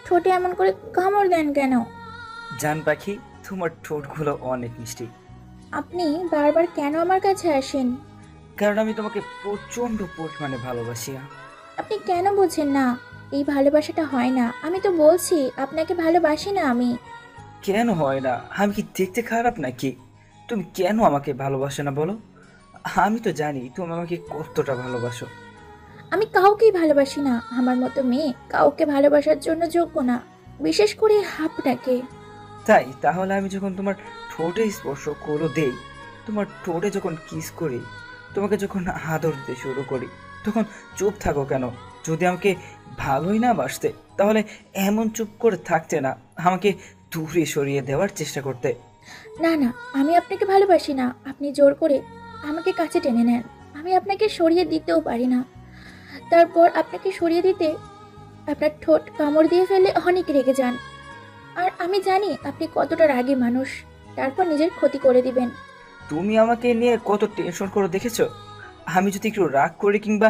ঠোঁটে এমন করে কামড় দেন কেন? জান পাখি, তোমার ঠোঁটগুলো অনেক মিষ্টি। আপনি বারবার কেন আমার কাছে আসেন? কারণ আমি তোমাকে প্রচন্ড পরিমাণে ভালোবাসি। আপনি কেন বোঝেন না? এই ভালোবাসাটা হয় না। আমি তো বলছি আপনাকে ভালোবাসি না আমি। কেন হয় না? আমি কি দেখতে খারাপ নাকি? তুমি কেন আমাকে ভালোবাসো না বলো? আমি তো জানি তুমি আমাকে কতটা ভালোবাসো। আমি কাউকেই ভালোবাসি না। আমার মতো মেয়ে কাউকে ভালোবাসার জন্য যোগ্য না, বিশেষ করে আপনাকে। তাই তাহলে আমি যখন তোমার ঠোঁটে স্পর্শ করো দেই, তোমার ঠোঁটে যখন কিস করি, তোমাকে যখন আদর দিতে শুরু করি, তখন চুপ থাকো কেন? যদি আমাকে ভালোই না বাসতে, তাহলে এমন চুপ করে থাকতে না, আমাকে দূরে সরিয়ে দেওয়ার চেষ্টা করতে। না না, আমি আপনাকে ভালোবাসি না। আপনি জোর করে আমাকে কাছে টেনে নেন। আমি আপনাকে সরিয়ে দিতেও পারি না। তারপর আপনাকে সরিয়ে দিতে আপনার ঠোঁট কামড় দিয়ে ফেলে অনেক রেগে যান। আর আমি জানি আপনি কতটা রাগী মানুষ। তারপর নিজের ক্ষতি করে দিবেন। তুমি আমাকে নিয়ে কত টেনশন করে দেখেছো? আমি যদি একটু রাগ করি কিংবা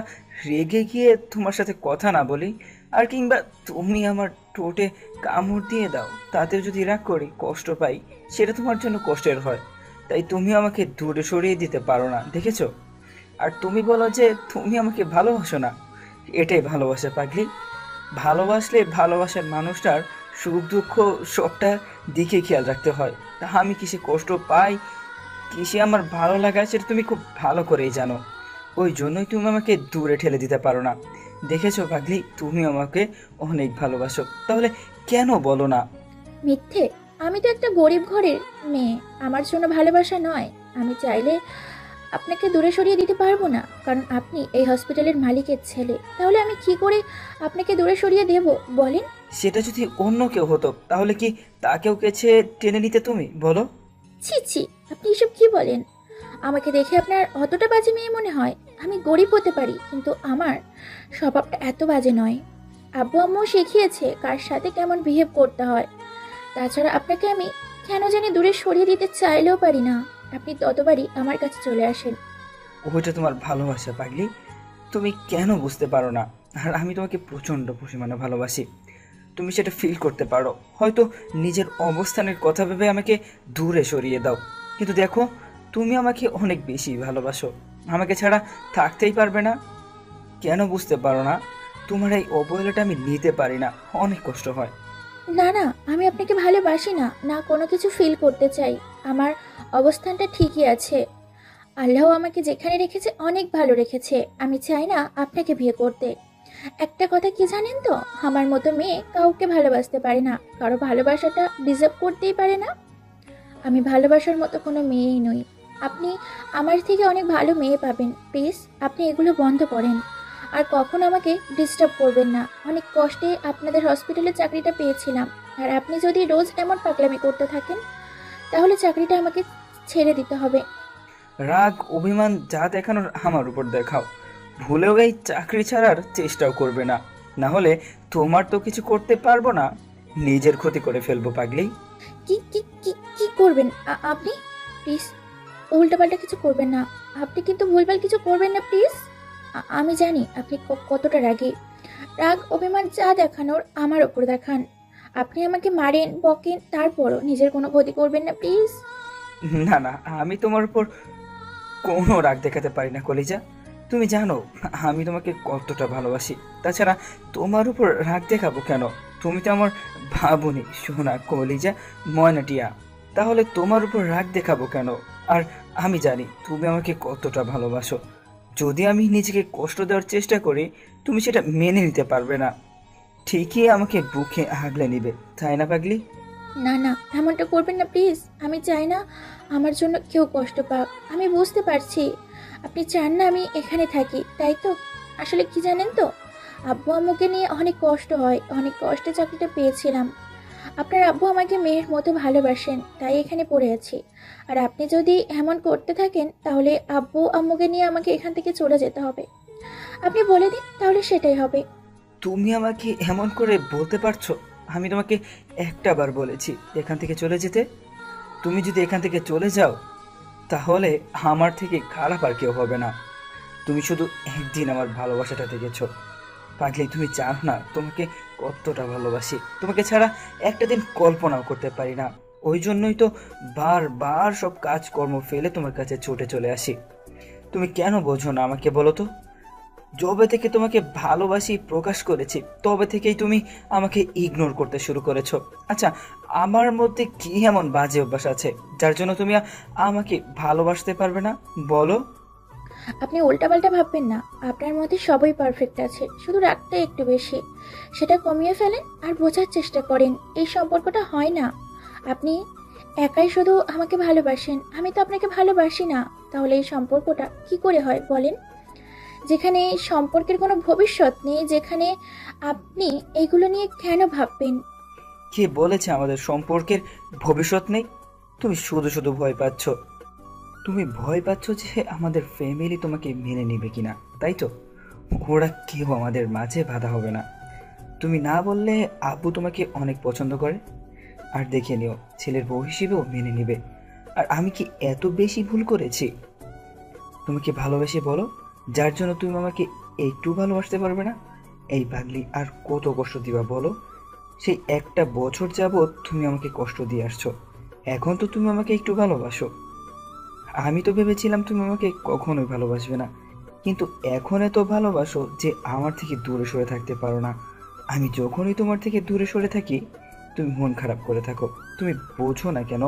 রেগে গিয়ে তোমার সাথে কথা না বলি, আর কিংবা তুমি আমার ঠোঁটে কামড় দিয়ে দাও, তাতে যদি রাগ করি, কষ্ট পাই, সেটা তোমার জন্য কষ্টের হয়। তাই তুমি আমাকে দূরে সরিয়ে দিতে পারো না, দেখেছো? আর তুমি বলো যে তুমি আমাকে ভালোবাসো না। এটাই ভালোবাসা পাগলি। ভালোবাসলে ভালোবাসার মানুষটার সুখ দুঃখ সবটা দিকে খেয়াল রাখতে হয়। তা আমি কিসে কষ্ট পাই, কিসে আমার ভালো লাগা, সেটা তুমি খুব ভালো করেই জানো। ওই জন্যই তুমি আমাকে দূরে ঠেলে দিতে পারো না। দেখেছো পাগলি, তুমি আমাকে অনেক ভালোবাসো, তাহলে কেন বলো না? মিথ্যে? আমি তো একটা গরিব ঘরের মেয়ে। আমার জন্য ভালোবাসা নয়। আমি চাইলে আপনাকে দূরে সরিয়ে দিতে পারবো না, কারণ আপনি এই হসপিটালের মালিকের ছেলে। তাহলে আমি কি করে আপনাকে দূরে সরিয়ে দেব বলেন? সেটা যদি অন্য কেউ হতো, তাহলে কি তাকেও কেছে টেনে নিতে তুমি, বলো? ছি ছি, আপনি এসব কি বলেন? আমাকে দেখে আপনার অতটা বাজে মেয়ে মনে হয়? আমি গরিব হতে পারি, কিন্তু আমার স্বভাবটা এত বাজে নয়। আব্বু আম্মু শিখিয়েছে কার সাথে কেমন বিহেভ করতে হয়। তাছাড়া আপনাকে আমি কেন জানি দূরে সরিয়ে দিতে চাইলেও পারি না। আপনি ততবারই আমার কাছে চলে আসেন। ওইটা তোমার ভালোবাসা পাগলি। তুমি কেন বুঝতে পারো না? আর আমি তোমাকে প্রচণ্ড পরিমাণে ভালোবাসি। তুমি সেটা ফিল করতে পারো হয়তো। নিজের অবস্থানের কথা ভেবে আমাকে দূরে সরিয়ে দাও, কিন্তু দেখো, তুমি আমাকে অনেক বেশি ভালোবাসো। আমাকে ছাড়া থাকতেই পারবে না। কেন বুঝতে পারো না? তোমার এই অবহেলাটা আমি নিতে পারি না, অনেক কষ্ট হয়। না না, আমি আপনাকে ভালোবাসি না, না কোনো কিছু ফিল করতে চাই। আমার অবস্থানটা ঠিকই আছে। আল্লাহ আমাকে যেখানে রেখেছে অনেক ভালো রেখেছে। আমি চাই না আপনাকে বিয়ে করতে। একটা কথা কি জানেন তো, আমার মতো মেয়ে কাউকে ভালোবাসতে পারে না, কারো ভালোবাসাটা ডিজার্ভ করতেই পারে না। আমি ভালোবাসার মতো কোনো মেয়েই নই। আপনি আমার থেকে অনেক ভালো মেয়ে পাবেন। প্লিজ আপনি এগুলো বন্ধ করেন। আর কখনো আমাকে ডিস্টার্ব করবেন না। অনেক কষ্টে আপনাদের হসপিটালে চাকরিটা পেয়েছিলাম। আর আপনি যদি রোজ এমন পাগলামি করতে থাকেন, তাহলে চাকরিটা আমাকে ছেড়ে দিতে হবে। রাগ অভিমান যা দেখানোর আমার উপর দেখাও। ভুলেও এই চাকরি ছাড়ার চেষ্টাও করবে না, না হলে তোমার তো কিছু করতে পারবো না, নিজের ক্ষতি করে ফেলবো পাগলি। কি কি কি কি করবেন আপনি? প্লিজ উল্টাপাল্টা কিছু করবেন না। আপনি কিন্তু ভুলভাল কিছু করবেন না প্লিজ। আমি জানি আপনি কতটা রাগী। রাগ অভিমান যা দেখানোর আমার ওপর দেখান। আপনি আমাকে মারেন বকেন, তারপরও নিজের কোনো ক্ষতি করবেন না প্লিজ। না না, আমি তোমার উপর কোনো রাগ দেখাতে পারি না কলিজা। তুমি জানো আমি তোমাকে কতটা ভালোবাসি। তাছাড়া তোমার উপর রাগ দেখাবো কেন? তুমি তো আমার ভাবুনি, সোনা কলিজা, ময়নাটিয়া। তাহলে তোমার উপর রাগ দেখাবো কেন? আর আমি জানি তুমি আমাকে কতটা ভালোবাসো। যদি আমি নিজেকে কষ্ট দেওয়ার চেষ্টা করি, তুমি সেটা মেনে নিতে পারবে না, ঠিকই আমাকে বুকে আগলে নিবে, তাই না পাগলি? না না, এমনটা করবেন না প্লিজ। আমি চাই না আমার জন্য কেউ কষ্ট পাক। আমি বুঝতে পারছি আপনি চান না আমি এখানে থাকি, তাই তো? আসলে কি জানেন তো, আব্বু আম্মুকে নিয়ে অনেক কষ্ট হয়। অনেক কষ্টে চাকরিটা পেয়েছিলাম। আপনার আব্বু আমাকে মেয়ের মতো ভালোবাসেন, তাই এখানে পড়ে আছি। আর আপনি যদি এমন করতে থাকেন, তাহলে আব্বু আম্মুকে নিয়ে আমাকে এখান থেকে চলে যেতে হবে। আপনি বলে দিন, তাহলে সেটাই হবে। তুমি আমাকে এমন করে বলতে পারছো? আমি তোমাকে একটা বার বলেছি এখান থেকে চলে যেতে। তুমি যদি এখান থেকে চলে যাও, তাহলে আমার থেকে খারাপ আর কেউ হবে না। তুমি শুধু একদিন আমার ভালোবাসাটা দেখেছো পাগলি। তুমি জানো না তোমাকে কতটা ভালোবাসি। তোমাকে ছাড়া একটা দিন কল্পনাও করতে পারি না। ওই জন্যই তো বারবার সব কাজকর্ম ফেলে তোমার কাছে ছুটে চলে আসি। তুমি কেন বোঝো না আমাকে বলো তো? যবে থেকে তোমাকে ভালোবাসি প্রকাশ করেছি, তবে থেকেই তুমি আমাকে ইগনোর করতে শুরু করেছো। আচ্ছা, আমার মধ্যে কি এমন বাজে অভ্যাস আছে যার জন্য তুমি আমাকে ভালোবাসতে পারবে না, বলো? আপনি উল্টাপাল্টা ভাববেন না। আপনার মধ্যে সবই পারফেক্ট আছে, শুধু রাগটা একটু বেশি। সেটা কমিয়ে ফেলেন আর বোঝার চেষ্টা করেন। এই সম্পর্কটা হয় না। আপনি একাই শুধু আমাকে ভালোবাসেন, আমি তো আপনাকে ভালোবাসি না। তাহলে এই সম্পর্কটা কি করে হয় বলেন? যেখানে এই সম্পর্কের কোনো ভবিষ্যৎ নেই, যেখানে আপনি এগুলো নিয়ে কেন ভাববেন? কে বলেছে আমাদের সম্পর্কের ভবিষ্যৎ নেই? তুমি শুধু শুধু ভয় পাচ্ছ। তুমি ভয় পাচ্ছ যে আমাদের ফ্যামিলি তোমাকে মেনে নেবে কিনা, তাই তো? ওরা কেউ আমাদের মাঝে বাধা হবে না। তুমি না বললে আব্বু তোমাকে অনেক পছন্দ করে, আর দেখে নিও ছেলের বউ হিসেবেও মেনে নেবে। আর আমি কি এত বেশি ভুল করেছি তোমাকে ভালোবেসে, বলো, যার জন্য তুমি আমাকে একটু ভালোবাসতে পারবে না? এই পাগলি আর কত কষ্ট দিবা বলো? সেই একটা বছর যাবৎ তুমি আমাকে কষ্ট দিয়ে আসছো, এখন তো তুমি আমাকে একটু ভালোবাসো। আমি তো ভেবেছিলাম তুমি আমাকে কখনোই ভালোবাসবে না, কিন্তু এখন এত ভালোবাসো যে আমার থেকে দূরে সরে থাকতে পারো না। আমি যখনই তোমার থেকে দূরে সরে থাকি তুমি মন খারাপ করে থাকো। তুমি বোঝো না কেন?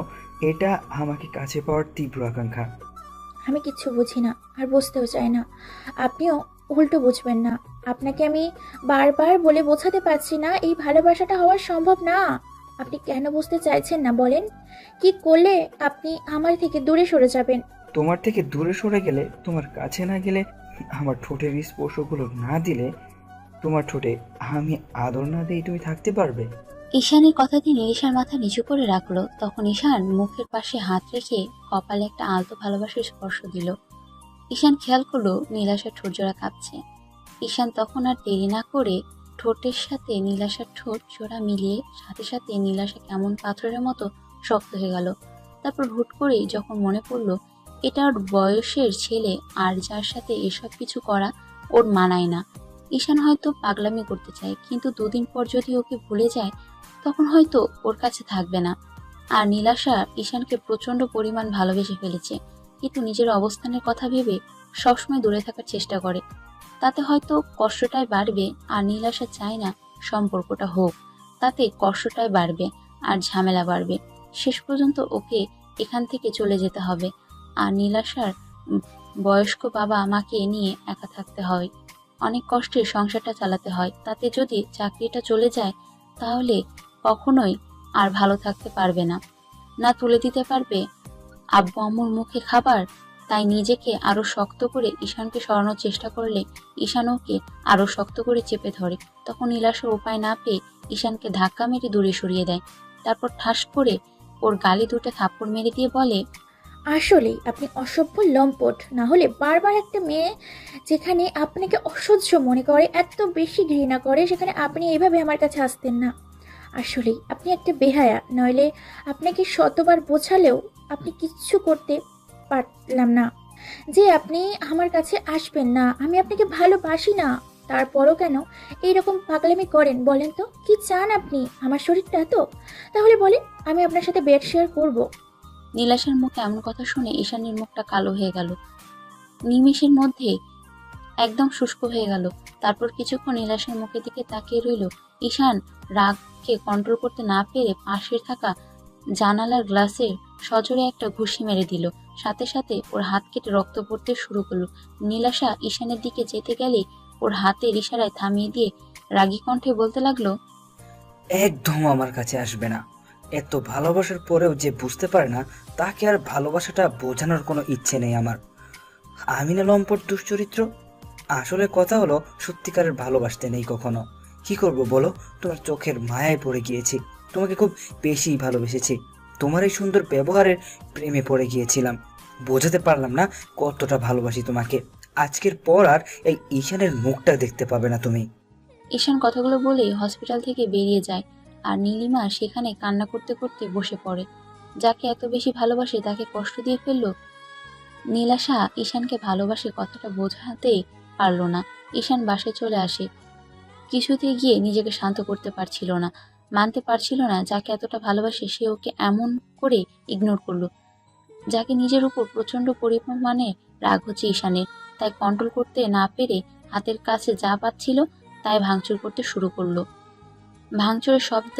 এটা আমাকে কাছে পাওয়ার তীব্র আকাঙ্ক্ষা। আমি কিচ্ছু বুঝি না, আর বুঝতেও চাই না। আপনিও উল্টো বুঝবেন না। আপনাকে আমি বারবার বলে বোঝাতে পারছি না এই ভালোবাসাটা হওয়া সম্ভব না। আপনি কেন বুঝতে চাইছেন না বলেন? কি করলে আপনি আমার থেকে দূরে সরে যাবেন? তোমার থেকে দূরে সরে গেলে, তোমার কাছে না গেলে, আমার ঠোঁটের স্পর্শগুলো না দিলে, তোমার ঠোঁটে আমি আদর না দিয়ে তুমি থাকতে পারবে? ঈশানের কথাতে নীলিশার মাথা নিচু করে রাখলো। তখন ঈশান মুখের পাশে হাত রেখে কপালে একটা আলতো ভালোবাসার স্পর্শ দিল। ঈশান খেয়াল করলো নীলাশার ঠোঁট জোড়া কাঁপছে। ঈশান তখন আর দেরি না করে ঠোঁটের সাথে নীলাশার ঠোঁট জোড়া মিলিয়ে সাথে সাথে নীলাশা কেমন পাথরের মতো শক্ত হয়ে গেল। তারপর হুট করেই যখন মনে পড়লো এটা ওর বয়সের ছেলে, আর যার সাথে এসব কিছু করা ওর মানায় না। ঈশান হয়তো পাগলামি করতে চায়, কিন্তু দুদিন পর যদি ওকে ভুলে যায় তখন হয়তো ওর কাছে থাকবে না। আর নীলাশা ঈশানকে প্রচন্ড পরিমাণ ভালোবেসে ফেলেছে, কিন্তু নিজের অবস্থানের কথা ভেবে সবসময় দূরে থাকার চেষ্টা করে। তাতে হয়তো কষ্টটাই বাড়বে, আর নীলাশা চায় না সম্পর্কটা হোক। তাতে কষ্টটাই বাড়বে আর ঝামেলা বাড়বে। শেষ পর্যন্ত ওকে এখান থেকে চলে যেতে হবে, আর নীলাশার উম, বয়স্ক বাবা মাকে নিয়ে একা থাকতে হয়। অনেক কষ্টে সংসারটা চালাতে হয়। তাতে যদি চাকরিটা চলে যায় তাহলে কখনোই আর ভালো থাকতে পারবে না, না তুলে দিতে পারবে আব্বু আম্মুর মুখে খাবার। তাই নিজেকে আরো শক্ত করে ঈশানকে সরানোর চেষ্টা করলে ঈশান ওকে আরো শক্ত করে চেপে ধরে। তখন নীলাশার উপায় না পেয়ে ঈশানকে ধাক্কা মেরে দূরে সরিয়ে দেয়। তারপর ঠাস করে ওর গালে দুটো থাপ্পড় মেরে দিয়ে বলে, আসলেই আপনি অসভ্য লম্পট। না হলে বারবার একটা মেয়ে যেখানে আপনাকে অসহ্য মনে করে, এত বেশি ঘৃণা করে, সেখানে আপনি এইভাবে আমার কাছে আসতেন না। আসলেই আপনি একটা বেহায়া। নইলে আপনাকে শতবার বোঝালেও আপনি কিচ্ছু করতে পারলাম না যে আপনি আমার কাছে আসবেন না। আমি আপনাকে ভালোবাসি না, তারপরও কেন এইরকম পাগলামি করেন বলেন তো? কি চান আপনি? আমার শরীরটা তো তাহলে বলেন, আমি আপনার সাথে বেড শেয়ার করব। নীলাশার মুখে এমন কথা শুনে ঈশানের মুখটা কালো হয়ে গেল, নিমেষের মধ্যে একদম শুষ্ক হয়ে গেল। তারপর কিছুক্ষণ নীলাশার মুখের দিকে তাকিয়ে রইল। ঈশান রাগকে কন্ট্রোল করতে না পেরে পাশে থাকা জানালার গ্লাসে সজোরে একটা ঘুষি মেরে দিল। সাথে সাথে ওর হাত কেটে রক্ত পড়তে শুরু করলো। নীলাশা ঈশানের দিকে যেতে গেলে ওর হাতের ইশারায় থামিয়ে দিয়ে রাগী কণ্ঠে বলতে লাগলো, একদম আমার কাছে আসবে না। এত ভালোবাসার পরেও যে বুঝতে পারে না, তাকে আর ভালোবাসাটা বোঝানোর কোনো ইচ্ছে নেই আমার। আমি না লম্পট দুশ্চরিত্র। আসলে কথা হলো, সত্যিকারের ভালোবাসতে নেই কখনো। কি করব বলো? তোমার চোখের মায়ায় পড়ে গিয়েছি। তোমাকে খুব বেশি ভালোবেসেছি। তোমার এই সুন্দর ব্যবহারের প্রেমে পড়ে গিয়েছিলাম। বোঝাতে পারলাম না কতটা ভালোবাসি তোমাকে। আজকের পর আর এই ঈশানের মুখটা দেখতে পাবে না তুমি। ঈশান কথাগুলো বলেই হসপিটাল থেকে বেরিয়ে যায়। আর নীলিমা সেখানে কান্না করতে করতে বসে পড়ে। যাকে এত বেশি ভালোবাসে তাকে কষ্ট দিয়ে ফেললো। নীলাশা ঈশানকে ভালোবাসে কথাটা বোঝাতেই পারল না। ঈশান বাসায় চলে আসে। কিছুতে গিয়ে নিজেকে শান্ত করতে পারছিল না, মানতে পারছিল না যাকে এতটা ভালোবাসে সে ওকে এমন করে ইগনোর করলো। যাকে নিজের উপর প্রচন্ড পরিমাণে রাগ হচ্ছে ঈশানের, তাই কন্ট্রোল করতে না পেরে হাতের কাছে যা পাচ্ছিল তাই ভাঙচুর করতে শুরু করলো। ভাঙচুরের শব্দ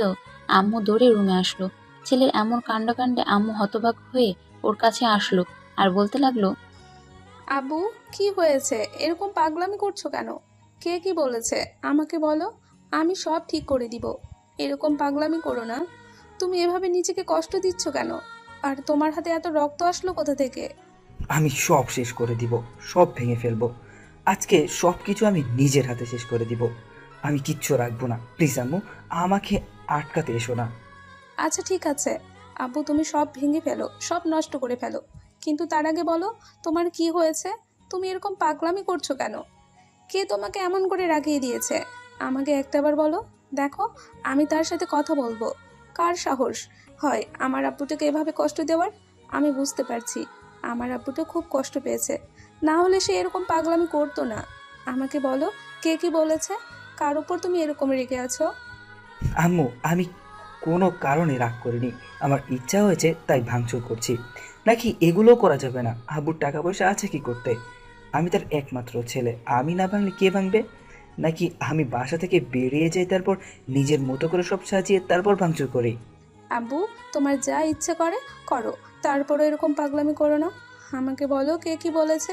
আম্মু দৌড়ে রুমে আসলো। ছেলের এমন কাণ্ডকাণ্ডে আম্মু হতবাক হয়ে ওর কাছে আসলো আর বলতে লাগলো, আব্বু, কি হয়েছে? এরকম পাগলামি করছো কেন? কে কি বলেছে আমাকে বলো, আমি সব ঠিক করে দিব। এরকম পাগলামি করো না। তুমি এভাবে নিজেকে কষ্ট দিচ্ছ কেন? আর তোমার হাতে এত রক্ত আসলো কোথা থেকে? আমি সব শেষ করে দিব, সব ভেঙে ফেলবো। আজকে সব কিছু আমি নিজের হাতে শেষ করে দিব। আমি কিচ্ছু রাখবো না। প্লিজ আম্মু, আমাকে আটকাতে এসো না। আচ্ছা ঠিক আছে আব্বু, তুমি সব ভেঙে ফেলো, সব নষ্ট করে ফেলো, কিন্তু তার আগে বলো তোমার কি হয়েছে? তুমি এরকম পাগলামি করছো কেন? কে তোমাকে এমন করে রাগিয়ে দিয়েছে? আমাকে একটাবার বলো। দেখো, আমি তার সাথে কথা বলবো। কার সাহস হয় আমার আব্বুটাকে এভাবে কষ্ট দেওয়ার? আমি বুঝতে পারছি আমার আব্বুটা খুব কষ্ট পেয়েছে, না হলে সে এরকম পাগলামি করতো না। আমাকে বলো, কে কি বলেছে? কার উপর তুমি এরকম রেগে আছো? আম্মু, আমি কোনো কারণে রাগ করিনি। আমার ইচ্ছা হয়েছে তাই ভাঙচুর করছি। নাকি এগুলোও করা যাবে না? আব্বুর টাকা পয়সা আছে কি করতে? আমি তার একমাত্র ছেলে, আমি না ভাঙলে কে ভাঙবে? নাকি আমি বাসা থেকে বেরিয়ে যাই, তারপর নিজের মতো করে সব সাজিয়ে তারপর ভাঙচুর করি? আব্বু, তোমার যা ইচ্ছে করে করো, তারপরে এরকম পাগলামি করো না। আমাকে বলো, কে কি বলেছে?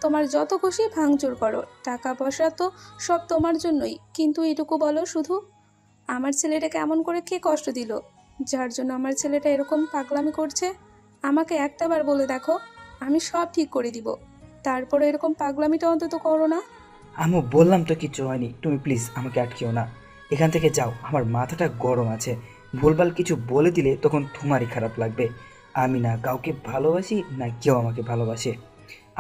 তোমার যত খুশি ভাঙচুর করো, টাকা পয়সা তো সব তোমার জন্যই, কিন্তু এটুকু বলো শুধু, আমার ছেলেটাকে এমন করে কে কষ্ট দিল, যার জন্য আমার ছেলেটা এরকম পাগলামি করছে? আমাকে একটাবার বলে দেখো, আমি সব ঠিক করে দিব। তারপরে এরকম পাগলামিটা অন্তত করো না। আম্মু, বললাম তো কিচ্ছু হয়নি। তুমি প্লিজ আমাকে আটকিও না। এখান থেকে যাও, আমার মাথাটা গরম আছে। ভুলভাল কিছু বলে দিলে তখন তোমারই খারাপ লাগবে। আমি না কাউকে ভালোবাসি, না কেউ আমাকে ভালোবাসে।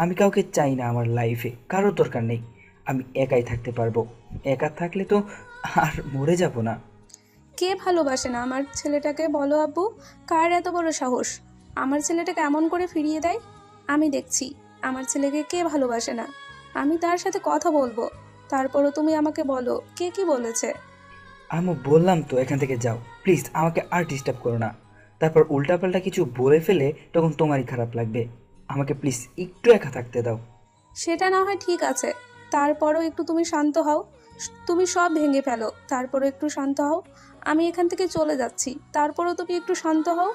আমি কাউকে চাই না আমার লাইফে, কারোর দরকার নেই। আমি একাই থাকতে পারবো। একা থাকলে তো আর মরে যাব না। কে ভালোবাসে না আমার ছেলেটাকে বলো আব্বু? কার এত বড় সাহস আমার ছেলেটাকে এমন করে ফিরিয়ে দেয়? আমি দেখছি আমার ছেলেকে কে ভালোবাসে না। আমি তার সাথে কথা বলবো, তারপরও তুমি আমাকে বলো কে কি বলেছে। আম্মু, বললাম তো এখান থেকে যাও। প্লিজ আমাকে আর ডিস্টার্ব করো না। তারপর উল্টাপাল্টা কিছু বলে ফেলে তখন তোমারই খারাপ লাগবে। আমাকে প্লিজ একটু একা থাকতে দাও। সেটা না হয় ঠিক আছে, তারপরও একটু তুমি শান্ত হও। তুমি সব ভেঙে ফেলো, তারপরও একটু শান্ত হও। আমি এখান থেকে চলে যাচ্ছি, তারপরও তুমি একটু শান্ত হও।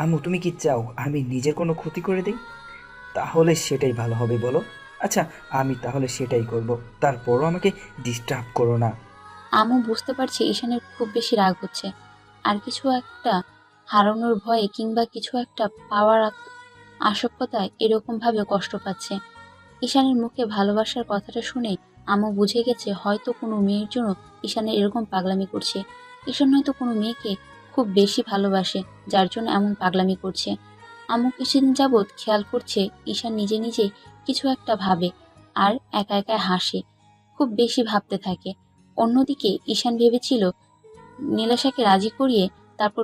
আম্মু, তুমি কি চাও আমি নিজের কোনো ক্ষতি করে দিই? তাহলে সেটাই ভালো হবে বলো। আচ্ছা, আমি তাহলে সেটাই করব। তারপরও আমাকে ডিস্টার্ব করো না। আম্মু বুঝতে পারছে ঈশানের খুব বেশি রাগ হচ্ছে, আর কিছু একটা হারানোর ভয়ে কিংবা কিছু একটা পাওয়ার আসক্ততায় এরকম ভাবে কষ্ট পাচ্ছে। ঈশানের মুখে ভালোবাসার কথাটা শুনে আম্মু বুঝে গেছে হয়তো কোনো মেয়ের জন্য ঈশানের এরকম পাগলামি করছে। ঈশান হয়তো কোনো মেয়েকে খুব বেশি ভালোবাসে, যার জন্য এমন পাগলামি করছে। আম্মু কিছুদিন যাবৎ খেয়াল করছে ঈশান নিজে নিজে কিছু একটা ভাবে আর একা একা হাসে, খুব বেশি ভাবতে থাকে। অন্যদিকে ঈশান ভেবেছিল নীলাশাকে রাজি করিয়ে তারপর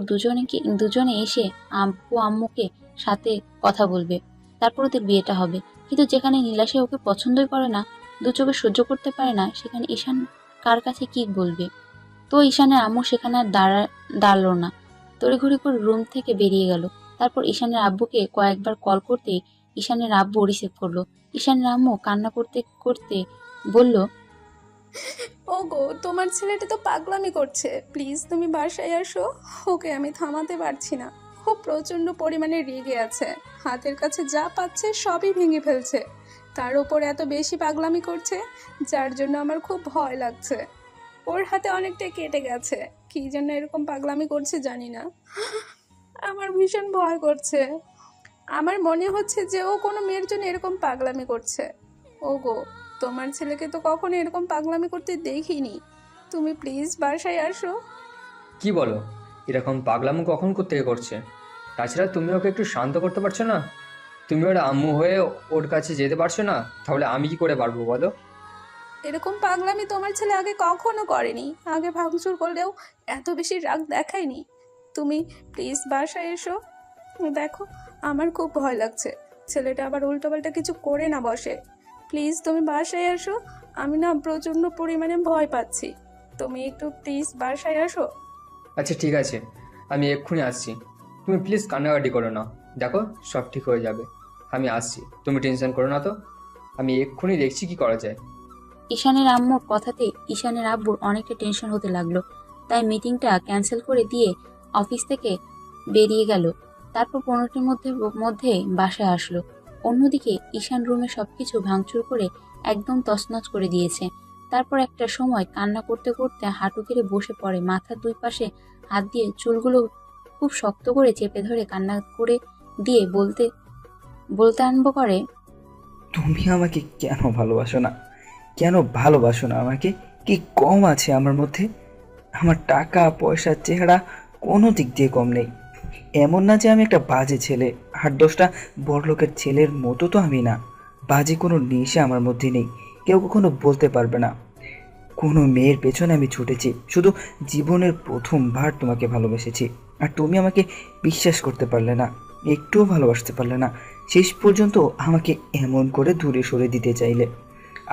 দুজনে এসে আব্বু আম্মুকে সাথে কথা বলবে, তারপর ওদের বিয়েটা হবে। কিন্তু যেখানে নীলাশা ওকে পছন্দই করে না, দু চোখে সহ্য করতে পারে না, সেখানে ঈশান কার কাছে কি বলবে? তো ঈশানের আম্মু সেখানে আর দাঁড়ালো না, তড়িঘড়ি করে রুম থেকে বেরিয়ে গেল। তারপর ঈশানের আব্বুকে কয়েকবার কল করতে ঈশানের আব্বু রিসিভ করলো। ঈশানের আম্মু কান্না করতে করতে বলল, ওগো, তোমার ছেলেটা তো পাগলামি করছে, প্লিজ তুমি বাসায় আসো। ওকে আমি থামাতে পারছি না, খুব প্রচন্ড পরিমাণে রেগে আছে, হাতের কাছে যা পাচ্ছে সবই ভেঙে ফেলছে, তার উপর এত বেশি পাগলামি করছে, যার জন্য আমার খুব ভয় লাগছে। ওর হাতে অনেকটা কেটে গেছে, কি জন্য এরকম পাগলামি করছে জানি না। আমার ভীষণ ভয় করছে। আমার মনে হচ্ছে যে ও কোনো মেয়ের জন্য এরকম পাগলামি করছে। ওগো, তোমার ছেলেকে তো কখনো এরকম পাগলামি করতে দেখিনি, তুমি প্লিজ বাসায় আসো। কি বলো? এরকম পাগলামো কখন কোত্থেকে করছে? তাছাড়া তুমি ওকে একটু শান্ত করতে পারছো না? তুমি ওর আম্মু হয়ে ওর কাছে যেতে পারছো না? তাহলে আমি কি করে পারবো বলো? এরকম পাগলামি তোমার ছেলে আগে কখনো করেনি, আগে ভাঙচুর করলেও এত বেশি রাগ দেখায়নি। তুমি প্লিজ বাসায় এসো। দেখো, আমার খুব ভয় লাগছে ছেলেটা আবার উল্টোপাল্টা কিছু করে না বসে। প্লিজ তুমি বাসায় এসো, আমি না প্রচণ্ড পরিমাণে ভয় পাচ্ছি। তুমি একটু প্লিজ বাসায় আসো। আচ্ছা ঠিক আছে, আমি এক্ষুনি আসছি। তুমি প্লিজ কান্নাকাটি করো না, দেখো সব ঠিক হয়ে যাবে। আমি আসছি, তুমি টেনশন করো না তো। আমি এক্ষুনি দেখছি কি করা যায়। ঈশানের আম্মুর কথাতে ঈশানের আব্বুর অনেকটা টেনশন হতে লাগলো। তাই মিটিংটা ক্যান্সেল করে দিয়ে অফিস থেকে বেরিয়ে গেল। তারপর 15 মিনিটের মধ্যে বাসায় আসলো। অন্যদিকে ঈশান রুমে সবকিছু ভাঙচুর করে একদম তছনছ করে দিয়েছে। তারপর একটা সময় কান্না করতে করতে হাঁটু গেড়ে বসে পড়ে, মাথার দুই পাশে হাত দিয়ে চুলগুলো খুব শক্ত করে চেপে ধরে কান্না করে দিয়ে বলতে বলতে আরম্ভ করে, তুমি আমাকে কেন ভালোবাসো না? কেন ভালোবাসো না আমাকে? কি কম আছে আমার মধ্যে? আমার টাকা পয়সা চেহারা কোনো দিক দিয়ে কম নেই। এমন না যে আমি একটা বাজে ছেলে, 8-10টা বড়লোকের ছেলের মতো তো আমি না। বাজে কোনো নেশা আমার মধ্যে নেই, কেউ কখনো বলতে পারবে না। কোনো মেয়ের পেছনে আমি ছুটেছি, শুধু জীবনের প্রথমবার তোমাকে ভালোবেসেছি। আর তুমি আমাকে বিশ্বাস করতে পারলে না, একটুও ভালোবাসতে পারলে না। শেষ পর্যন্ত আমাকে এমন করে দূরে সরে দিতে চাইলে।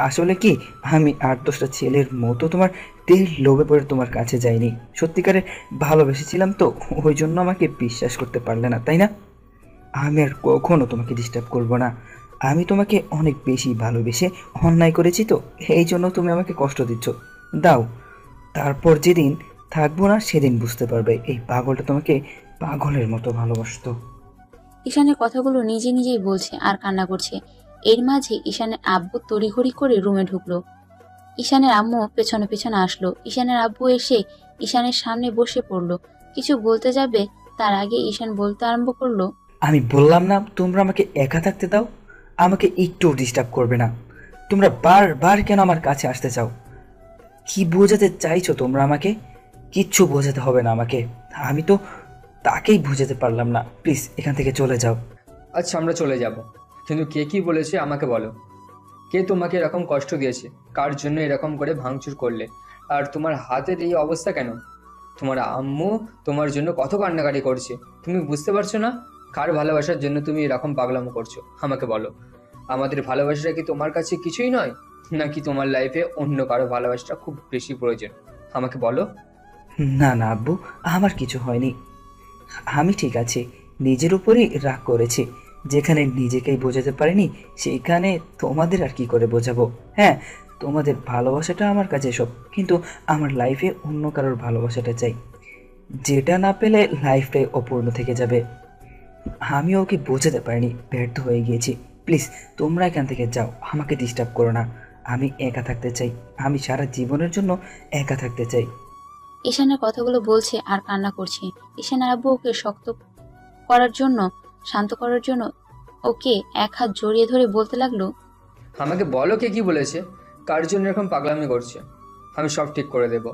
আসলে কি, আমি 8-10টা ছেলের মতো তোমার দেহের লোভে পড়ে তোমার কাছে যাইনি। সত্যিকারে ভালোবেসেছিলাম তো, ওই জন্য আমাকে বিশ্বাস করতে পারলে না, তাই না? আমি আর কখনো তোমাকে ডিস্টার্ব করব না। আমি তোমাকে অনেক বেশি ভালোবেসে অন্যায় করেছি তো, এই জন্য তুমি আমাকে কষ্ট দিচ্ছ। দাও, তারপর যেদিন থাকবো না সেদিন বুঝতে পারবে এই পাগলটা তোমাকে পাগলের মতো ভালোবাসতো। ঈশানের কথাগুলো নিজে নিজেই বলছে আর কান্না করছে। এর মাঝে ঈশানের আব্বু তড়িঘড়ি করে রুমে ঢুকলো। ঈশানের আম্মু পেছনে পেছনে আসলো। ঈশানের আব্বু এসে ঈশানের সামনে বসে পড়লো। কিছু বলতে যাবে তার আগে ঈশান বলতে আরম্ভ করলো, আমি বললাম না তোমরা আমাকে একা থাকতে দাও, আমাকে একটু ডিস্টার্ব করবে না। তোমরা বারবার কেন আমার কাছে আসতে চাও? কি বোঝাতে চাইছো তোমরা আমাকে? কিচ্ছু বোঝাতে হবে না আমাকে, আমি তো তাকেই বোঝাতে পারলাম না। প্লিজ এখান থেকে চলে যাও। আচ্ছা আমরা চলে যাব, কিন্তু কে কি বলেছে আমাকে বলো। কে তোমাকে এরকম কষ্ট দিয়েছে? কার জন্য এরকম করে ভাঙচুর করলে? আর তোমার হাতের এই অবস্থা কেন? তোমার আম্মু তোমার জন্য কত কান্নাকাটি করছে, তুমি বুঝতে পারছো না? কার ভালোবাসার জন্য তুমি এরকম পাগলামো করছো আমাকে বলো। আমাদের ভালোবাসাটা কি তোমার কাছে কিছুই নয়, নাকি তোমার লাইফে অন্য কারো ভালোবাসাটা খুব বেশি প্রয়োজন? আমাকে বলো। না না আব্বু, আমার কিছু হয়নি, আমি ঠিক আছি। নিজের উপরেই রাগ করেছি, যেখানে নিজেকেই বোঝাতে পারিনি সেইখানে তোমাদের আর কি করে বোঝাবো? হ্যাঁ, তোমাদের ভালোবাসাটা আমার কাছে সব, কিন্তু আমার লাইফে অন্য কারোর ভালোবাসাটা চাই, যেটা না পেলে লাইফটাই অপূর্ণ থেকে যাবে। আমি ওকে বোঝাতে পারিনি, ব্যর্থ হয়ে গিয়েছি। প্লিজ তোমরা এখান থেকে যাও, আমাকে ডিস্টার্ব করো না। আমি একা থাকতে চাই, আমি সারা জীবনের জন্য একা থাকতে চাই। ঈশানের কথাগুলো বলছে আর কান্না করছে। ঈশানের আব্বু ওকে শক্ত করার জন্য, শান্ত করার জন্য ওকে এক হাত জড়িয়ে ধরে বলতে লাগলো, আমাকে বলো কে কি বলেছে, কার জন্য এরকম পাগলামি করছে। আমি সব ঠিক করে দেব।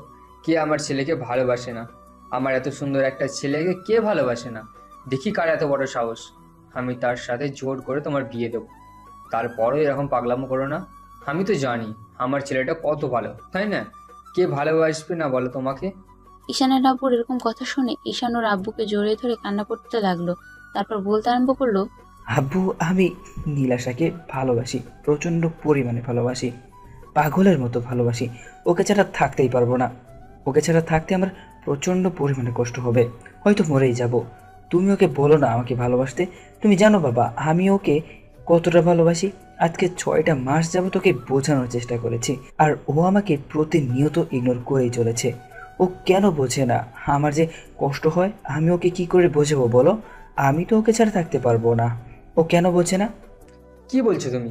কে আমার ছেলেকে ভালোবাসে না? আমার এত সুন্দর একটা ছেলেকে কে ভালোবাসে না? দেখি কার এত বড় সাহস। আমি তার সাথে জোর করে তোমার বিয়ে দেবো। তারপরও এরকম পাগলামো করো না। আমি তো জানি আমার ছেলেটা কত ভালো, তাই না? কে ভালোবাসবে না বলো তোমাকে? ঈশানের আব্বুর এরকম কথা শুনে ঈশান ওর আব্বুকে জড়িয়ে ধরে কান্না করতে লাগলো। তারপর বলতে আরম্ভ করলো, আব্বু, আমি নীলাশাকে ভালোবাসি, প্রচণ্ড পরিমাণে ভালোবাসি, পাগলের মতো ভালোবাসি। ওকে ছাড়া থাকতেই পারবো না। ওকে ছাড়া থাকতে আমার প্রচণ্ড পরিমাণে কষ্ট হবে, হয়তো মরেই যাব। তুমি ওকে বলো না আমাকে ভালোবাসতে। তুমি জানো বাবা, আমি ওকে কতটা ভালোবাসি। আজকে 6টা মাস যাবত ওকে বোঝানোর চেষ্টা করেছি, আর ও আমাকে প্রতিনিয়ত ইগনোর করেই চলেছে। ও কেন বোঝে না আমার যে কষ্ট হয়? আমি ওকে কি করে বোঝাবো বলো? আমি তো ওকে ছাড়া থাকতে পারবো না। ও কেন বোঝে না? কি বলছো তুমি?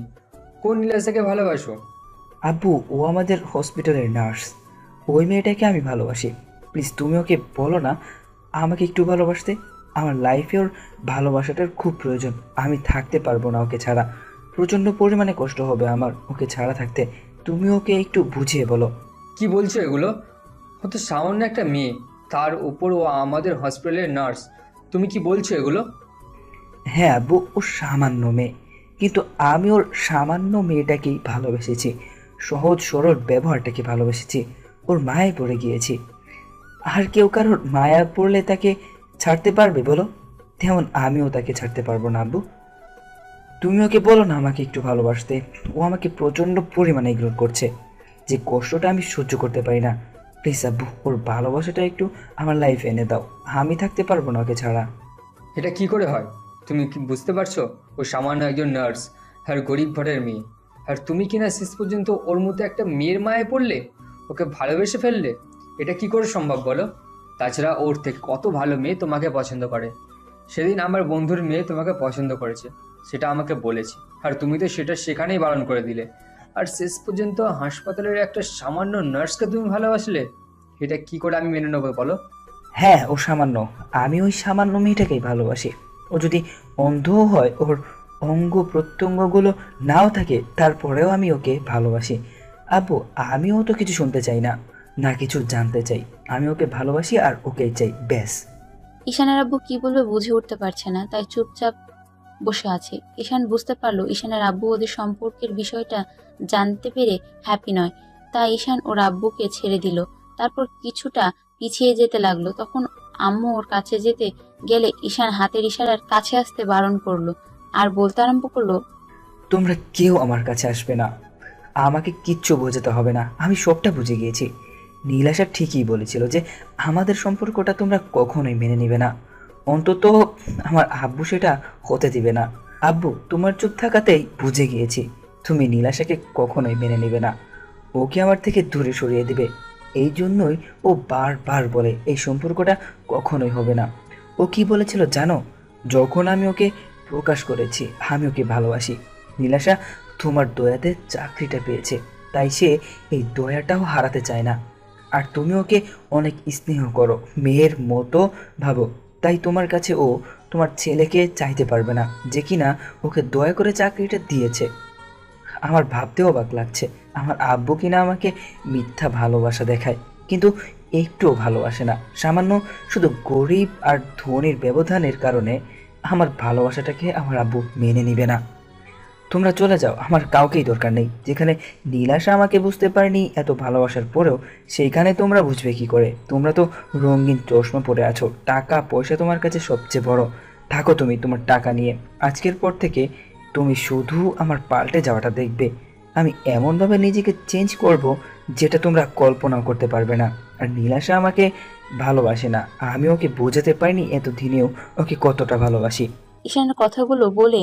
কোন নীলাশাকে ভালোবাসো? আব্বু, ও আমাদের হসপিটালের নার্স, ওই মেয়েটাকে আমি ভালোবাসি। প্লিজ তুমি ওকে বলো না আমাকে একটু ভালোবাসতে। আমার লাইফে ওর ভালোবাসাটার খুব প্রয়োজন, আমি থাকতে পারবো না ওকে ছাড়া। প্রচণ্ড পরিমাণে কষ্ট হবে আমার ওকে ছাড়া থাকতে। তুমি ওকে একটু বুঝিয়ে বলো। কি বলছো এগুলো? ও তো সামান্য একটা মেয়ে, তার উপর ও আমাদের হসপিটালের নার্স। তুমি কি বলছো এগুলো? হ্যাঁ আব্বু, ও সামান্য মেয়ে, কিন্তু আমি ওর সামান্য মেয়েটাকেই ভালোবেসেছি, সহজ সরল ব্যবহারটাকে ভালোবেসেছি, ওর মায়ায় পড়ে গিয়েছি। আর কেউ কারোর মায়া পড়লে তাকে ছাড়তে পারবে বলো? তেমন আমিও তাকে ছাড়তে পারবো না আব্বু। তুমি ওকে বলো না আমাকে একটু ভালোবাসতে। ও আমাকে প্রচণ্ড পরিমাণে ইগনোর করছে। যে কষ্টটা আমি সহ্য করতে পারি না। প্লিজ আব্বু, ওর ভালোবাসাটা একটু আমার লাইফে এনে দাও। আমি থাকতে পারবো না ওকে ছাড়া। এটা কি করে হয়? তুমি কি বুঝতে পারছো? ও সামান্য একজন নার্স, আর গরিব ঘরের মেয়ে। আর তুমি কিনা শেষ পর্যন্ত ওর মধ্যে একটা মেয়ের মায়ে পড়লে, ওকে ভালোবেসে ফেললে। এটা কি করে সম্ভব বলো? তাছাড়া ওর থেকে কত ভালো মেয়ে তোমাকে পছন্দ করে। সেদিন আমার বন্ধুর মেয়ে তোমাকে পছন্দ করেছে, সেটা আমাকে বলেছে। আর তুমি তো সেটা সেখানেই বারণ করে দিলে। আর শেষ পর্যন্ত হাসপাতালের একটা সামান্য নার্সকে তুমি ভালোবাসলে। এটা কি করে আমি মেনে নেবো বলো? হ্যাঁ, ও সামান্য। আমি ওই সামান্য মেয়েটাকেই ভালোবাসি। ও যদি অন্ধও হয়, ওর অঙ্গ প্রত্যঙ্গগুলো নাও থাকে, তারপরেও আমি ওকে ভালোবাসি। আব্বু, আমিও তো কিছু শুনতে চাই না, না কিছু জানতে চাই। আমি ওকে ভালোবাসি আর ওকেই চাই, ব্যাস। ঈশানের আব্বু কি বলবে বুঝে উঠতে পারছে না, তাই চুপচাপ বসে আছে। ঈশান বুঝতে পারলো ঈশানের আব্বু ওদের সম্পর্কের বিষয়টা জানতে পেরে হ্যাপি নয়, তাই ঈশান ওর আব্বুকে ছেড়ে দিল। তারপর কিছুটা পিছিয়ে যেতে লাগলো। তখন আম্মু ওর কাছে যেতে গেলে ঈশান হাতের ইশারার কাছে আসতে বারণ করলো আর বলতে আরম্ভ করলো, তোমরা কেউ আমার কাছে আসবে না। আমাকে কিচ্ছু বোঝাতে হবে না, আমি সবটা বুঝে গিয়েছি। নীলাশা ঠিকই বলেছিল যে আমাদের সম্পর্কটা তোমরা কখনোই মেনে নিবে না। অন্তত আমার আব্বু সেটা হতে দিবে না। আব্বু, তোমার চুপ থাকাতেই বুঝে গিয়েছি তুমি নীলাশাকে কখনোই মেনে নিবে না। ওকে আমার থেকে দূরে সরিয়ে দিবে। এই জন্যই ও বারবার বলে এই সম্পর্কটা কখনোই হবে না। ও কি বলেছিল জানো? যখন আমি ওকে প্রকাশ করেছি আমি ওকে ভালোবাসি, নীলাশা তোমার দয়াতে চাকরিটা পেয়েছে, তাই সে এই দয়াটাও হারাতে চায় না। আর তুমি ওকে অনেক স্নেহ করো, মেয়ের মতো ভাবো, তাই তোমার কাছে ও তোমার ছেলেকে চাইতে পারবে না যে কিনা ওকে দয়া করে চাকরিটা দিয়েছে। আমার ভাবতেও অবাক লাগছে, আমার আব্বু কিনা আমাকে মিথ্যা ভালোবাসা দেখায়, কিন্তু একটুও ভালোবাসে না। সামান্য শুধু গরিব আর ধনীর ব্যবধানের কারণে আমার ভালোবাসাটাকে আমার আব্বু মেনে নিবে না। তোমরা চলে যাও, আমার কাউকেই দরকার নেই। যেখানে নীলাশা আমাকে বুঝতে পারেনি এত ভালোবাসার পরেও, সেইখানে তোমরা বুঝবে কি করে? তোমরা তো রঙিন চশমা পরে আছো, টাকা পয়সা তোমার কাছে সবচেয়ে বড়। থাকো তুমি তোমার টাকা নিয়ে। আজকের পর থেকে তুমি শুধু আমার পাল্টে যাওয়াটা দেখবে। আমি এমনভাবে নিজেকে চেঞ্জ করব যেটা তোমরা কল্পনাও করতে পারবে না। আর নীলাশা আমাকে ভালোবাসে না, আমি ওকে বোঝাতে পারিনি এতদিনেও ওকে কতটা ভালোবাসি। ঈশানের কথাগুলো বলে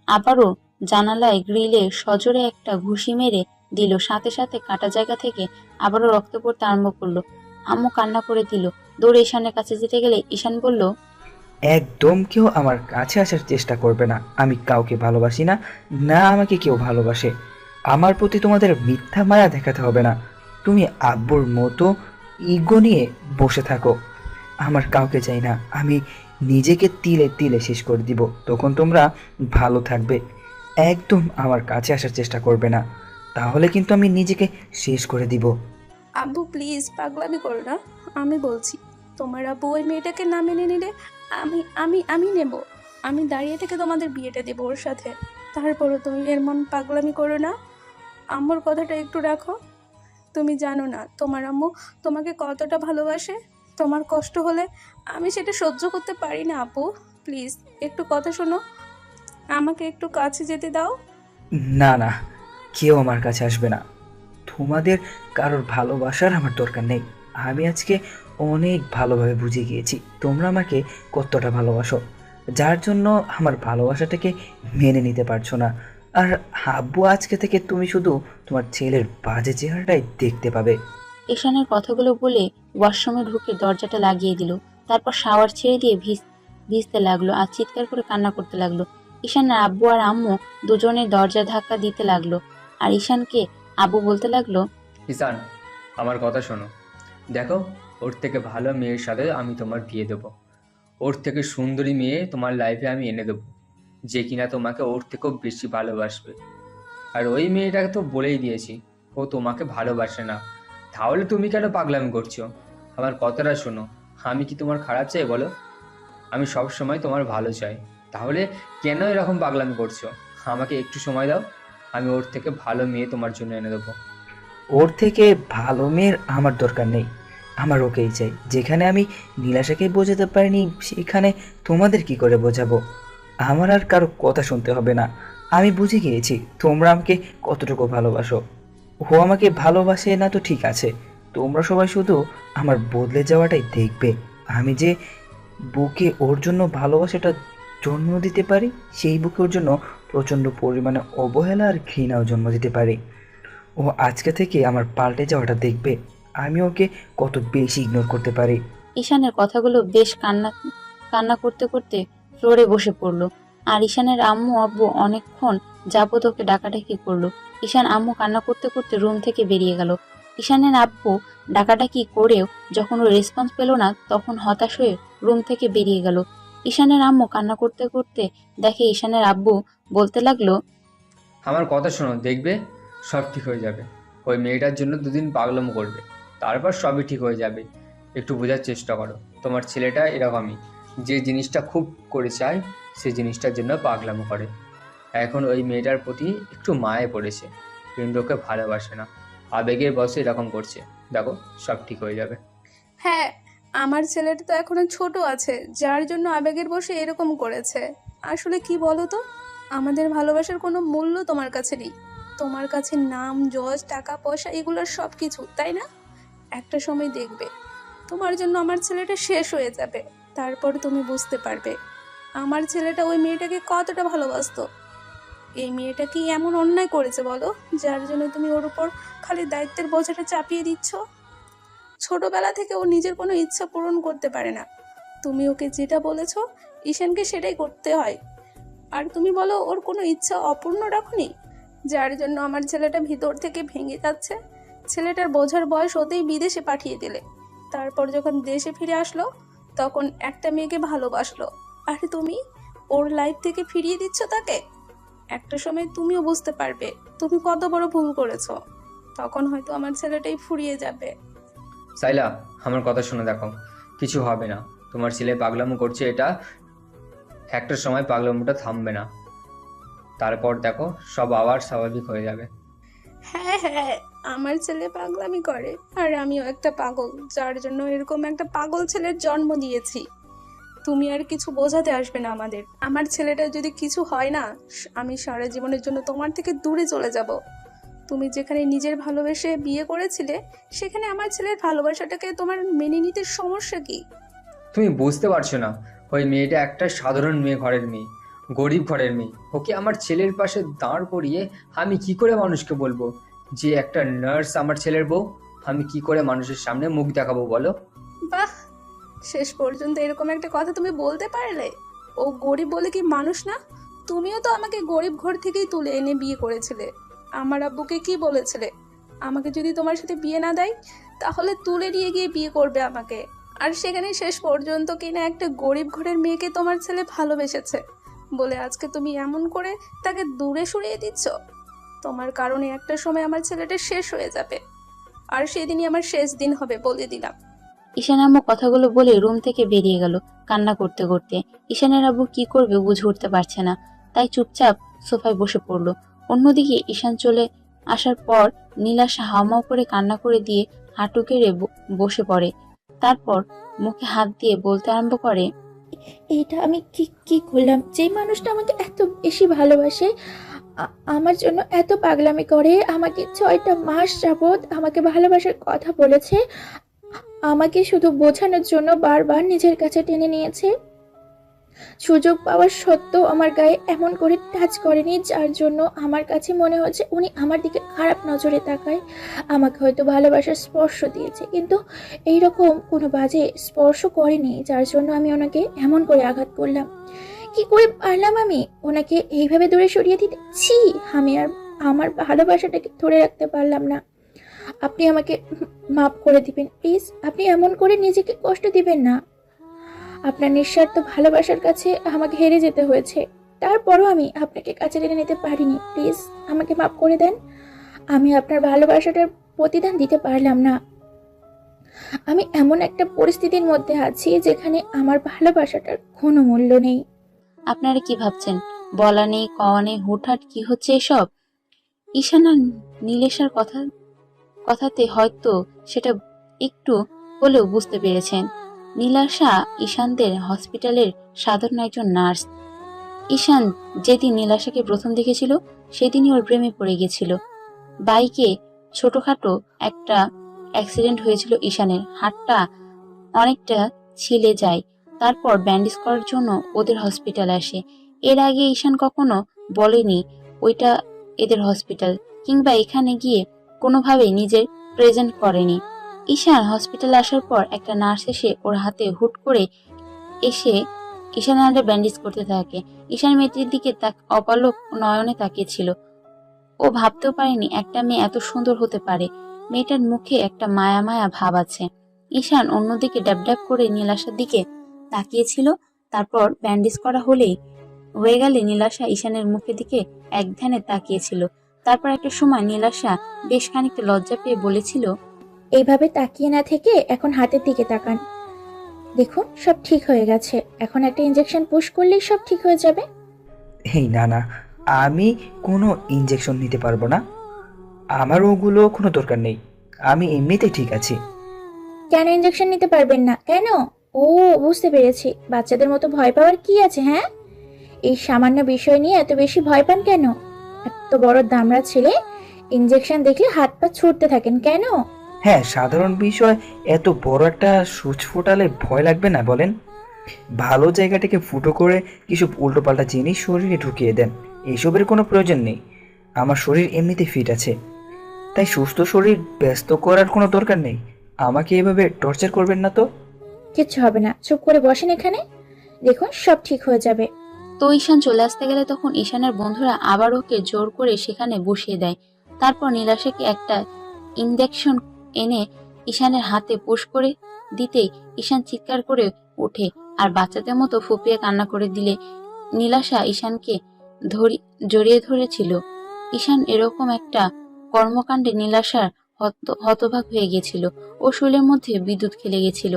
আবারও জানালায় গ্রিলে সজোরে একটা ঘুষি মেরে দিল। সাথে সাথে কাটা জায়গা থেকে আবারও রক্ত পড়তে আরম্ভ করলো। আম্মু কান্না করে দিল। দৌড়ে ঈশানের কাছে যেতে গেলে ঈশান বলল, একদম কেউ আমার কাছে আসার চেষ্টা করবে না। আমি কাউকে ভালোবাসি না, না আমাকে কেউ ভালোবাসে। আমার প্রতি তোমাদের মিথ্যা মায়া দেখাতে হবে না। তুমি আব্বুর মতো ইগো নিয়ে বসে থাকো। আমার কাউকে চাই না। আমি নিজেকে তিলে তিলে শেষ করে দিব, তখন তোমরা ভালো থাকবে। একদম আমার কাছে আসার চেষ্টা করবে না, তাহলে কিন্তু আমি নিজেকে শেষ করে দিব। আব্বু প্লিজ পাগলামি করো না। আমি বলছি, তোমার আব্বু ওই মেয়েটাকে না মেনে নিলে আমি আমি আমি নেব। আমি দাঁড়িয়ে থেকে তোমাদের বিয়েটা দেবো ওর সাথে। তারপরও তুমি এর মন পাগলামি করো না। আম্মুর কথাটা একটু রাখো। তুমি জানো না তোমার আম্মু তোমাকে কতটা ভালোবাসে। তোমার কষ্ট হলে আমি সেটা সহ্য করতে পারি না আপু। প্লিজ একটু কথা শোনো, আমাকে একটু কাছে যেতে দাও। না না, কেউ আমার কাছে আসবে না। তোমাদের কারোর ভালোবাসার আমার দরকার নেই। আমি আজকে অনেক ভালোভাবে বুঝে গিয়েছি তোমরা আমাকে কতটা ভালোবাসো, যার জন্য আমার ভালোবাসাটাকে মেনে নিতে পারছো না। আর আব্বু, আজকে থেকে তুমি শুধু তোমার ছেলের বাজে চেহারাটাই দেখতে পাবে। ঈশানের কথাগুলো বলে ওয়াশরুমে ঢুকে দরজাটা লাগিয়ে দিল। তারপর শাওয়ার ছেড়ে দিয়ে ভিজতে লাগলো আর চিৎকার করে কান্না করতে লাগলো। ঈশানের আব্বু আর আম্মু দুজনে দরজা ধাক্কা দিতে লাগলো আর ঈশানকে আব্বু বলতে লাগলো, ঈশান, আমার কথা শোনো। দেখো, ওর থেকে ভালো মেয়ের সাথে আমি তোমার বিয়ে দেবো। ওর থেকে সুন্দরী মেয়ে তোমার লাইফে আমি এনে দেবো, যে কিনা তোমাকে ওর থেকেও বেশি ভালোবাসবে। আর ওই মেয়েটাকে তো বলেই দিয়েছি ও তোমাকে ভালোবাসে না। তাহলে তুমি কেন পাগলামি করছো? আমার কথাটা শোনো, আমি কি তোমার খারাপ চাই বলো? আমি সব সময় তোমার ভালো চাই। তাহলে কেন এরকম পাগলামি করছো? আমাকে একটু সময় দাও, আমি ওর থেকে ভালো মেয়ে তোমার জন্য এনে দেবো। ওর থেকে ভালো মেয়ের আমার দরকার নেই, আমার ওকেই চাই। যেখানে আমি নীলাশাকে বোঝাতে পারিনি, সেখানে তোমাদের কি করে বোঝাবো? আমার আর কারো কথা শুনতে হবে না। আমি বুঝে গিয়েছি তোমরা আমাকে কতটুকু ভালোবাসো। ও আমাকে ভালোবাসে না তো ঠিক আছে, তোমরা সবাই শুধু আমার বদলে যাওয়াটাই দেখবে। আমি যে বুকে ওর জন্য ভালোবাসাটা জন্ম দিতে পারি, সেই বুকে ওর জন্য প্রচণ্ড পরিমাণে অবহেলা আর ঘৃণাও জন্ম দিতে পারি। ও আজকে থেকে আমার পাল্টে যাওয়াটা দেখবে, আমি ওকে কত বেশি ইগনোর করতে পারি। ঈশানের কথাগুলো বেশ কান্না কান্না করতে করতে ফ্লোরে বসে পড়ল। আর ঈশানের আম্মু আব্বু অনেকক্ষণ যাবত ওকে ডাকাডাকি করলো। ঈশান আম্মু কান্না করতে করতে রুম থেকে বেরিয়ে গেল। ঈশানের আব্বু ডাকাডাকি করেও যখন ও রেসপন্স পেল না, তখন হতাশ হয়ে রুম থেকে বেরিয়ে গেল। ঈশানের আম্মু কান্না করতে করতে দেখে ঈশানের আব্বু বলতে লাগলো, আমার কথা শোনো, দেখবে সব ঠিক হয়ে যাবে। ওই মেয়েটার জন্য দুদিন পাগলামো করবে, তারপর সবই ঠিক হয়ে যাবে। একটু বোঝার চেষ্টা করো, তোমার ছেলেটা এরকমই, যে জিনিসটা খুব করে চায় সেই জিনিসটার জন্য পাগলামো করে। এখন ওই মেয়েটার প্রতি একটু মায়ে পড়েছে, কিন্তু ওকে ভালোবাসে না, আবেগের বশে এরকম করছে। দেখো সব ঠিক হয়ে যাবে। হ্যাঁ, আমার ছেলেটা তো এখনো ছোট আছে, যার জন্য আবেগের বশে এরকম করেছে। আসলে কি বলো তো, আমাদের ভালোবাসার কোনো মূল্য তোমার কাছে নেই। তোমার কাছে নাম যশ টাকা পয়সা এগুলোর সব কিছু, তাই না? একটা সময় দেখবে তোমার জন্য আমার ছেলেটা শেষ হয়ে যাবে, তারপর তুমি বুঝতে পারবে আমার ছেলেটা ওই মেয়েটাকে কতটা ভালোবাসতো। এই মেয়েটা কি এমন অন্যায় করেছে বলো, যার জন্য তুমি ওর উপর খালি দায়িত্বের বোঝাটা চাপিয়ে দিচ্ছ? ছোটবেলা থেকে ও নিজের কোনো ইচ্ছা পূরণ করতে পারে না, তুমি ওকে যেটা বলেছো ঈশানকে সেটাই করতে হয়। আর তুমি বলো ওর কোনো ইচ্ছা অপূর্ণ রাখনি, যার জন্য আমার ছেলেটা ভিতর থেকে ভেঙে যাচ্ছে। ছেলেটার বোঝার বয়স হতেই বিদেশে পাঠিয়ে দিলে, তারপর যখন দেশে ফিরে আসলো তখন একটা মেয়েকে ভালোবাসলো, আর তুমি ওর লাইফ থেকে ফিরিয়ে দিচ্ছ তাকে। একটা সময় তুমিও বুঝতে পারবে তুমি কত বড় ভুল করেছো, তখন হয়তো আমার ছেলেটাই ফুরিয়ে যাবে। সাইলা, আমার কথা শুনে দেখো, কিছু হবে না। তোমার ছেলে পাগলামো করছে, এটা একটা সময় পাগলামোটা থামবে না, তারপর দেখো সব আবার স্বাভাবিক হয়ে যাবে। হ্যাঁ হ্যাঁ, আমার ছেলে পাগলামি করে, আর আমিও একটা পাগল, যার জন্য এরকম একটা পাগল ছেলের জন্ম দিয়েছি। তুমি আর কিছু বোঝাতে আসবে না আমাদের। আমার ছেলেটা যদি কিছু হয় না, আমি সারা জীবনের জন্য তোমার থেকে দূরে চলে যাব। তুমি যেখানে নিজের ভালোবেসে বিয়ে করেছিলে, সেখানে আমার ছেলের ভালোবাসাটাকে তোমার মেনে নিতে সমস্যা কি? তুমি বুঝতে পারছো না, ওই মেয়েটা একটা সাধারণ মেয়ে, ঘরের মেয়ে, গরিব ঘরের মেয়ে। ওকে আমার ছেলের পাশে দাঁড় করিয়ে আমি কি করে মানুষকে বলবো যে একটা নার্স আমার ছেলের বউ? আমি কি করে মানুষের সামনে মুখ দেখাবো বলো? বাহ, শেষ পর্যন্ত এরকম একটা কথা তুমি বলতে পারলে। ও গরিব বলে কি মানুষ না? তুমিও তো আমাকে গরিব ঘর থেকেই তুলে এনে বিয়ে করেছিলে। আমার আব্বুকে কি বলেছিলে, আমাকে যদি তোমার সাথে বিয়ে না দেয় তাহলে তুলে নিয়ে গিয়ে বিয়ে করবে আমাকে। আর সেখানে শেষ পর্যন্ত কিনা একটা গরিব ঘরের মেয়েকে তোমার ছেলে ভালোবেসেছে বলে আজকে তুমি এমন করে তাকে দূরে সরিয়ে দিচ্ছ। তোমার কারণে একটা সময় আমার ছেলেটা শেষ হয়ে যাবে, আর সেদিনই আমার শেষ দিন হবে, বলে দিলাম। ঈশান আম্মু কথাগুলো বলে রুম থেকে বেরিয়ে গেল কান্না করতে করতে। ঈশানের আব্বু কি করবে বুঝে উঠতে পারছে না, তাই চুপচাপ সোফায় বসে পড়ল। অন্যদিকে ঈশান চলে আসার পর নীলাশা হাওমাও করে কান্না করে দিয়ে হাঁটু গেড়ে বসে পড়ে। তারপর মুখে হাত দিয়ে বলতে আরম্ভ করে, এটা আমি কি কি করলাম? যে মানুষটা আমাকে এত বেশি ভালোবাসে, আমার জন্য এত পাগলামি করে, আমাকে 6টা মাস যাবৎ আমাকে ভালোবাসার কথা বলেছে, আমাকে শুধু বোঝানোর জন্য বারবার নিজের কাছে টেনে নিয়েছে। সুযোগ পাওয়ার সত্ত্বেও আমার গায়ে এমন করে টাচ করেনি, যার জন্য আমার কাছে মনে হচ্ছে উনি আমার দিকে খারাপ নজরে তাকায়। আমাকে হয়তো ভালোবাসার স্পর্শ দিয়েছে, কিন্তু এইরকম কোনো বাজে স্পর্শ করেনি, যার জন্য আমি ওনাকে এমন করে আঘাত করলাম। কি করে পারলাম আমি ওনাকে এইভাবে দূরে সরিয়ে দিতে? ছি, আমি আর আমার ভালোবাসাটাকে ধরে রাখতে পারলাম না। আপনি আমাকে মাফ করে দিবেন প্লিজ। আপনি এমন করে নিজেকে কষ্ট দিবেন না। আপনার নিঃস্বার্থ ভালোবাসার কাছে আমাকে হেরে যেতে হয়েছে, তারপরও আমি আপনাকে কাছে টেনে নিতে পারিনি। প্লিজ আমাকে মাফ করে দেন। আমি আপনার ভালোবাসাটার প্রতিদান দিতে পারলাম না। আমি এমন একটা পরিস্থিতির মধ্যে আছি যেখানে আমার ভালোবাসাটার কোনো মূল্য নেই। আপনারা কি ভাবছেন? বলা নেই কওয়া নেই, হুটহাট কি হচ্ছে এসব? ঈশান আর নীলেশার কথাতে হয়তো সেটা একটু হলেও বুঝতে পেরেছেন। নীলাশা ঈশানদের হসপিটালের সাধারণ একজন নার্স। ঈশান যেদিন নীলাশাকে প্রথম দেখেছিল সেদিনই ওর প্রেমে পড়ে গেছিল। বাইকে ছোটখাটো একটা অ্যাক্সিডেন্ট হয়েছিল ঈশানের। হাতটা অনেকটা ছিলে যায়। তারপর ব্যান্ডেজ করার জন্য ওদের হসপিটালে আসে। এর আগে ঈশান কখনো বলেনি ওইটা এদের হসপিটাল, কিংবা এখানে গিয়ে কোনোভাবেই নিজের প্রেজেন্ট করেনি। ঈশান হসপিটালে আসার পর একটা নার্স এসে ওর হাতে হুট করে এসে ঈশানের হাতে ব্যান্ডেজ করতে থাকে। ঈশান মেয়েটির দিকে অপলক নয়নে তাকিয়েছিল। ও ভাবতেও পারেনি একটা মেয়ে এত সুন্দর হতে পারে। মেয়েটার মুখে একটা মায়া মায়া ভাব আছে। ঈশান অন্যদিকে ড্যাব ড্যাব করে নীলাশার দিকে তাকিয়েছিল। তারপর ব্যান্ডেজ করা হয়ে গেলে নীলাশা ঈশানের মুখের দিকে এক ধ্যানে তাকিয়েছিল। তারপর একটা সময় নীলাশা বেশ খানিকটা লজ্জা পেয়ে বলেছিল, এইভাবে তাকিয়ে না থেকে এখন হাতের দিকে তাকান। দেখুন সব ঠিক হয়ে গেছে, এখন একটা ইঞ্জেকশন পুশ করলেই সব ঠিক হয়ে যাবে। এই না না, আমি কোনো ইঞ্জেকশন নিতে পারবো না। আমার ওগুলো কোনো দরকার নেই, আমি এমনিতেই ঠিক আছি। কেন ইঞ্জেকশন নিতে পারবেন না কেন? ও, বুঝতে পেরেছি, বাচ্চাদের মতো ভয় পাওয়ার কি আছে? হ্যাঁ, এই সামান্য বিষয় নিয়ে এত বেশি ভয় পান কেন? এত বড় দামড়া ছেলে, ইঞ্জেকশন দেখলে হাত পা ছুটতে থাকেন কেন? হ্যাঁ, সাধারণ বিষয় এত বড় একটা সূচ ফোটালে ভয় লাগবে না বলেন? ভালো জায়গাটাকে ফুটো করে কিছু উল্টোপাল্টা জিনিস শরীরে ঢুকিয়ে দেন, এসবের কোনো প্রয়োজন নেই। আমার শরীর এমনিতে ফিট আছে, তাই সুস্থ শরীর ব্যস্ত করার কোনো দরকার নেই। আমাকে এভাবে টর্চার করবেন না তো। কিচ্ছু হবে না, চুপ করে বসেন এখানে, দেখুন সব ঠিক হয়ে যাবে। তো ঈশান চলে আসতে গেলে তখন ঈশানের বন্ধুরা আবার ওকে জোর করে সেখানে বসিয়ে দেয়। তারপর নীলাশাকে একটা ইঞ্জেকশন এনে ঈশানের হাতে পুশ করে দিতেই ঈশান চিৎকার করে ওঠে আর বাচ্চাদের মতো ফুপিয়ে কান্না করে দিলে নীলাশা ঈশানকে জড়িয়ে ধরেছিল। ঈশান এরকম একটা কর্মকাণ্ডে নীলাশার হতবাক হয়ে গেছিল। ও শরীরের মধ্যে বিদ্যুৎ খেলে গেছিল।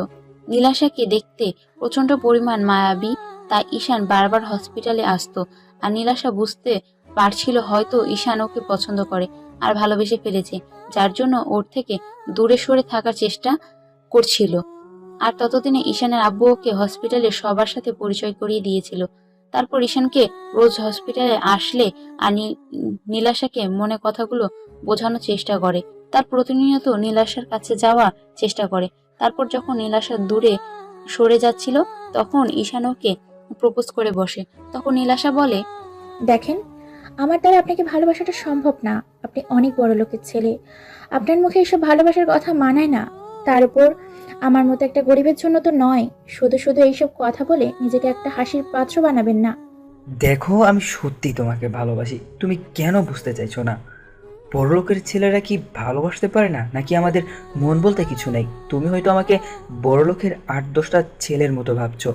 নীলাশাকে দেখতে প্রচন্ড পরিমাণ মায়াবী, তাই ঈশান বারবার হসপিটালে আসতো। আর নীলাশা বুঝতে পারছিল হয়তো ঈশান ওকে পছন্দ করে আর ভালোবেসে ফেলেছে, যার জন্য ওর থেকে দূরে সরে থাকার চেষ্টা করছিল। আর ততদিনে ঈশানের আব্বু ওকে হসপিটালে সবার সাথে পরিচয় করিয়ে দিয়েছিল। তারপর ঈশানকে রোজ হসপিটালে আসলে আর নীলাশাকে মনে কথাগুলো বোঝানোর চেষ্টা করে। তার প্রতিনিয়ত নীলাশার কাছে যাওয়ার চেষ্টা করে। তারপর যখন নীলাশা দূরে সরে যাচ্ছিল তখন ঈশান ওকে প্রপোজ করে বসে। তখন নীলাশা বলে, দেখেন, আমার দ্বারা আপনাকে ভালোবাসাটা সম্ভব না। আপনি অনেক বড় লোকের ছেলে, আপনার মুখে এসব ভালোবাসার কথা মানায় না। তার উপর আমার মতো একটা গরিবের জন্য তো নয়। শুধু শুধু এইসব কথা বলে নিজেকে একটা হাসির পাত্র বানাবেন না। দেখো, আমি সত্যি তোমাকে ভালোবাসি, তুমি কেন বুঝতে চাইছো না? বড়লোকের ছেলেরা কি ভালোবাসতে পারে না, নাকি আমাদের মন বলতে কিছু নেই? তুমি হয়তো আমাকে বড়লোকের 8-10টা ছেলের মতো ভাবছো।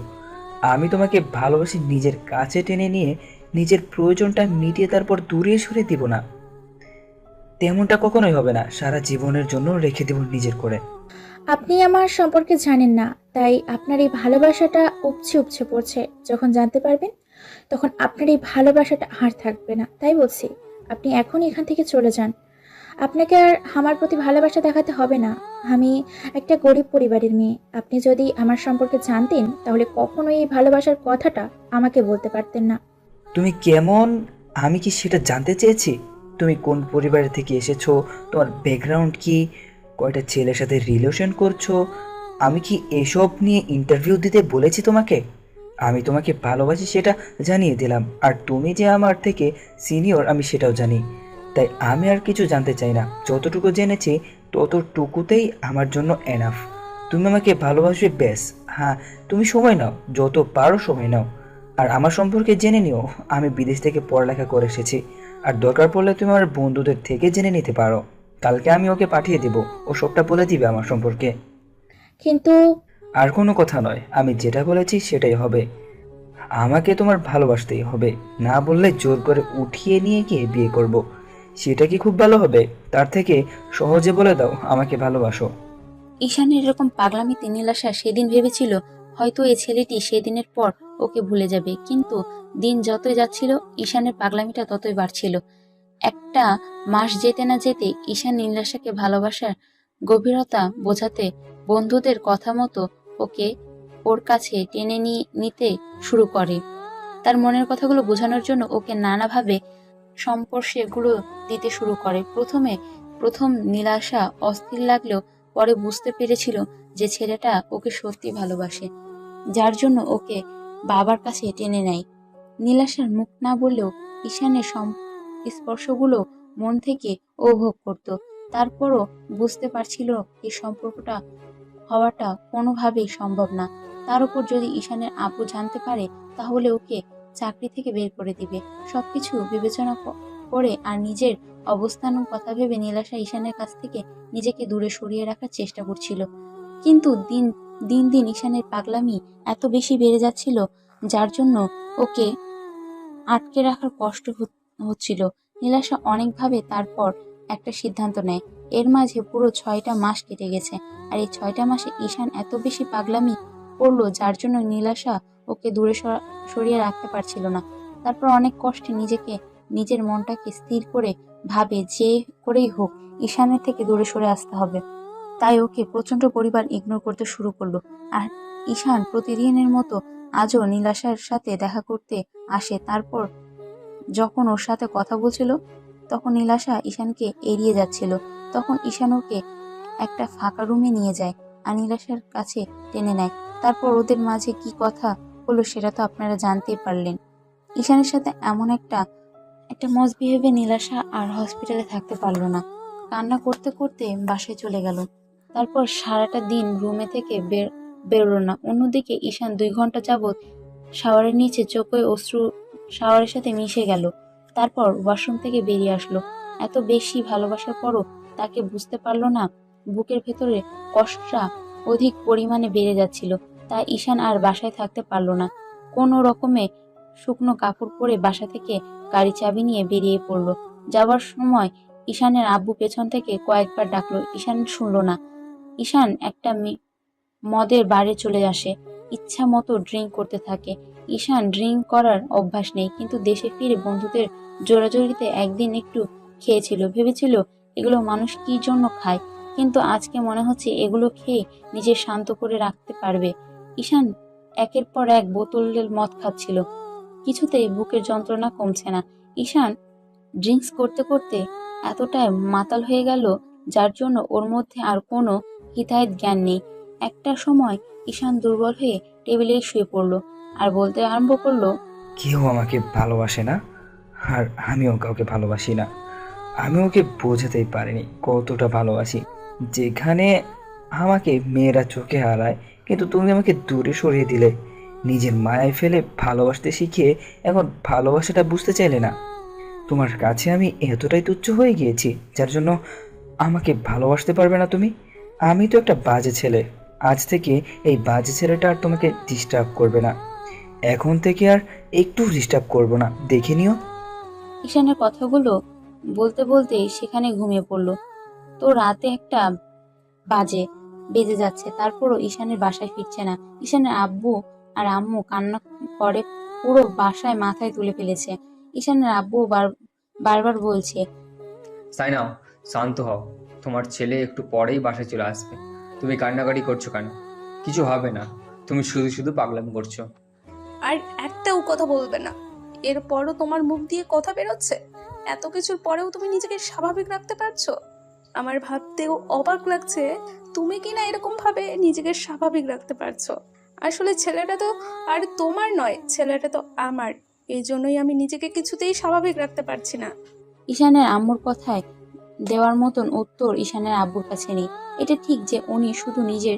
আমি তোমাকে ভালোবাসি নিজের কাছে টেনে নিয়ে নিজের প্রয়োজনটা মিটিয়ে তারপর দূরে সরে দিব না। তেমনটা কখনোই হবে না, সারা জীবনের জন্য রেখে দেব নিজের করে। আপনি আমার সম্পর্কে জানেন না, তাই আপনার এই ভালোবাসাটা উপচে উপচে পড়ছে। যখন জানতে পারবেন তখন আপনার এই ভালোবাসাটা আর থাকবে না। তাই বলছি, আপনি এখনই এখান থেকে চলে যান। আপনাকে আর আমার প্রতি ভালোবাসা দেখাতে হবে না। আমি একটা গরিব পরিবারের মেয়ে। আপনি যদি আমার সম্পর্কে জানতেন তাহলে কখনোই এই ভালোবাসার কথাটা আমাকে বলতে পারতেন না। তুমি কেমন, আমি কি সেটা জানতে চেয়েছি? তুমি কোন পরিবার থেকে এসেছো, তোমার ব্যাকগ্রাউন্ড কি, কয়টা ছেলের সাথে রিলেশন করছো, আমি কি এসব নিয়ে ইন্টারভিউ দিতে বলেছি তোমাকে? আমি তোমাকে ভালোবাসি সেটা জানিয়ে দিলাম, আর তুমি যে আমার থেকে সিনিয়র আমি সেটাও জানি। তাই আমি আর কিছু জানতে চাই না। যতটুকু জেনেছি ততটুকুতেই আমার জন্য এনাফ। তুমি আমাকে ভালোবাসবে, বেশ। হ্যাঁ, তুমি সময় নাও, যত পারো সময় নাও। আর আমার সম্পর্কে জেনে নিও, আমি বিদেশ থেকে পড়ালেখা করে এসেছি। আর দরকার পড়লে তুমি আমার বন্ধুদের থেকে জেনে নিতে পারো। কালকে আমি ওকে পাঠিয়ে দেব, ও সবটা বলে দিবে আমার সম্পর্কে। কিন্তু আর কোনো কথা নয়, আমি যেটা বলেছি সেটাই হবে। আমাকে তোমার ভালোবাসতেই হবে, না বললে জোর করে উঠিয়ে নিয়ে গিয়ে বিয়ে করব। সেটা কি খুব ভালো হবে? তার থেকে সহজে বলে দাও আমাকে ভালোবাসো। ঈশানের এরকম পাগলামিতে নীলাশা সেদিন ভেবেছিল হয়তো এই ছেলেটি সেদিনের পর ওকে ভুলে যাবে, কিন্তু দিন যতই যাচ্ছিল ঈশানের পাগলামিটা ততই বাড়ছিল। একটা মাস যেতে না যেতে ঈশান নীলাশাকে ভালোবাসার গভীরতা বোঝাতে বন্ধুদের কথা মতো ওকে ওর কাছে টেনে নিতে শুরু করে। তার মনের কথাগুলো বোঝানোর জন্য ওকে নানাভাবে সম্পর্কগুলো দিতে শুরু করে। প্রথমে প্রথম নীলাশা অস্থির লাগলেও পরে বুঝতে পেরেছিল যে ছেলেটা ওকে সত্যি ভালোবাসে, যার জন্য ওকে বাবার কাছে টেনে নেয়। নীলাশার মুখ না বললেও ঈশানের স্পর্শগুলো মন থেকে উপভোগ করত। তারপরও বুঝতে পারছিল এই সম্পর্কটা হওয়াটা কোনোভাবেই সম্ভব না। তার উপর যদি ঈশানের আব্বু জানতে পারে তাহলে ওকে চাকরি থেকে বের করে দিবে। সবকিছু বিবেচনা করে আর নিজের অবস্থানের কথা ভেবে নীলাশা ঈশানের কাছ থেকে নিজেকে দূরে সরিয়ে রাখার চেষ্টা করছিল। কিন্তু দিন দিন দিন ঈশানের পাগলামি এত বেশি বেড়ে যাচ্ছিল, যার জন্য ওকে আটকে রাখার কষ্ট হচ্ছিল। নীলাশা অনেকভাবে তারপর একটা সিদ্ধান্ত নেয়। এর মাঝে পুরো 6টা মাস কেটে গেছে, আর এই 6টা মাসে ঈশান এত বেশি পাগলামি করলো যার জন্য নীলাশা ওকে দূরে সরিয়ে রাখতে পারছিল না। তারপর অনেক কষ্টে নিজের মনটাকে স্থির করে ভাবে যে করেই হোক ঈশানের থেকে দূরে সরে আসতে হবে। তাই ওকে প্রচন্ড পরিমাণ ইগনোর করতে শুরু করলো। আর ঈশান প্রতিদিনের মতো আজও নীলাশার সাথে দেখা করতে আসে। তারপর যখন ওর সাথে কথা বলছিল তখন নীলাশা ঈশানকে এড়িয়ে যাচ্ছিল। তখন ঈশান ওকে একটা ফাঁকা রুমে নিয়ে যায় আর নীলাশার কাছে টেনে নেয়। তারপর ওদের মাঝে কি কথা হলো সেটা তো আপনারা জানতেই পারলেন। ঈশানের সাথে এমন একটা মজবিহেভে নীলাশা আর হসপিটালে থাকতে পারলো না। কান্না করতে করতে বাসায় চলে গেল। তারপর সারাটা দিন রুমে থেকে বেরোলো না। অন্যদিকে ঈশান 2 ঘন্টা যাবৎ শাওয়ারের নিচে চোখে অশ্রু শাওয়ারের সাথে মিশে গেল। তারপর ওয়াশরুম থেকে বেরিয়ে আসলো। এত বেশি ভালোবাসার পরও তাকে বুঝতে পারলো না বুকের ভেতরে কষ্টটা অধিক পরিমাণে বেড়ে যাচ্ছিল। তাই ঈশান আর বাসায় থাকতে পারলো না। কোনো রকমে শুকনো কাপড় পরে বাসা থেকে গাড়ি চাবি নিয়ে বেরিয়ে পড়লো। যাওয়ার সময় ঈশানের আব্বু পেছন থেকে কয়েকবার ডাকলো, ঈশান শুনলো না। ঈশান একটা মদের বারে চলে আসে, ইচ্ছা মতো ড্রিঙ্ক করতে থাকে। ঈশান ড্রিঙ্ক করার অভ্যাস নেই, কিন্তু দেশে ফিরে বন্ধুদের জোরাজোরিতে একদিন একটু খেয়েছিল। ভেবেছিল এগুলো মানুষ কি জন্য খায়, কিন্তু আজকে মনে হচ্ছে এগুলো খেয়ে নিজে শান্ত করে রাখতে পারবে। ঈশান একের পর এক বোতলের মদ খাচ্ছিল, কিছুতেই বুকের যন্ত্রণা কমছে না। ঈশান ড্রিঙ্কস করতে করতে এতটাই মাতাল হয়ে গেল যার জন্য ওর মধ্যে আর কোনো হিতাহিত জ্ঞান নেই। একটা সময় ঈশান দুর্বল হয়ে টেবিলে শুয়ে পড়লো আর বলতে আরম্ভ করলো, কেউ আমাকে ভালোবাসে না, আর আমিও কাউকে ভালোবাসি না। আমি ওকে বোঝাতেই পারিনি কতটা ভালোবাসি। যেখানে আমাকে মেয়েরা চোখে হারায়, কিন্তু তুমি আমাকে দূরে সরিয়ে দিলে। নিজের মায়ায় ফেলে ভালোবাসতে শিখিয়ে এখন ভালোবাসাটা বুঝতে চাইলে না। তোমার কাছে আমি এতটাই তুচ্ছ হয়ে গিয়েছি যার জন্য আমাকে ভালোবাসতে পারবে না তুমি। আমি তো একটা বাজে ছেলে। আজ থেকে এই বাজে ছেলেটা আর তোমাকে ডিস্টার্ব করবে না। এখন থেকে আর একটু ডিস্টার্ব করবো না, দেখে নিও। ঈশানের কথাগুলো বলতে বলতেই সেখানে ঘুমিয়ে পড়লো। তো রাতে একটা বেজে যাচ্ছে, তারপরও ঈশানের বাসায় ফিরছে না। ঈশানের আব্বু আর আম্মু কান্না করে পুরো বাসায় মাথায় তুলে ফেলেছে। ঈশানের আব্বু বারবার বলছে, সাইনাও, শান্ত হও। তোমার ছেলে একটু পরেই বাসায় চলে আসবে। তুমি কান্নাকাটি করছো কেন? কিছু হবে না। তুমি শুধু শুধু পাগলামি করছো। আর একটাও কথা বলবে না। এরপরও তোমার মুখ দিয়ে কথা বেরোচ্ছে। এত কিছুর পরেও তুমি নিজেকে স্বাভাবিক রাখতে পারছো। আমার ভাবতেও অবাক লাগছে তুমি কি না এরকম ভাবে নিজেকে স্বাভাবিক রাখতে পারছো। আসলে ছেলেটা তো আর তোমার নয়, ছেলেটা তো আমার। এই জন্যই আমি নিজেকে কিছুতেই স্বাভাবিক রাখতে পারছি না। ঈশানের আম্মুর কথায় দেওয়ার মতন উত্তর ঈশানের আব্বুর কাছে নেই। এটা ঠিক যে উনি শুধু নিজের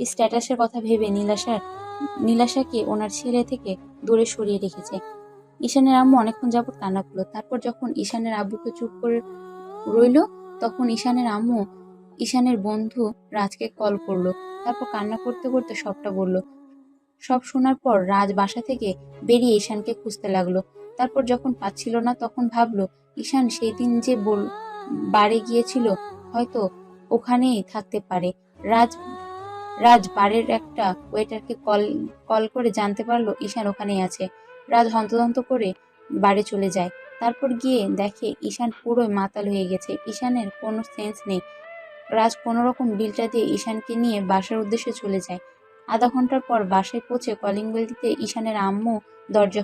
স্ট্যাটাসের কথা ভেবে নীলাশাকে ওনার ছেলে থেকে দূরে সরিয়ে রেখেছে। ঈশানের আম্মু অনেকক্ষণ যাবৎ কান্না করলো। তারপর যখন ঈশানের আব্বুকে চুপ করে রইলো, তখন ঈশানের আম্মু ঈশানের বন্ধু রাজকে কল করলো। তারপর কান্না করতে করতে সবটা বলল। সব শোনার পর রাজ বাসা থেকে বেরিয়ে ঈশানকে খুঁজতে লাগলো। তারপর যখন পাচ্ছিল না তখন ভাবলো ঈশান সেই দিন যে বারে গিয়েছিল হয়তো ওখানেই থাকতে পারে। রাজ রাজ বারের একটা ওয়েটারকে কল করে জানতে পারলো ঈশান ওখানেই আছে। রাজ হন্তদন্ত করে বাড়ি চলে যায়। তারপর গিয়ে দেখে ঈশান পুরোই মাতাল হয়ে গেছে। ঈশানের কোনো সেন্স নেই। রাজ কোনো রকম বিলটা দিয়ে ঈশানকে নিয়ে বাসার উদ্দেশ্যে চলে যায়। আধা ঘন্টার পর বাসায় পৌঁছে কলিং বেল দিতে ঈশানের আম্মু দরজা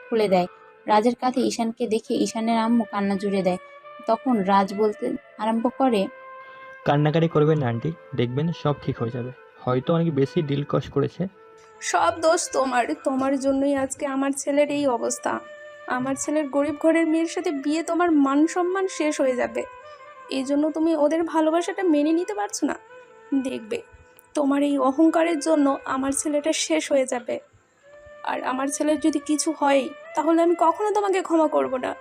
খুলে দেয়। রাজের কাঁধে ঈশানকে দেখে ঈশানের আম্মু কান্না জুড়ে দেয়। তখন রাজ বলতে আরম্ভ করে, কান্নাকাটি করবেন না আন্টি, দেখবেন সব ঠিক হয়ে যাবে। হয়তো অনেক বেশি ডিল কস করেছে। সব দোষ তোমার, তোমার জন্যই আজকে আমার ছেলের এই অবস্থা। আমার ছেলের গরিব ঘরের মেয়ের সাথে বিয়ে, তোমার মান সম্মান শেষ হয়ে যাবে। এই জন্য তুমি ওদের ভালোবাসাটা মেনে নিতে পারছো না। দেখবে তোমার এই অহংকারের জন্য আমার ছেলেটা শেষ হয়ে যাবে। আর আমার ছেলের যদি কিছু হয় তাহলে আমি কখনো তোমাকে ক্ষমা করব না।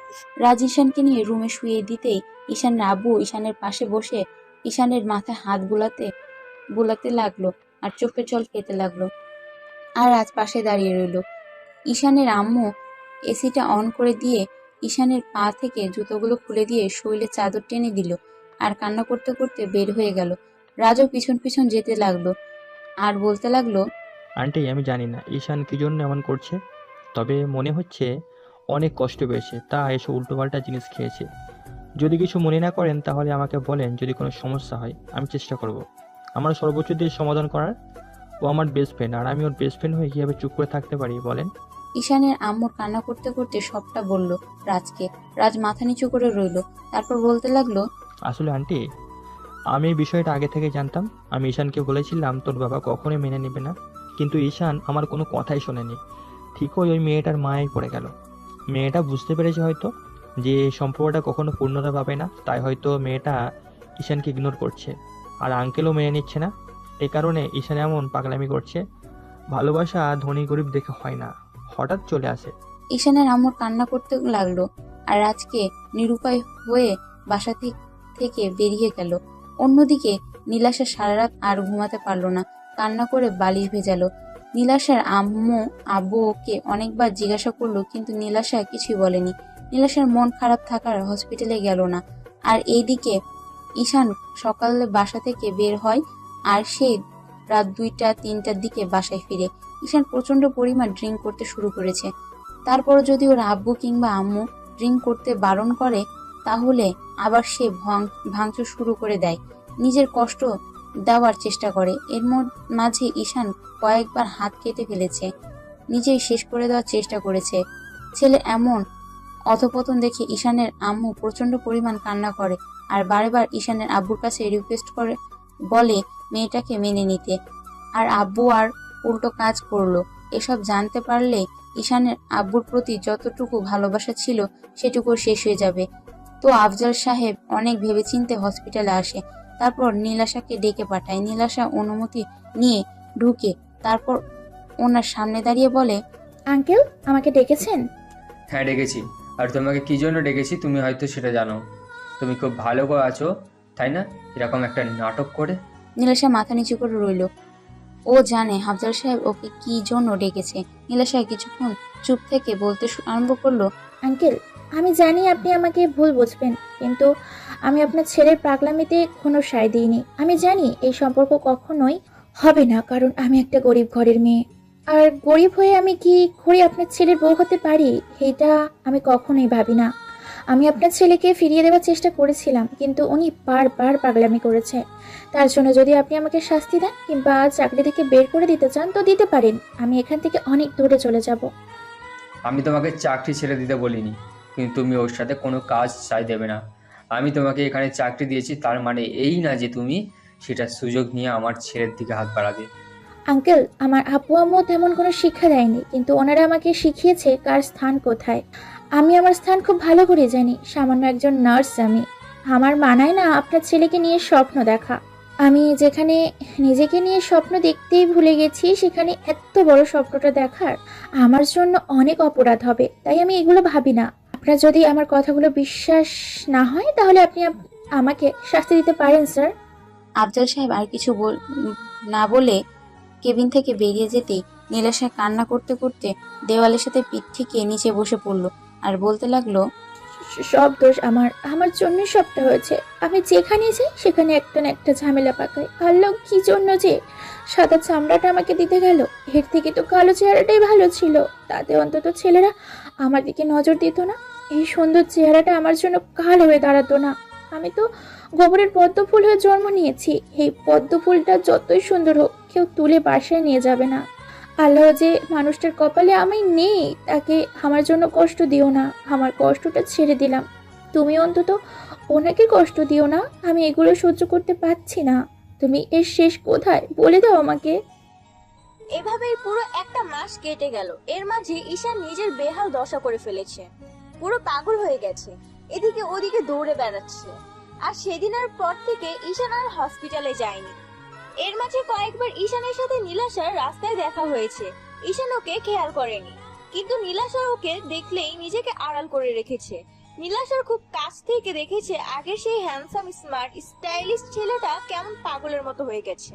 রাজ ঈশানকে নিয়ে রুমে শুয়ে দিতেই ঈশানের আব্বু ঈশানের পাশে বসে ঈশানের মাথায় হাত বুলাতে বুলাতে লাগলো আর চোখের জল খেতে লাগলো। আর রাজ পাশে দাঁড়িয়ে রইল। ঈশানের আম্মু এসিটা অন করে দিয়ে ঈশানের পা থেকে জুতোগুলো খুলে দিয়ে শরীরে চাদর টেনে দিল আর কান্না করতে করতে বের হয়ে গেল। রাজও পিছন পিছন যেতে লাগলো আর বলতে লাগলো, আন্টি আমি জানি না ঈশান কী জন্য এমন করছে, তবে মনে হচ্ছে অনেক কষ্ট পেয়েছে, তা এসে উল্টোপাল্টা জিনিস খেয়েছে। যদি কিছু মনে না করেন তাহলে আমাকে বলেন, যদি কোনো সমস্যা হয় আমি চেষ্টা করব আমার সর্বোচ্চ দিয়ে সমাধান করার। ও আমার বেস্ট ফ্রেন্ড, আর আমি ওর বেস্ট ফ্রেন্ড হয়ে কীভাবে চুপ করে থাকতে পারি বলেন? ঈশানের আম্মুর কান্না করতে করতে সবটা বলল রাজকে। রাজ মাথা নিচু করে রইল, তারপর বলতে লাগলো, আসলে আন্টি আমি এই বিষয়টা আগে থেকে জানতাম। আমি ঈশানকে বলেছিলাম তোর বাবা কখনোই মেনে নেবে না, কিন্তু ঈশান আমার কোনো কথাই শোনেনি। ঠিকই ওই মেয়েটার মায়ায় পড়ে গেল। মেয়েটা বুঝতে পেরেছে হয়তো যে এই সম্পর্কটা কখনো পূর্ণতা পাবে না, তাই হয়তো মেয়েটা ঈশানকে ইগনোর করছে। আর আঙ্কেলও মেনে নিচ্ছে না, এই কারণে ঈশান এমন পাগলামি করছে। ভালোবাসা ধনী গরিব দেখে হয় না, হঠাৎ চলে আসে। ঈশানের আম্মুর কান্না করতে লাগলো আর রাজকে নিরুপায় হয়ে বাসা থেকে বেরিয়ে গেল। অন্যদিকে নীলাশা সারা রাত আর ঘুমাতে পারলো না, কান্না করে বালিশ ভেজালো। নীলাশার আম্মু আব্বু ওকে অনেকবার জিজ্ঞাসা করলো, কিন্তু নীলাশা কিছুই বলেনি। নীলাশার মন খারাপ থাকার হসপিটালে গেল না। আর এইদিকে ঈশান সকালে বাসা থেকে বের হয় আর সে রাত 2টা-3টার দিকে বাসায় ফিরে। ঈশান প্রচন্ড পরিমাণ ড্রিঙ্ক করতে শুরু করেছে। তারপর যদি ওর আব্বু কিংবা আম্মু ড্রিঙ্ক করতে বারণ করে তাহলে আবার সে ভাঙচুর শুরু করে দেয়, নিজের কষ্ট দেওয়ার চেষ্টা করে। এর মাঝে ঈশান কয়েকবার হাত কেটে ফেলেছে, নিজেই শেষ করে দেওয়ার চেষ্টা করেছে। ছেলে এমন অধপতন দেখে ঈশানের আম্মু প্রচন্ড পরিমাণ কান্না করে আর বারেবার ঈশানের আব্বুর কাছে রিকোয়েস্ট করে, বলে মেয়েটাকে মেনে নিতে। আর আব্বু আর উল্টো কাজ করলো। এসব জানতে পারলে ঈশানের আব্বুর প্রতি যতটুকু ভালোবাসা ছিল সেটুকু শেষ হয়ে যাবে। তো আফজাল সাহেব অনেক ভেবেচিন্তে হসপিটালে আসে, তারপর নীলাশাকে ডেকে পাঠায়। নীলাশা অনুমতি নিয়ে ঢুকে তারপর ওনার সামনে দাঁড়িয়ে বলে, আঙ্কেল আমাকে ডেকেছেন? হ্যাঁ ডেকেছি, আর তোমাকে কী জন্য ডেকেছি তুমি হয়তো সেটা জানো। তুমি খুব ভালো করে আছো তাই না, এরকম একটা নাটক করে। নীলাশা মাথা নিচু করে রইল। ও জানে আফজাল সাহেব ওকে কি জন্য ডেকেছে। নীলাশা কিছুক্ষণ চুপ থেকে বলতে আরম্ভ করলো, আঙ্কেল আমি জানি আপনি আমাকে ভুল বুঝবেন, কিন্তু আমি আপনার ছেলের পাগলামিতে কোনো সায় দিইনি। আমি জানি এই সম্পর্ক কখনোই হবে না, কারণ আমি একটা গরিব ঘরের মেয়ে। আর গরিব হয়ে আমি কি করে আপনার ছেলের বউ হতে পারি এটা আমি কখনোই ভাবি না। আমি আপনার ছেলেকে ফিরিয়ে দেওয়ার চেষ্টা করেছিলাম, কিন্তু উনি বারবার পাগলামি করেছে। তার জন্য যদি আপনি আমাকে শাস্তি দেন কিংবা চাকরি থেকে বের করে দিতে চান তো দিতে পারেন, আমি এখান থেকে অনেক দূরে চলে যাব। আমি তোমাকে চাকরি ছেড়ে দিতে বলিনি, কিন্তু তুমি ওর সাথে কোনো কাজ চাই দেবে না। আমি তোমাকে এখানে চাকরি দিয়েছি, তার মানে এই না যে তুমি সেটা সুযোগ নিয়ে আমার ছেলের দিকে হাত বাড়াবে। আঙ্কেল আমার আব্বু আম্মু তেমন কোনো শিক্ষা দেয়নি, কিন্তু ওনারা আমাকে শিখিয়েছে কার স্থান কোথায়। আমি আমার স্থান খুব ভালো করে জানি। সামান্য একজন নার্স আমি, আমার মানায় না আপনার ছেলেকে নিয়ে স্বপ্ন দেখা। আমি যেখানে নিজেকে নিয়ে স্বপ্ন দেখতেই ভুলে গেছি, সেখানে এত বড় স্বপ্নটা দেখার আমার জন্য অনেক অপরাধ হবে, তাই আমি এগুলো ভাবি না। আপনার যদি আমার কথাগুলো বিশ্বাস না হয় তাহলে আপনি আমাকে শাস্তি দিতে পারেন স্যার। আফজাল সাহেব আর কিছু না বলে কেবিন থেকে বেরিয়ে যেতেই নীলাশা কান্না করতে করতে দেওয়ালের সাথে পিঠ থেকে নিচে বসে পড়লো আর বলতে লাগলো, সব দোষ আমার জন্যই সবটা হয়েছে। আমি যেখানে যাই সেখানে একটা না একটা ঝামেলা পাকাই। আল্লাহ কি জন্য যে সাদা চামড়াটা আমাকে দিতে গেল, এর থেকে তো কালো চেহারাটাই ভালো ছিল। তাতে অন্তত ছেলেরা আমার দিকে নজর দিত না। এই সুন্দর চেহারাটা আমার জন্য কাল হয়ে দাঁড়াতো না। আমি তো গোবরের পদ্ম ফুল হয়ে জন্ম নিয়েছি। এই পদ্ম ফুলটা যতই সুন্দর হোক কেউ তুলে বাসায় নিয়ে যাবে না। আল্লাহ যে মানুষটার কপালে আমি নেই, তাকে আমার জন্য কষ্ট দিও না। আমার কষ্টটা ছেড়ে দিলাম, তুমি অন্তত ওনাকে কষ্ট দিও না, আমি এগুলো সহ্য করতে পারছি না। তুমি এর শেষ কোথায় বলে দাও আমাকে। এভাবেই পুরো একটা মাস কেটে গেল। এর মাঝে ঈশান নিজের বেহাল দশা করে ফেলেছে, পুরো পাগল হয়ে গেছে, এদিকে ওদিকে দৌড়ে বেড়াচ্ছে। আর সেদিনের পর থেকে ঈশান আর হসপিটালে যায়নি। এর মাঝে কয়েকবার ঈশানের সাথে নীলাশার রাস্তায় দেখা হয়েছে। ঈশান ওকে খেয়াল করেনি, কিন্তু নীলাশা ওকে দেখলেই নিজেকে আড়াল করে রেখেছে। নীলাশার খুব কাছ থেকে দেখেছে আগের সেই হ্যান্ডসাম স্মার্ট স্টাইলিশ ছেলেটা কেমন পাগলের মতো হয়ে গেছে।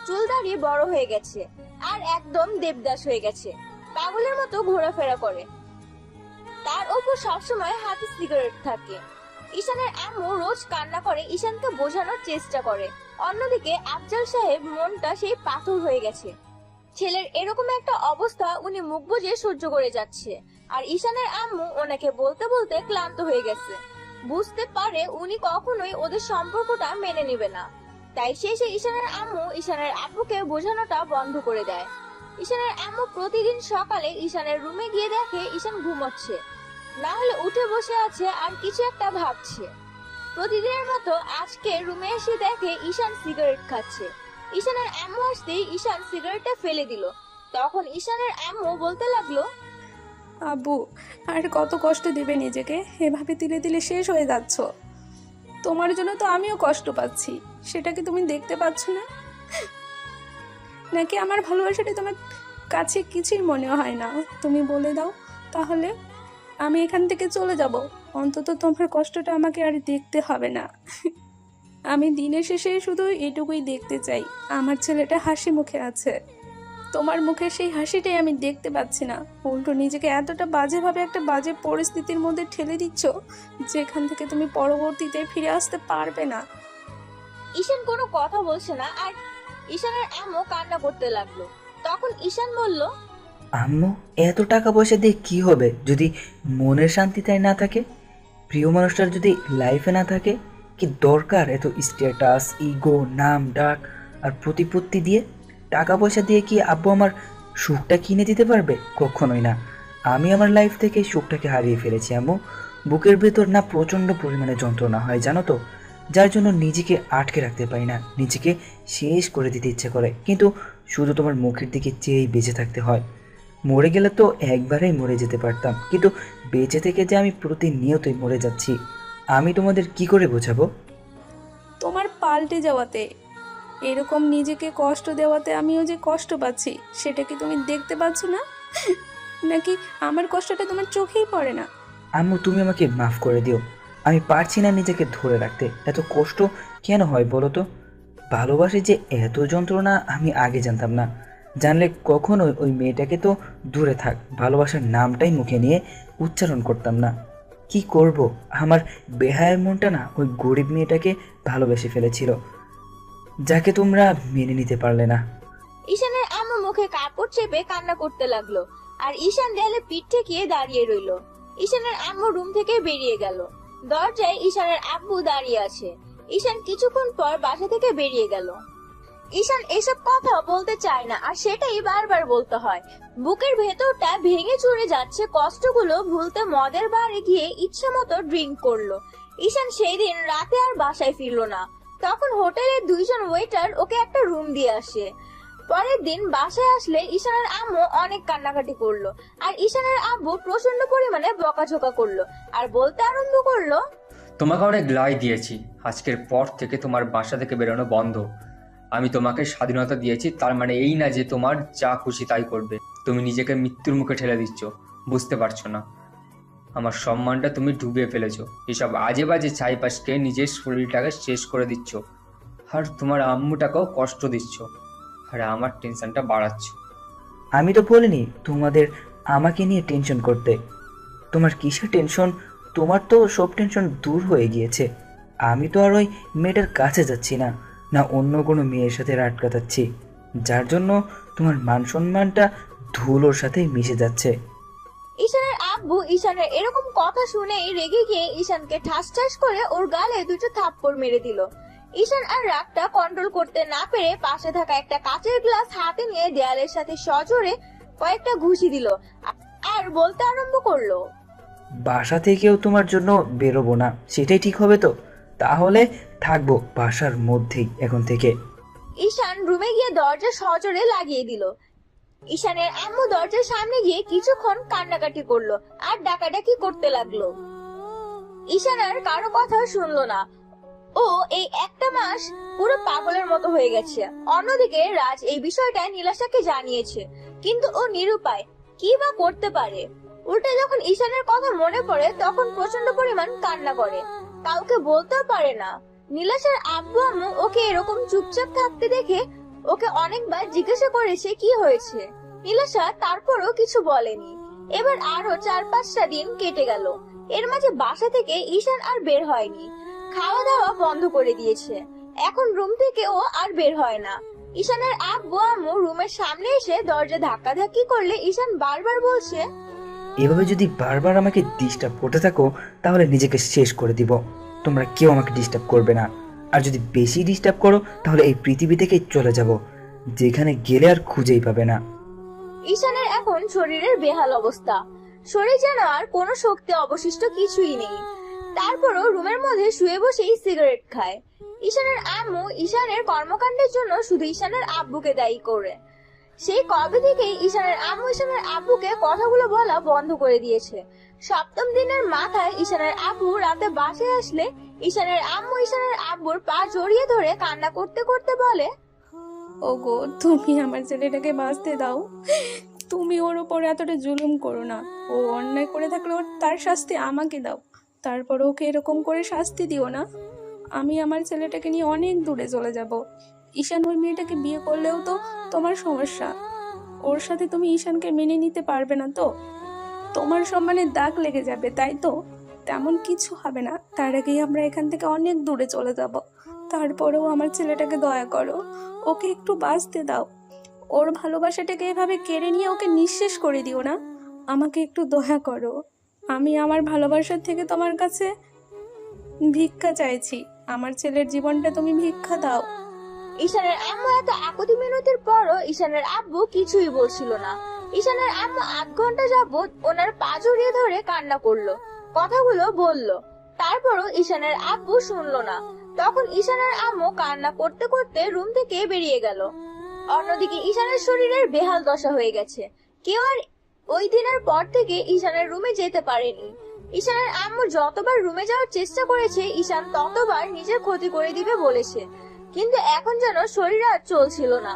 চুলদাড়ি বড় হয়ে গেছে আর একদম দেবদাস হয়ে গেছে, পাগলের মতো ঘোরাফেরা করে। তার ওপর সবসময় হাতে সিগারেট থাকে। ঈশানের আম্মু রোজ কান্না করে ঈশানকে বোঝানোর চেষ্টা করে। অন্যদিকে আফজাল সাহেব মনটা সেই পাথর হয়ে গেছে। ছেলের এরকম একটা অবস্থা উনি মুখ বুজে সহ্য করে যাচ্ছে, আর ঈশানের আম্মু ওনাকে বলতে বলতে ক্লান্ত হয়ে গেছে। বুঝতে পারে উনি কখনোই ওদের সম্পর্কটা মেনে নেবে না। তাই শেষে ঈশানের আম্মু ঈশানের আব্বুকে বোঝানোটা বন্ধ করে দেয়। ঈশানের আম্মু প্রতিদিন সকালে ঈশানের রুমে গিয়ে দেখে ঈশান ঘুমোচ্ছে, না হলে উঠে বসে আছে আর কিছু একটা ভাবছে। প্রতিদিনের মতো আজকে রুমে এসে দেখে ঈশান সিগারেট খাচ্ছে। ঈশানের আম্মু আসতেই ঈশান সিগারেটটা ফেলে দিল। তখন ঈশানের আম্মু বলতে লাগলো, আব্বু, আর কত কষ্ট দেবে নিজেকে? এভাবে ধীরে ধীরে শেষ হয়ে যাচ্ছ। তোমার জন্য তো আমিও কষ্ট পাচ্ছি, সেটা কি তুমি দেখতে পাচ্ছ না? নাকি আমার ভালোবাসাটা তোমার কাছে কিছুই মনে হয় না? তুমি বলে দাও, তাহলে আমি এখান থেকে চলে যাব। অন্তত তোমার কষ্টটা আমাকে আর দেখতে হবে না। আমি দিনের শেষে শুধু এটুকুই দেখতে চাই, আমার ছেলেটা হাসি মুখে আছে। তোমার মুখে সেই হাসিটাই আমি দেখতে পাচ্ছি না। উল্টো নিজেকে এতটা বাজেভাবে একটা বাজে পরিস্থিতির মধ্যে ঠেলে দিচ্ছ, যেখান থেকে তুমি পরবর্তীতে ফিরে আসতে পারবে না। ঈশান কোনো কথা বলছে না, আর ঈশানের আম্মু কান্না করতে লাগলো। তখন ঈশান বলল, আম্মু, এত টাকা পয়সা দিয়ে কি হবে যদি মনের শান্তি তাই না থাকে? প্রিয় মানুষটার যদি লাইফে না থাকে, কি দরকার এত স্ট্যাটাস, ইগো, নাম ডাক আর প্রতিপত্তি দিয়ে? টাকা পয়সা দিয়ে কি আব্বু আমার সুখটা কিনে দিতে পারবে? কখনোই না। আমি আমার লাইফ থেকে সুখটাকে হারিয়ে ফেলেছি আম্মু। বুকের ভেতর না প্রচণ্ড পরিমাণে যন্ত্রণা হয় জানো তো, যার জন্য নিজেকে আটকে রাখতে পারি না, নিজেকে শেষ করে দিতে ইচ্ছে করে, কিন্তু শুধু তোমার মুখের দিকে চেয়েই বেঁচে থাকতে হয়। মরে গেলে তো একবারেই মরে যেতে পারতাম, কিন্তু বেঁচে থেকে যে আমি প্রতিনিয়তই মরে যাচ্ছি, আমি তোমাদের কি করে বোঝাবো? তোমার পাল্টে যাওয়াতে, এরকম নিজেকে কষ্ট দেওয়াতে আমিও যে কষ্ট পাচ্ছি, সেটা কি তুমি দেখতে পাচ্ছ না? নাকি আমার কষ্টটা তোমার চোখেই পড়ে না? আম্মু, তুমি আমাকে মাফ করে দিও। আমি পারছি না নিজেকে ধরে রাখতে। এত কষ্ট কেন হয় বলো তো? ভালোবাসে যে এত যন্ত্রণা আমি আগে জানতাম না। জানলে কখনোই ওই মেয়েটাকে তো দূরে থাক, ভালোবাসার নামটাই মুখে নিয়ে উচ্চারণ করতাম না। কি করব, আমার বেহায়ের মনটা না ওই গরিব মেয়েটাকে ভালোবেসে ফেলেছিল, যাকে তোমরা মেনে নিতে পারলে না। ঈশানের আম্মু মুখে কাপড় চেপে কান্না করতে লাগলো, আর ঈশান দেয়ালে পিঠ ঠেকিয়ে দাঁড়িয়ে রইলো। ঈশানের আম্মু রুম থেকে বেরিয়ে গেল। দরজায় ঈশানের আব্বু দাঁড়িয়ে আছে। ঈশান কিছুক্ষণ পর বাসা থেকে বেরিয়ে গেল। ঈশান এসব কথা বলতে চায় না, আর সেটাই বারবার বলতে হয়। বুকের ভেতরটা ভেঙে চুরে যাচ্ছে। কষ্টগুলো ভুলতে মদের বারে গিয়ে ইচ্ছে মতো ড্রিঙ্ক করলো। ঈশান সেই দিন রাতে আর বাসায় ফিরলো না। তখন হোটেলের দুইজন ওয়েটার ওকে একটা রুম দিয়ে আসে। পরের দিন বাসায় আসলে ঈশানের আম্মু অনেক কান্নাকাটি করলো, আর ঈশানের আব্বু প্রচন্ড পরিমাণে বকাঝকা করলো, আর বলতে আরম্ভ করলো, তোমাকে অনেক লাই দিয়েছি, আজকের পর থেকে তোমার বাসা থেকে বেরোনো বন্ধ। আমি তোমাকে স্বাধীনতা দিয়েছি, তার মানে এই না যে তোমার যা খুশি তাই করবে। তুমি নিজেকে মৃত্যুর মুখে ঠেলে দিচ্ছ, বুঝতে পারছো না? আমার সম্মানটা তুমি ডুবিয়ে ফেলেছো। এসব আজে বাজে চাইপাশকে নিজের শরীরটাকে শেষ করে দিচ্ছ, আর তোমার আম্মুটাকেও কষ্ট দিচ্ছ, আর আমার টেনশনটা বাড়াচ্ছ। আমি তো বলিনি তোমাদের আমাকে নিয়ে টেনশন করতে। তোমার কিসের টেনশন? তোমার তো সব টেনশন দূর হয়ে গিয়েছে। আমি তো আর ওই মেয়েটার কাছে যাচ্ছি না, না অন্য কোনো মেয়ের সাথে রাত কাটাচ্ছি, যার জন্য তোমার মান সম্মানটা ধুলোর সাথে মিশে যাচ্ছে। ঈশানের আব্বু ঈশানের এরকম কথা শুনেই রেগে গিয়ে ঈশানকে ঠাস ঠাস করে ওর গালে দুটো থাপ্পড় মেরে দিল। ঈশান আর রাগটা কন্ট্রোল করতে না পেরে পাশে থাকা একটা কাচের গ্লাস হাতে নিয়ে দেয়ালের সাথে সজোরে কয়েকটা ঘুষি দিল, আর বলতে আরম্ভ করলো, বাসা থেকেও তোমার জন্য বেরোবো না, সেটাই ঠিক হবে তো? তাহলে থাকবো বাসার মধ্যেই এখন থেকে। ঈশান রুমে গিয়ে দরজা সজোরে লাগিয়ে দিল। ঈশানের আম্মু দরজার সামনে গিয়ে কিছুক্ষণ কান্নাকাটি করলো আর ডাকাডাকি করতে লাগলো। ঈশান আর কারো কথা শুনলো না। ও এই একটা মাস পুরো পাগলের মতো হয়ে গেছে। অন্যদিকে রাজ এই বিষয়টা নীলাশাকে জানিয়েছে, কিন্তু ও নিরুপায়, কি বা করতে পারে। উল্টে যখন ঈশানের কথা মনে পড়ে তখন প্রচন্ড পরিমাণ কান্না করে, কাউকে বলতেও পারে না। নীলাশার আব্বু আম্মু ওকে এরকম চুপচাপ থাকতে দেখে ওকে অনেকবার জিজ্ঞাসা করেছে কি হয়েছে। নীলাশা তারপরও কিছু বলেনি। এবার আরো 4-5টা দিন কেটে গেল। এর মাঝে বাসা থেকে ঈশান আর বের হয়নি, খাওয়া দাওয়া বন্ধ করে দিয়েছে। এখন রুম থেকে ও আর বের হয় না। ঈশানের আব্বু আম্মু রুমের সামনে এসে দরজা ধাক্কাধাক্কি করলে ঈশান বারবার বলছে, এভাবে যদি বারবার আমাকে ডিস্টার্ব করতে থাকো তাহলে নিজেকে শেষ করে দিব। তোমরা কেউ আমাকে ডিস্টার্ব করবে না, আর যদি বেশি ডিস্টার্ব করো তাহলে এই পৃথিবী থেকে চলে যাব, যেখানে গেলে আর খুঁজেই পাবে না। ঈশানের এখন শরীরের বেহাল অবস্থা, শরীর যেন আর কোনো শক্তি অবশিষ্ট কিছুই নেই। তারপরও রুমের মধ্যে শুয়ে বসেই সিগারেট খায়। ঈশানের আম্মু ঈশানের কর্মকাণ্ডের জন্য শুধু ঈশানের আব্বুকে দায়ী করে। সেই কবে থেকেই ঈশানের আম্মু ঈশানের আব্বুকে কথাগুলো বলা বন্ধ করে দিয়েছে। 7ম দিনের মাথায় ঈশানের আব্বু রাতে বাসায় আসলে ঈশানের আম্মু ঈশানের আব্বুর পা জড়িয়ে ধরে কান্না করতে করতে বলে, ওগো তুমি আমার ছেলেটাকে বাঁচতে দাও, তুমি ওর উপর এতটা জুলুম করো না। ও অন্যায় করে থাকলে তার শাস্তি আমাকে দাও, তারপর ওকে এরকম করে শাস্তি দিও না। আমি আমার ছেলেটাকে নিয়ে অনেক দূরে চলে যাব। ঈশান ওই মেয়েটাকে বিয়ে করলেও তো তোমার সমস্যা, ওর সাথে তুমি ঈশানকে মেনে নিতে পারবে না তো? তোমার সম্মানের দাগ লেগে যাবে, তাই তো? তেমন কিছু হবে না, তার আগেই আমরা এখান থেকে অনেক দূরে চলে যাব। তারপরেও আমার ছেলেটাকে দয়া করো, ওকে একটু বাঁচতে দাও। ওর ভালোবাসাটাকে এভাবে কেড়ে নিয়ে ওকে নিঃশেষ করে দিও না। আমাকে একটু দয়া করো, আমি আমার ভালোবাসার থেকে তোমার কাছে ভিক্ষা চাইছি। আমার ছেলের জীবনটা তুমি ভিক্ষা দাও। ঈশানের আম্মু এত আকুতি মিনতির পরও ঈশানের আব্বু কিছুই বলছিল না। ঈশানের আম্মু 8 ঘন্টা যাবত ওনার পা জড়িয়ে ধরে কান্না করলো, কথাগুলো বলল। তারপরও ঈশানের আব্বু শুনলো না। তখন ঈশানের আম্মু কান্না করতে করতে রুম থেকে বেরিয়ে গেল। অন্যদিকে ঈশানের শরীরের বেহাল দশা হয়ে গেছে। কেউ আর ওই দিনের পর থেকে ঈশানের রুমে যেতে পারেনি। ঈশানের আম্মু যতবার রুমে যাওয়ার চেষ্টা করেছে ঈশান ততবার নিজের ক্ষতি করে দিবে বলেছে, কিন্তু এখন যেন শরীর আর চলছিল না।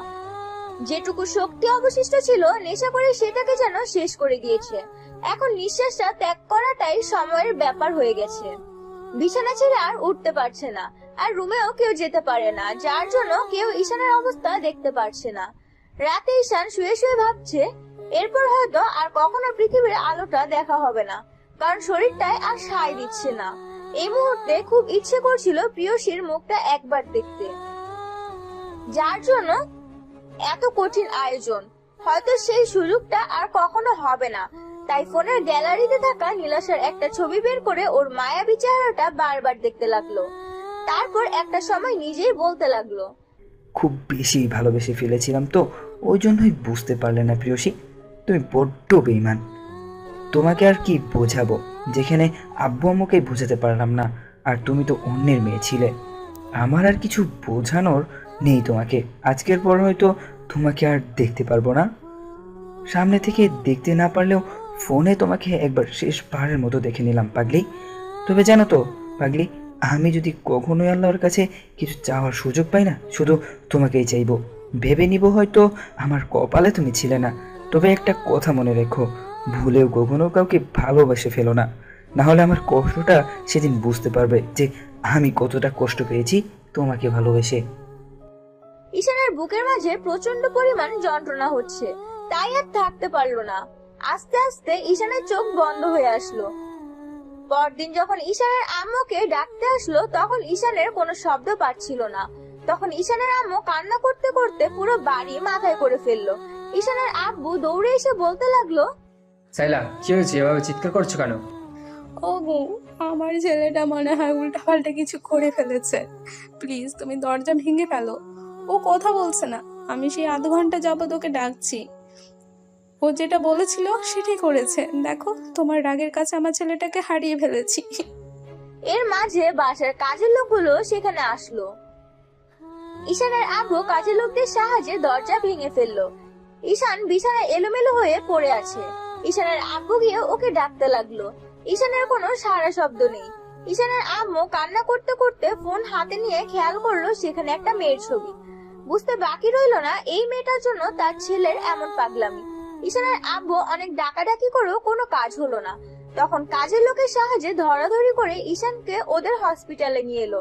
যেটুকু শক্তি অবশিষ্ট ছিল নেশা করে সেটাকে যেন শেষ করে দিয়েছে। এখন নিঃশ্বাসটা ত্যাগ করাটাই সময়ের ব্যাপার হয়ে গেছে। বিছানা ছেড়ে আর উঠতে পারছে না, আর রুমেও কেউ যেতে পারে না, যার জন্য কেউ ঈশানের অবস্থা দেখতে পারছে না। রাতে ঈশান শুয়ে শুয়ে ভাবছে এরপর হয়তো আর কখনো পৃথিবীর আলোটা দেখা হবে না, কারণ শরীরটায় আর সায় দিচ্ছে না। এই মুহূর্তে খুব ইচ্ছে করছিল প্রিয়সীর মুখটা একবার দেখতে, যার জন্য এত কঠিন আয়োজন। হয়তো সেই সুযোগটা আর কখনো হবে না। তাই ফোনের গ্যালারিতে থাকা নীলাশার একটা ছবি বের করে ওর মায়াবী চেহারাটা বারবার দেখতে লাগলো। তারপর একটা সময় নিজেই বলতে লাগলো, খুব বেশি ভালোবেসে ফেলেছিলাম তো, ওই জন্যই বুঝতে পারলে না প্রিয়সী, তুমি বড্ড বেঈমান। তোমাকে আর কি বোঝাবো, যেখানে আব্বু আম্মুকে বোঝাতে পারলাম না, আর তুমি তো অন্যের মেয়ে ছিলে। আমার আর কিছু বোঝানোর নেই তোমাকে। আজকের পর হয়তো তোমাকে আর দেখতে পারবো না, সামনে থেকে দেখতে না পারলেও ফোনে তোমাকে একবার শেষবারের মতো দেখে নিলাম পাগলি। তবে জানো তো পাগলি, আমি যদি কখনোই আল্লাহর কাছে কিছু চাওয়ার সুযোগ পাই না, শুধু তোমাকেই চাইবো। ভেবে নিব হয়তো আমার কপালে তুমি ছিলে না, তবে একটা কথা মনে রেখো, ভুলেও কখনো কাউকে ভালোবেসে ফেলো না, না হলে আমার কষ্টটা সেদিন বুঝতে পারবে যে আমি কতটা কষ্ট পেয়েছি তোমাকে ভালোবেসে। ঈশানের বুকের মাঝে প্রচন্ড পরিমাণ যন্ত্রণা হচ্ছে, তাই আর থাকতে পারলো না। আস্তে আস্তে ঈশানের চোখ বন্ধ হয়ে আসলো। পরদিন যখন ঈশানের আম্মুকে ডাকতে আসলো তখন ঈশানের কোনো শব্দ পাচ্ছিল না। তখন ঈশানের আম্মু কান্না করতে করতে পুরো বাড়ি মাথায় করে ফেললো। ঈশানের আব্বু দৌড়ে এসে বলতে লাগলো, সাইলা কি হয়েছে, এভাবে চিৎকার করছো কেন? ওগো আমার ছেলেটা মনে হয় উল্টাপাল্টা কিছু করে ফেলেছে, প্লিজ তুমি দরজা ভেঙে ফেলো। ও কথা বলছে না, আমি সেই আধ ঘন্টা যাবত ওকে ডাকছি। ও যেটা বলেছিল সেটাই করেছে। দেখো, তোমার রাগের কাছে আমার ছেলেটাকে হারিয়ে ফেলেছি। এর মাঝে বাসার কাজের লোকগুলো সেখানে আসলো। ঈশানের আব্বু কাজের লোকদের সাহায্যে দরজা ভেঙে ফেললো। ঈশান বিছানায় এলোমেলো হয়ে পড়ে আছে। ঈশানের আব্বু গিয়ে ওকে ডাকতে লাগলো। ঈশানের কোনো সাড়া শব্দ নেই। ঈশানের আম্মু কান্না করতে করতে ফোন হাতে নিয়ে খেয়াল করলো সেখানে একটা মেয়ের ছবি। বুঝতে বাকি রইলো না এই মেয়েটার জন্য তার ছেলের এমন পাগলামি। ঈশানের আব্বু অনেক ডাকাডাকি করেও কোনো কাজ হলো না। তখন কাজের লোকের সাহায্যে ধরাধরি করে ঈশানকে ওদের হসপিটালে নিয়ে এলো।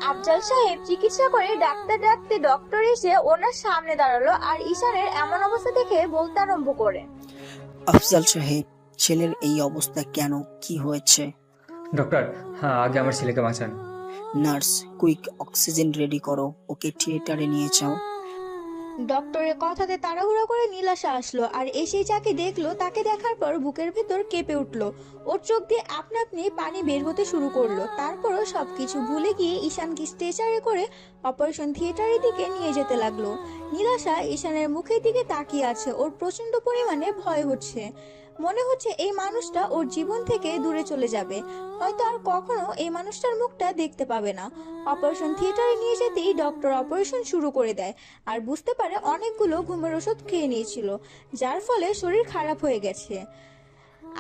আফজাল সাহেব চিকিৎসা করে ডাক্তার ডাকতে ডক্টর এসে ওনার সামনে দাঁড়ালো আর ঈশানের এমন অবস্থা দেখে বলতে আরম্ভ করে। আফজাল সাহেব, ছেলের এই অবস্থা কেন, কি হয়েছে? ডক্টর, হ্যাঁ, আগে আমার ছেলেকে বাঁচান। নার্স, কুইক অক্সিজেন রেডি করো, ওকে থিয়েটারে নিয়ে যাও। ডক্টরের কথাতে তাড়াহুড়ো করে নীলাশা আসলো আর এসেই যাকে দেখলো তাকে দেখার পর বুকের ভেতর কেঁপে উঠলো। ওর চোখ দিয়ে আপনা আপনি পানি বের হতে শুরু করলো। তারপরও সবকিছু ভুলে গিয়ে ঈশানকে স্ট্রেচারে করে অপারেশন থিয়েটারের দিকে নিয়ে যেতে লাগলো। নীলাশা ঈশানের মুখের দিকে তাকিয়ে আছে। ওর প্রচন্ড পরিমাণে ভয় হচ্ছে। মনে হচ্ছে এই মানুষটা ওর জীবন থেকে দূরে চলে যাবে, হয়তো আর কখনো এই মানুষটার মুখটা দেখতে পাবে না। অপারেশন থিয়েটারে নিয়ে যেতেই ডক্টর অপারেশন শুরু করে দেয় আর বুঝতে পারে অনেকগুলো ঘুমের ওষুধ খেয়ে নিয়েছিল, যার ফলে শরীর খারাপ হয়ে গেছে।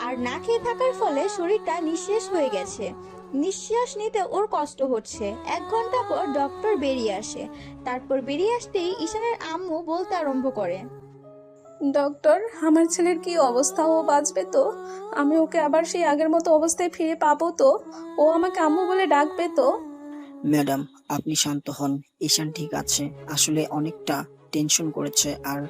আর না খেয়ে থাকার ফলে শরীরটা নিঃশেষ হয়ে গেছে। নিঃশ্বাস নিতে ওর কষ্ট হচ্ছে। 1 ঘন্টা পর ডক্টর বেরিয়ে আসে। তারপর বেরিয়ে আসতেই ঈশানের আম্মু বলতে আরম্ভ করে, ডক্টর, আমার ছেলের কি অবস্থা? ও বাঁচবে তো? আমি ওকে আবার সেই আগের মতো অবস্থায় ফিরে পাবো তো? ও আমাকে আম্মু বলে ডাকবে তো? ম্যাডাম, আপনি শান্ত হন। ঈশান ঠিক আছে, আসলে অনেকটা টেনশন করেছে আর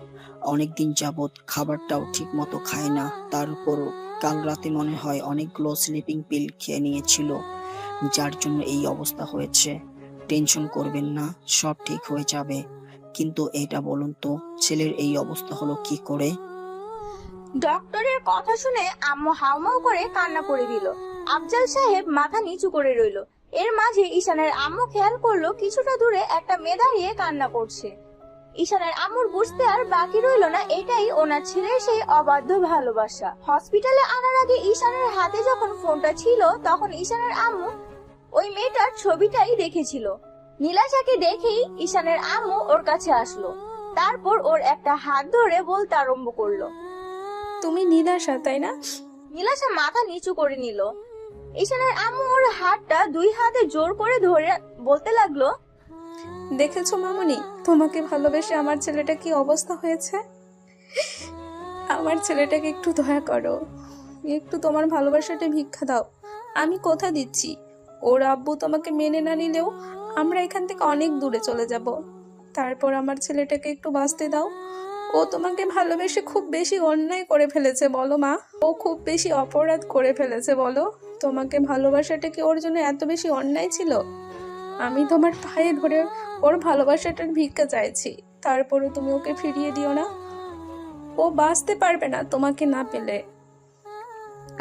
অনেকদিন যাবত খাবারটাও ঠিক মতো খায় না। তার উপর কাল রাতে মনে হয় অনেকগুলো স্লিপিং পিল খেয়ে নিয়েছিল, যার জন্য এই অবস্থা হয়েছে। টেনশন করবেন না, সব ঠিক হয়ে যাবে। কিন্তু এটা বলুন তো, ছেলের এই অবস্থা হলো কি করে? ডক্টরের কথা শুনে আম্মু হাউমাউ করে কান্না করে দিল। আফজাল সাহেব মাথা নিচু করে রইল। এর মাঝে ঈশানের আম্মু খেয়াল করলো কিছুটা দূরে একটা মেয়ে দাঁড়িয়ে কান্না করছে। ঈশানের আম্মুর বুঝতে আর বাকি রইল না এটাই ওনার ছেলের সেই অবাধ্য ভালোবাসা। হসপিটালে আনার আগে ঈশানের হাতে যখন ফোনটা ছিল তখন ঈশানের আম্মু ওই মেয়েটার ছবিটাই দেখেছিল। নীলাশাকে দেখেই ঈশানের আম্মু ওর কাছে আসলো। তারপর ওর একটা হাত ধরে বলতে আরম্ভ করলো, তুমি নীলাশা, তাই না? নীলাশা মাথা নিচু করে নিল। ঈশানের আম্মু ওর হাতটা 2 হাতে জোর করে ধরে বলতে লাগলো, দেখেছো মামুনি, তোমাকে ভালোবেসে আমার ছেলেটা কি অবস্থা হয়েছে। আমার ছেলেটাকে একটু দয়া করো, একটু তোমার ভালোবাসাটা ভিক্ষা দাও। আমি কথা দিচ্ছি, ওর আব্বু তোমাকে মেনে না নিলেও আমরা এখান থেকে অনেক দূরে চলে যাব। তারপর আমার ছেলেটাকে একটু বাঁচতে দাও। ও তোমাকে ভালোবেসে খুব বেশি অন্যায় করে ফেলেছে বলো মা। ও খুব বেশি অপরাধ করে ফেলেছে বলো। তোমাকে ভালোবাসাটা কি ওর জন্য এত বেশি অন্যায় ছিল? আমি তোমার পায়ে ধরে ওর ভালোবাসাটার ভিক্ষা চাইছি, তারপরে তুমি ওকে ফিরিয়ে দিও না। ও বাঁচতে পারবে না তোমাকে না পেলে।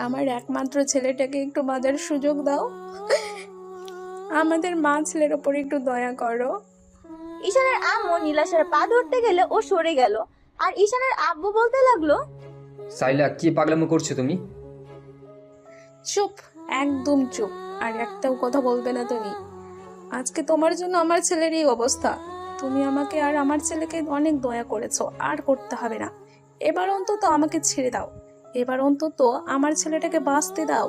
আমার একমাত্র ছেলেটাকে একটু বাঁচার সুযোগ দাও। আমাদের মা ছেলের ওপর একটু দয়া করো। ঈশানের আম্মু নীলাশার পা ধরতে গেলে ও সরে গেল আর ঈশানের আব্বু বলতে লাগলো, সাইলা, কি পাগলামো করছো তুমি? চুপ, একদম চুপ, আর একটাও কথা বলবে না তুমি। আজকে তোমার জন্য আমার ছেলের এই অবস্থা। তুমি আমাকে আর আমার ছেলেকে অনেক দয়া করেছো, আর করতে হবে না। এবার অন্তত আমাকে ছেড়ে দাও। এবার অন্তত আমার ছেলেটাকে বাঁচতে দাও।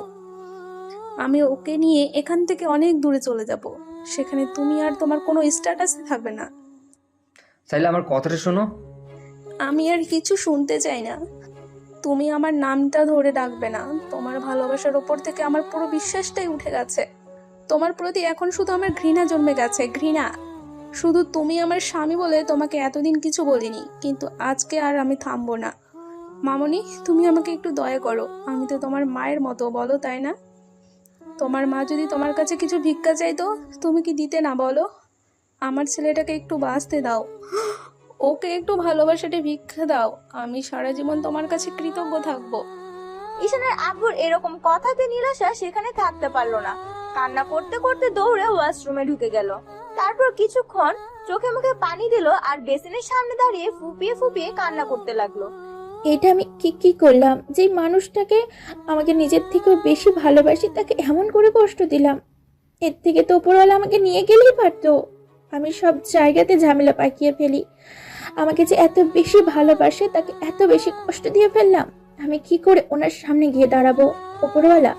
আমি ওকে নিয়ে এখান থেকে অনেক দূরে চলে যাব, সেখানে তুমি আর তোমার কোনো স্ট্যাটাস থাকবে না। সাইলা, আমার কথাটা শোনো। আমি আর কিছু শুনতে চাই না। তুমি আমার নামটা ধরে ডাকবে না। তোমার ভালোবাসার ওপর থেকে আমার পুরো বিশ্বাসটাই উঠে গেছে। তোমার প্রতি এখন শুধু আমার ঘৃণা জন্মে গেছে, ঘৃণা। শুধু তুমি আমার স্বামী বলে তোমাকে এতদিন কিছু বলিনি, কিন্তু আজকে আর আমি থামবো না। মামনি, তুমি আমাকে একটু দয়া করো। আমি তো তোমার মায়ের মতো, বলো, তাই না? তোমার মা যদি তোমার কাছে কিছু ভিক্ষা চাইতো, তুমি কি দিতে না বলো? আমার ছেলেটাকে একটু বাঁচতে দাও, ওকে একটু ভালোবাসাটা ভিক্ষা দাও। আমি সারা জীবন তোমার কাছে কৃতজ্ঞ থাকবো। ঈশানের আব্বুর এরকম কথাতে নীলাশা সেখানে থাকতে পারলো না। কান্না করতে করতে দৌড়ে ওয়াশরুমে ঢুকে গেল। তারপর কিছুক্ষণ চোখে মুখে পানি দিল আর বেসিনের সামনে দাঁড়িয়ে ফুপিয়ে ফুপিয়ে কান্না করতে লাগলো। এটা আমি কি কি করলাম? যে মানুষটাকে আমাকে নিজের থেকেও বেশি ভালোবাসি তাকে এমন করে কষ্ট দিলাম। এর থেকে তো উপরওয়ালা আমাকে নিয়ে গেলেই পারতো। আমি সব জায়গাতে ঝামেলা পাকিয়ে ফেলি। আমাকে যে এত বেশি ভালোবাসে তাকে এত বেশি কষ্ট দিয়ে ফেললাম। আমি কি করে ওনার সামনে গিয়ে দাঁড়াবো? উপরওয়ালা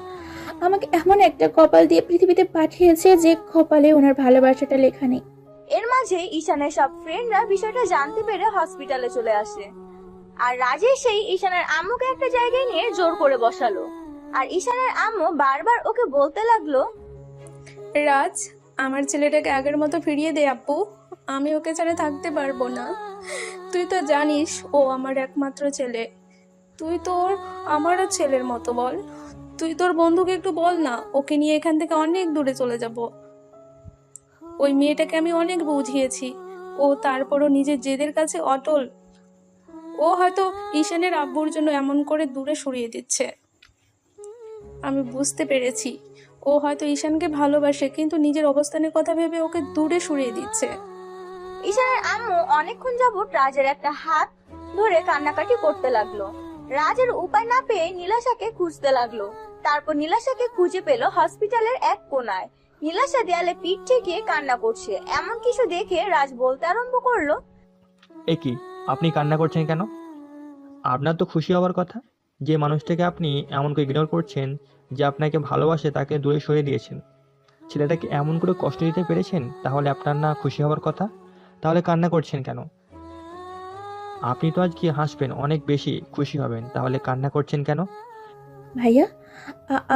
আমাকে এমন একটা কপাল দিয়ে পৃথিবীতে পাঠিয়েছে যে কপালে ওনার ভালোবাসাটা লেখা নেই। এর মাঝে ঈশানের সব ফ্রেন্ডরা বিষয়টা জানতে পেরে হসপিটালে চলে আসে। আর রাজেশ সেই ঈশানের আম্মুকে একটা জায়গায় নিয়ে জোর করে বসালো। আর ঈশানের আম্মু বারবার ওকে বলতে লাগলো, রাজ, আমার ছেলেটাকে আগের মতো ফিরিয়ে দে আপু, আমি ওকে ছাড়া থাকতে পারবো না। তুই তো জানিস ও আমার একমাত্র ছেলে। তুই তোর আমারও ছেলের মতো বল। তুই তোর বন্ধুকে একটু বল না, ওকে নিয়ে এখান থেকে অনেক দূরে চলে যাব। ওই মেয়েটাকে আমি অনেক বুঝিয়েছি, ও তারপরও নিজের জেদের কাছে অটল। ও হয়তো ঈশানের আব্বুর জন্য এমন করে দূরে সরিয়ে দিচ্ছে। আমি বুঝতে পেরেছি ও হয়তো ঈশানকে ভালোবাসে, কিন্তু নিজের অবস্থানের কথা ভেবে ওকে দূরে সরিয়ে দিচ্ছে। ঈশানের আম্মু অনেকক্ষণ যাবত রাজের একটা হাত ধরে কান্নাকাটি করতে লাগলো। রাজের উপায় না পেয়ে নীলাশাকে খুঁজতে লাগলো। তারপর নীলাশাকে খুঁজে পেল হসপিটালের এক কোনায়। নীলাশা দেয়ালে পিঠ ঠেকিয়ে কান্না করছে। এমন কিছু দেখে রাজ বলতে আরম্ভ করলো, এ কি, আপনি কান্না করছেন কেন? আপনার তো খুশি হওয়ার কথা। যে মানুষটাকে আপনি এমন করে ইগনোর করছেন, যে আপনাকে ভালোবাসে, তাকে দূরে সরিয়ে দিয়েছেন। ছেলেটাকে এমন করে কষ্ট দিতে পেরেছেন, তাহলে আপনার না খুশি হওয়ার কথা? তাহলে কান্না করছেন কেন? আপনি তো আজকে হাসবেন, অনেক বেশি খুশি হবেন, তাহলে কান্না করছেন কেন? ভাইয়া,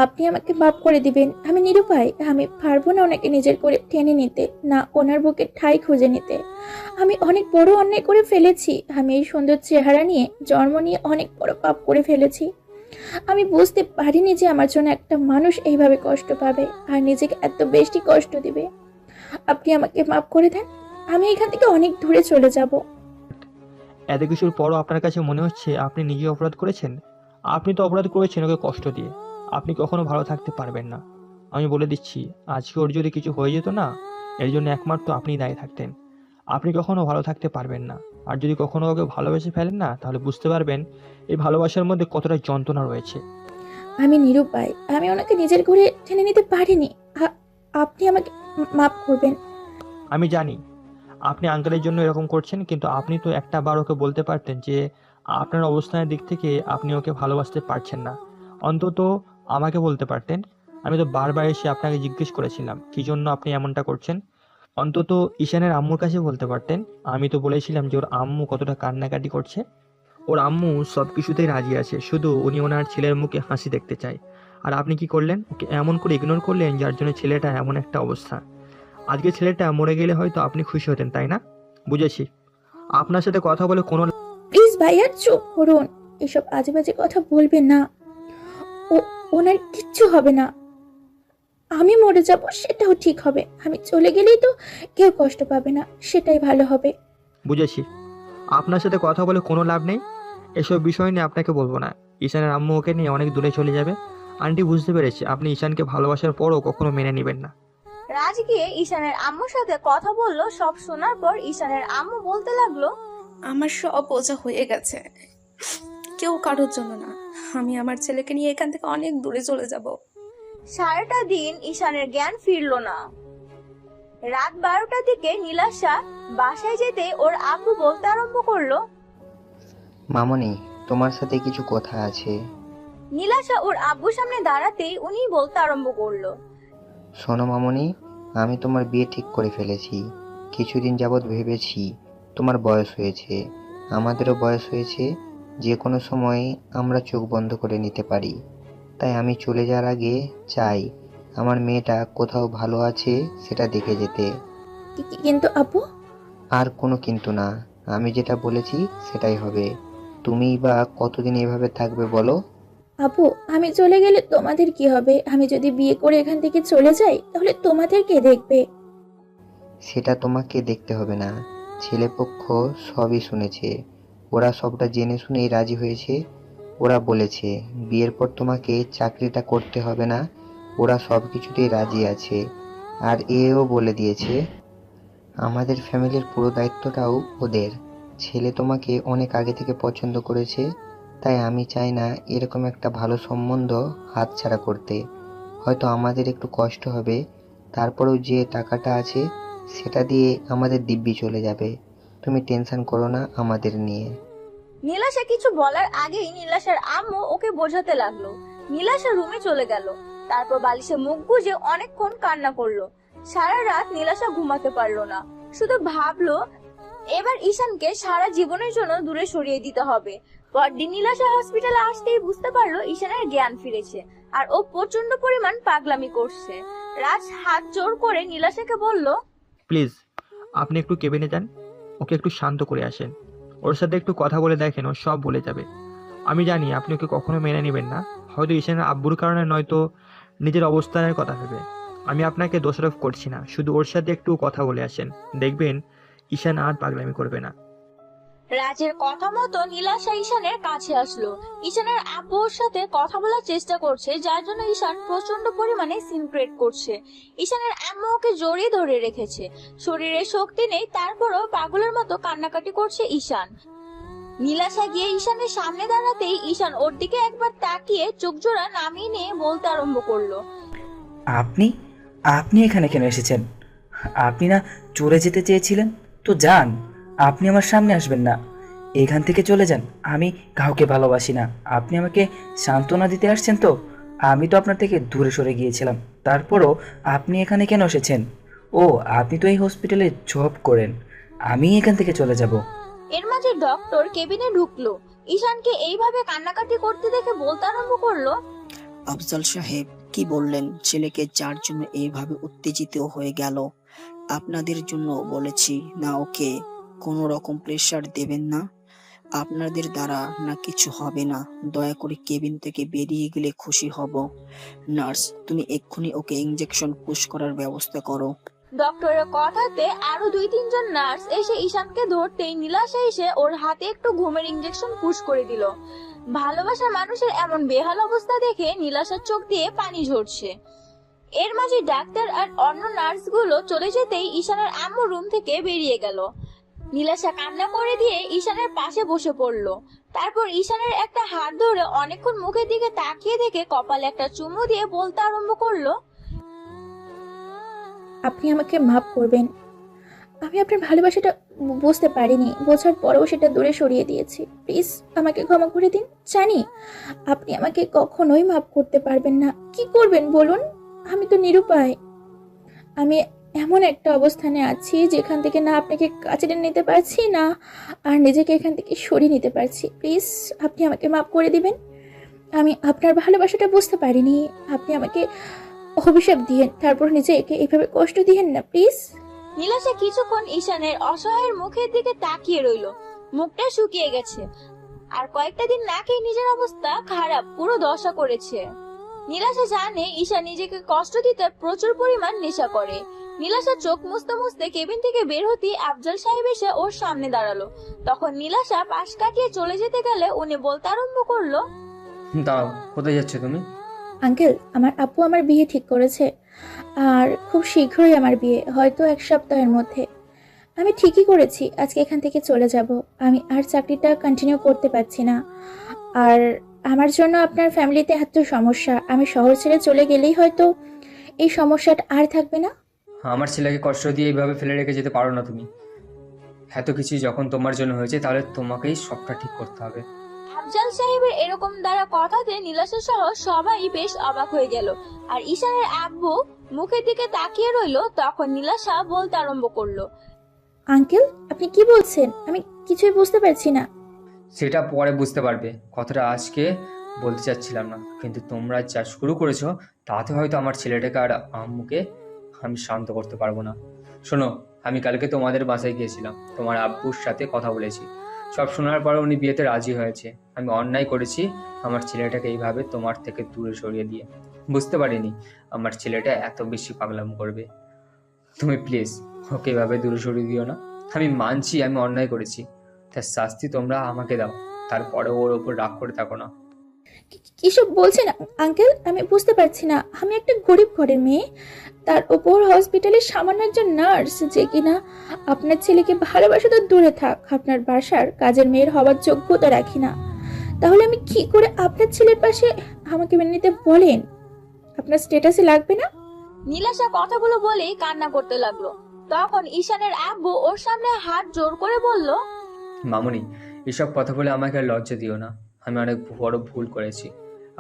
আপনি আমাকে মাফ করে দিবেন। আমি নিরুপায়। আমি পারবো না ওনাকে নিজের করে টেনে নিতে, না ওনার বুকে ঠাঁই খুঁজে নিতে। আমি অনেক বড় অন্যায় করে ফেলেছি। আমি এই সুন্দর চেহারা নিয়ে জন্ম নিয়ে অনেক বড় পাপ করে ফেলেছি। আমি বুঝতে পারিনি যে আমার জন্য একটা মানুষ এইভাবে কষ্ট পাবে আর নিজেকে এত বেশি কষ্ট দিবে। আপনি আমাকে মাফ করে দেন। আমি এখান থেকে অনেক দূরে চলে যাব। এত কিছুর পরও আপনার কাছে মনে হচ্ছে আপনি নিজে অপরাধ করেছেন? আপনি তো অপরাধ করেছেন ওকে কষ্ট দিয়ে। আপনি কখনো ভালো থাকতে পারবেন না। আমি বলে দিচ্ছি, আজকে ওর যদি কিছু হয়ে যেত না, এর জন্য একমাত্র আপনিই দায়ী থাকতেন। আপনি কখনো ভালো থাকতে পারবেন না। আর যদি কখনো ওকে ভালোবেসে ফেলেন না, তাহলে বুঝতে পারবেন এই ভালোবাসার মধ্যে কতটা যন্ত্রণা রয়েছে। আমি নিরুপায়। আমি ওনাকে নিজের করে টেনে নিতে পারিনি। আপনি আমাকে মাফ করবেন। আমি জানি আপনি আঙ্কেলের জন্য এরকম করছেন, কিন্তু আপনি তো একটা বার ওকে বলতে পারতেন যে আপনার অবস্থানের দিক থেকে আপনি ওকে ভালোবাসতে পারছেন না। অন্তত আমাকে বলতে পারতেন। আমি তো বারবার এসে আপনাকে জিজ্ঞেস করেছিলাম কী জন্য আপনি এমনটা করছেন। অন্তত ঈশানের আম্মুর কাছে বলতে পারতেন। আমি তো বলেছিলাম যে ওর আম্মু কতটা কান্নাকাটি করছে। ওর আম্মু সব কিছুতেই রাজি আছে, শুধু উনি ওনার ছেলের মুখে হাসি দেখতে চায়। আর আপনি কি করলেন? ওকে এমন করে ইগনোর করলেন, যার জন্য ছেলেটা এমন একটা অবস্থা। আজকে ছেলেটা মরে গেলে হয়তো আপনি খুশি হতেন, তাই না? বুঝেছি। আপনার সাথে কথা বলে কোনো প্লিজ ভাইয়া চুপ করুন। এসব আজে বাজে কথা বলবেন না। ওনার কিচ্ছু হবে না। আমি মরে যাব সেটাও ঠিক হবে। আমি চলে গেলেই তো কেউ কষ্ট পাবে না, সেটাই ভালো হবে। বুঝেছি। আপনার সাথে কথা বলে কোনো লাভ নেই। এসব বিষয় নিয়ে আপনাকে বলবো না। ঈশানের আম্মু ওকে নিয়ে অনেক দূরে চলে যাবে। আন্টি বুঝতে পেরেছি আপনি ঈশানকে ভালোবাসার পরও কখনো মেনে নেবেন না। রাজ গিয়ে ঈশানের আম্মুর সাথে কথা বললো। সব শোনার পর ঈশানের আম্মু বলতে লাগলো, আমার সব বোঝা হয়ে গেছে, কেউ কারোর জন্য না। আমি আমার ছেলেকে নিয়ে এখান থেকে অনেক দূরে চলে যাব। সারাটা দিন ঈশানের জ্ঞান ফিরলো না। রাত 12টার দিকে নীলাশা বাসায় যেতে ওর আব্বু বলতে আরম্ভ করলো, মামনি, তোমার সাথে কিছু কথা আছে। নীলাশা ওর আব্বুর সামনে দাঁড়াতেই উনি বলতে আরম্ভ করলো, শোনো মামনি, আমি তোমার বিয়ে ঠিক করে ফেলেছি। কিছুদিন যাবৎ ভেবেছি তোমার বয়স হয়েছে, আমাদেরও বয়স হয়েছে, যে কোনো সময় আমরা চোখ বন্ধ করে নিতে পারি। তাই আমি চলে যাওয়ার আগে চাই আমার মেয়েটা কোথাও ভালো আছে সেটা দেখে যেতে। কিন্তু আপু। আর কোনো কিন্তু না, আমি যেটা বলেছি সেটাই হবে। তুমিই বা কতদিন এভাবে থাকবে বলো? আপু, আমি চলে গেলে তোমাদের কি হবে? আমি যদি বিয়ে করে এখান থেকে চলে যাই, তাহলে তোমাদের কে দেখবে? সেটা তোমাকে দেখতে হবে না। ছেলেপক্ষ সবই শুনেছে, ওরা সবটা জেনে শুনেই রাজি হয়েছে। ওরা বলেছে বিয়ের পর তোমাকে চাকরিটা করতে হবে না, ওরা সব কিছুতেই রাজি আছে। আর এও বলে দিয়েছে আমাদের ফ্যামিলির পুরো দায়িত্বটাও ওদের। ছেলে তোমাকে অনেক আগে থেকে পছন্দ করেছে, তাই আমি চাই না এরকম একটা ভালো সম্বন্ধ হাতছাড়া করতে। হয়তো আমাদের একটু কষ্ট হবে, তারপরেও যে টাকাটা আছে সেটা দিয়ে আমাদের দিব্যি চলে যাবে। তুমি টেনশন করো না আমাদের নিয়ে। নীলাশা কিছু বলার আগেই নীলাশার আম্মু ওকে বোঝাতে লাগলো। নীলাশা রুমে চলে গেল, তারপর বালিশে মুখ গুজে অনেকক্ষণ কান্না করলো। সারা রাত নীলাশা ঘুমাতে পারলো না, শুধু ভাবলো এবার ঈশানকে সারা জীবনের জন্য দূরে সরিয়ে দিতে হবে। পরদিন নীলাশা হসপিটালে আসতেই বুঝতে পারলো ঈশানের জ্ঞান ফিরেছে আর ও প্রচন্ড পরিমাণ পাগলামি করছে। রাজ হাত জোর করে নীলাশাকে বলল, প্লিজ আপনি একটু কেবিনে যান, ওকে একটু শান্ত করে আসেন। ওর সাথে একটু কথা বলে দেখেন, ও সব বলে যাবে। আমি জানি আপনি ওকে কখনো মেনে নেবেন না, হয়তো ঈশানের আব্বুর কারণে, নয়তো নিজের অবস্থানের কথা ভেবে। আমি আপনাকে দোষারোপ করছি না, শুধু ওর সাথে একটু কথা বলে আসেন, দেখবেন ঈশান আর পাগলামি করবে না। রাজের কথা মতো নীলাশা ঈশানের কাছে আসলো। ঈশানের আব্বু ওর সাথে কথা বলার চেষ্টা করছে, যার জন্য ঈশান প্রচন্ড পরিমাণে সিন ক্রিয়েট করছে। ঈশানের আম্মু ওকে জড়িয়ে ধরে রেখেছে, শরীরে শক্তি নেই, তারপরও পাগলের মতো কান্নাকাটি করছে ঈশান। নীলাশা গিয়ে ঈশানের সামনে দাঁড়াতেই ঈশান ওর দিকে একবার তাকিয়ে চোখ জোড়া নামিয়ে নিয়ে বলতে আরম্ভ করলো, আপনি আপনি এখানে কেন এসেছেন? আপনি না চলে যেতে চেয়েছিলেন? তো যান, আপনি আমার সামনে আসবেন না, এখান থেকে চলে যান। আমি কাউকে ভালোবাসি না। আপনি আমাকে সান্ত্বনা দিতে আসছেন তো? আমি তো আপনার থেকে দূরে সরে গিয়েছিলাম, তারপরও আপনি এখানে কেন এসেছেন? ও, আপনি তো এই হসপিটালে জব করেন। আমি এখান থেকে চলে যাব। এর মাঝে ডক্টর কেবিনে ঢুকলো। ঈশানকে এইভাবে কান্নাকাটি করতে দেখে বলতে আরম্ভ করলো, আফজাল সাহেব, কি বললেন? ছেলেকে যার জন্য এইভাবে উত্তেজিত হয়ে গেল, আপনাদের জন্য বলেছি না ওকে কোনো রকম প্রেশার দেবেন না। আপনাদের দ্বারা না কিছু হবে না, দয়া করে কেবিন থেকে বেরিয়ে গেলে খুশি হব। নার্স, তুমি এক্ষুনি ওকে ইনজেকশন পুশ করার ব্যবস্থা করো। ডক্টরের কথাতে আরো 2-3 জন নার্স এসে ঈশানকে ধরতেই নীলাশা এসে ওর হাতে একটু ঘুমের ইনজেকশন পুশ করে দিল। ভালোবাসার মানুষের এমন বেহাল অবস্থা দেখে নীলাশার চোখ দিয়ে পানি ঝরছে। এর মাঝে ডাক্তার আর অন্য নার্সগুলো চলে যেতেই ঈশানের আম্মু রুম থেকে বেরিয়ে গেল। নীলাশা কান্না করে দিয়ে ঈশানের পাশে বসে পড়লো। তারপর ঈশানের একটা হাত ধরে অনেকক্ষণ মুখের দিকে তাকিয়ে দেখে কপালে একটা চুমু দিয়ে বলতে আরম্ভ করলো, আপনি আমাকে মাফ করবেন। আমি আপনার ভালোবাসাটা বুঝতে পারিনি, বোঝার পরেও সেটা দূরে সরিয়ে দিয়েছি। প্লিজ আমাকে ক্ষমা করে দিন। জানি আপনি আমাকে কখনোই মাফ করতে পারবেন না। কি করবেন বলুন? আমি তো নিরুপায়। আমি এমন একটা অবস্থানে আছি যেখান থেকে না আপনাকে কাছে টেনে নিতে পারছি, না আর নিজেকে এখান থেকে সরিয়ে নিতে পারছি। প্লিজ আপনি আমাকে মাফ করে দিবেন। আমি আপনার ভালোবাসাটা বুঝতে পারিনি। আপনি আমাকে অভিশাপ দিয়েন, তারপর নিজেকে এইভাবে কষ্ট দিয়েন না প্লিজ। নীলাশা কিছুক্ষণ ঈশানের অসহায়ের মুখের দিকে তাকিয়ে রইল। মুখটা শুকিয়ে গেছে, আর কয়েকটা দিন না খেয়ে নিজের অবস্থা খারাপ, পুরো দশা করেছে। নীলাশা জানে ঈশা নিজেকে কষ্ট দিতে প্রচুর পরিমাণ নেশা করে। নীলাশা চোখ মুছতে মুছতে কেবিন থেকে বের হতেই আফজাল সাহেব এসে ওর সামনে দাঁড়ালো। তখন নীলাশা পাশ কাটিয়ে চলে যেতে গেলে উনি বলতে আরম্ভ করলো, দাঁড়াও, কোথায় যাচ্ছ তুমি? আঙ্কেল, আমার আপু আমার বিয়ে ঠিক করেছে, আর খুব শীঘ্রই আমার বিয়ে, হয়তো 1 সপ্তাহের মধ্যে। আমি ঠিকই করেছি, আজকে এখান থেকে চলে যাব। আমি আর চাকরিটা কন্টিনিউ করতে পারছি না, আর আমার জন্য আপনার ফ্যামিলিতে এত সমস্যা। আমি শহর ছেড়ে চলে গেলেই হয়তো এই সমস্যাটা আর থাকবে না। আমার ছেলেকে কষ্ট দিয়ে এইভাবে ফেলে রেখে যেতে পারো না তুমি। এত কিছু যখন তোমার জন্য হয়েছে, তাহলে তোমাকেই সবটা ঠিক করতে হবে। আফজাল সাহেবের এরকম দ্বারা কথাতে নীলাশা সহ সবাই বেশ অবাক হয়ে গেল। আর ঈশানের আব্বু মুখের দিকে তাকিয়ে রইলো। তখন নীলাশা বলতে আরম্ভ করলো, আঙ্কেল আপনি কি বলছেন? আমি কিছুই বুঝতে পারছি না। সেটা পরে বুঝতে পারবে, কথাটা আজকে বলতে চাচ্ছিলাম না, কিন্তু তোমরা যা শুরু করেছো তাতে হয়তো আমার ছেলেটাকে আর আম্মুকে আমি শান্ত করতে পারবো না। শোনো, আমি কালকে তোমাদের বাসায় গিয়েছিলাম, তোমার আব্বুর সাথে কথা বলেছি। সব শোনার পরে উনি বিয়েতে রাজি হয়েছে। আমি অন্যায় করেছি আমার ছেলেটাকে এইভাবে তোমার থেকে দূরে সরিয়ে দিয়ে। বুঝতে পারিনি আমার ছেলেটা এত বেশি পাগলাম করবে। তুমি প্লিজ ওকে এভাবে দূরে সরিয়ে দিও না। আমি মানছি আমি অন্যায় করেছি, তার শাস্তি তোমরা আমাকে দাও, তারপরে ওর ওপর রাগ করে থাকো না। কিসব বলছেন আঙ্কেল? আমি বুঝতে পারছি না। আমি একটা গরিব ঘরের মেয়ে, তার উপর হসপিটালের সামান্য একজন নার্স, যে কিনা আপনার ছেলেকে ভালোবাসা তো দূরে থাক, আপনার বাসার কাজের মেয়ের হওয়ার যোগ্যতা রাখি না। তাহলে আমি কি করে আপনার ছেলের পাশে? আমাকে মেনে নিতে বলেন। আপনার স্ট্যাটাসে লাগবে না? নীলাশা কথাগুলো বলেই কান্না করতে লাগলো। তখন ঈশানের আব্বু ওর সামনে হাত জোর করে বলল, মামুনি, এসব কথা বলে আমাকে আর লজ্জা দিও না। আমি অনেক বড় ভুল করেছি।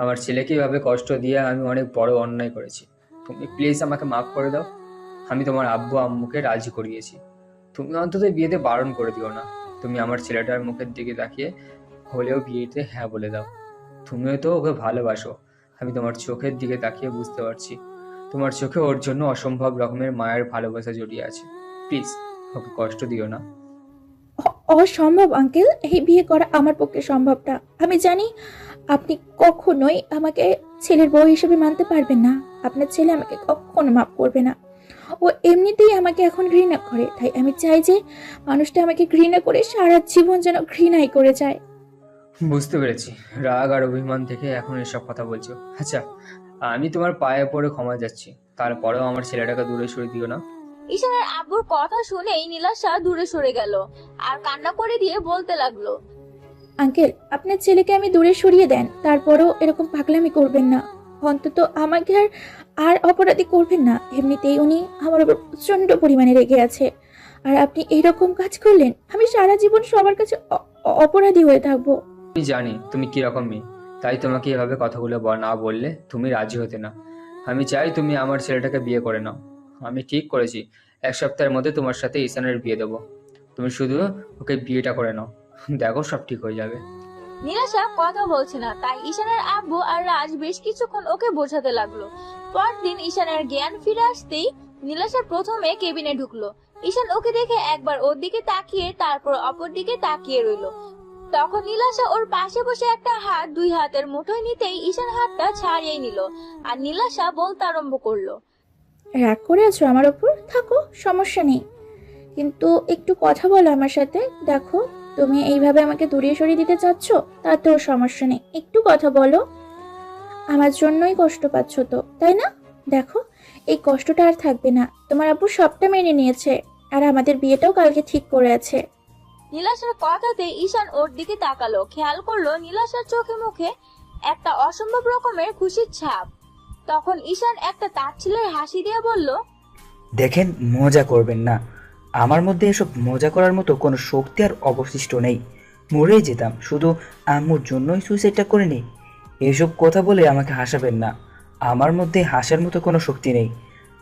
আমার ছেলেকে এভাবে কষ্ট দিয়ে আমি অনেক বড় অন্যায় করেছি। তুমি প্লিজ আমাকে মাফ করে দাও। আমি তোমার আব্বু আম্মুকে রাজি করিয়েছি। তুমি অন্তত বিয়েতে বারণ করে দিও না। তুমি আমার ছেলেটার মুখের দিকে তাকিয়ে হলেও বিয়েতে হ্যাঁ বলে দাও। তুমিও তো ওকে ভালোবাসো। আমি তোমার চোখের দিকে তাকিয়ে বুঝতে পারছি তোমার চোখে ওর জন্য অসম্ভব রকমের মায়ের ভালোবাসা জড়িয়ে আছে। প্লিজ ওকে কষ্ট দিও না। অসম্ভব আঙ্কেল, এই বিয়ে করা আমার পক্ষে সম্ভব না। আমি জানি আপনি কখনোই আমাকে ছেলের বউ হিসেবে মানতে পারবেন না। আপনার ছেলে আমাকে কখনো মাফ করবে না। ও এমনিতেই আমাকে এখন ঘৃণা করে, তাই আমি চাই যে মানুষটা আমাকে ঘৃণা করে সারা জীবন যেন ঘৃণাই করে যায়। বুঝতে পেরেছি, রাগ আর অভিমান থেকে এখন এসব কথা বলছো। আচ্ছা, আমি তোমার পায়ে পড়ে ক্ষমা যাচ্ছি। তারপরেও আমার ছেলেটাকে দূরে সরিয়ে দিও না। ঈশানের আব্বুর কথা শুনেই নীলাশা দূরে সরে গেল আর কান্না করে দিয়ে বলতে লাগলো, আঙ্কেল, আপনার ছেলেকে আমি দূরে সরিয়ে দেন, তারপরও এরকম পাগলামি করবেন না। অন্তত আমাকে আর অপরাধী করবেন না। এমনিতেই উনি আমার উপর প্রচন্ড পরিমাণে রেগে আছে, আর আপনি এইরকম কাজ করলেন। আমি সারা জীবন সবার কাছে অপরাধী হয়ে থাকবো। আমি জানি তুমি কিরকম মেয়ে, তাই তোমাকে এভাবে কথাগুলো না বললে তুমি রাজি হতে না। আমি চাই তুমি আমার ছেলেটাকে বিয়ে করে নাও। আমি ঠিক করেছি, 1 সপ্তাহের মধ্যে তোমার সাথে ঈশানের বিয়ে দেবো। তুমি শুধু ওকে বিয়েটা করে নাও, দেখো সব ঠিক হয়ে যাবে। নীলাশা কথা বলছে না, তাই ঈশানের আব্বু আর রাজ বেশ কিছুক্ষণ ওকে বোঝাতে লাগলো। পরদিন ঈশানের জ্ঞান ফিরে আসতেই নীলাশা প্রথমে কেবিনে ঢুকলো। ঈশান ওকে দেখে একবার ওর দিকে তাকিয়ে তারপর অপর দিকে তাকিয়ে রইলো। তখন নীলাশা ওর পাশে বসে একটা হাত 2 হাতের মুঠোয় নিতেই ঈশান হাতটা ছাড়িয়ে নিল আর নীলাশা বলতে আরম্ভ করলো, রাগ করে আছো আমার ওপর? থাকো, সমস্যা নেই, কিন্তু একটু কথা বলো আমার সাথে। দেখো, তুমি এইভাবে আমাকে দূরে সরিয়ে দিতে চাচ্ছ, তাতেও সমস্যা নেই, একটু কথা বলো। আমার জন্যই কষ্ট পাচ্ছ তো, তাই না? দেখো, এই কষ্টটা আর থাকবে না। তোমার আব্বু সবটা মেনে নিয়েছে, আর আমাদের বিয়েটাও কালকে ঠিক করে আছে। নীলাশার কথাতে ঈশান ওর দিকে তাকালো, খেয়াল করলো নীলাশার চোখে মুখে একটা অসম্ভব রকমের খুশির ছাপ। তখন ঈশান একটা তাচ্ছিলের হাসি দিয়ে বলল, দেখেন, মজা করবেন না। আমার মধ্যে এসব মজা করার মতো কোনো শক্তি আর অবশিষ্ট নেই। মরেই যেতাম, শুধু আম্মুর জন্যই সুইসাইডটা করে নিই। এসব কথা বলে আমাকে হাসাবেন না। আমার মধ্যে হাসার মতো কোনো শক্তি নেই।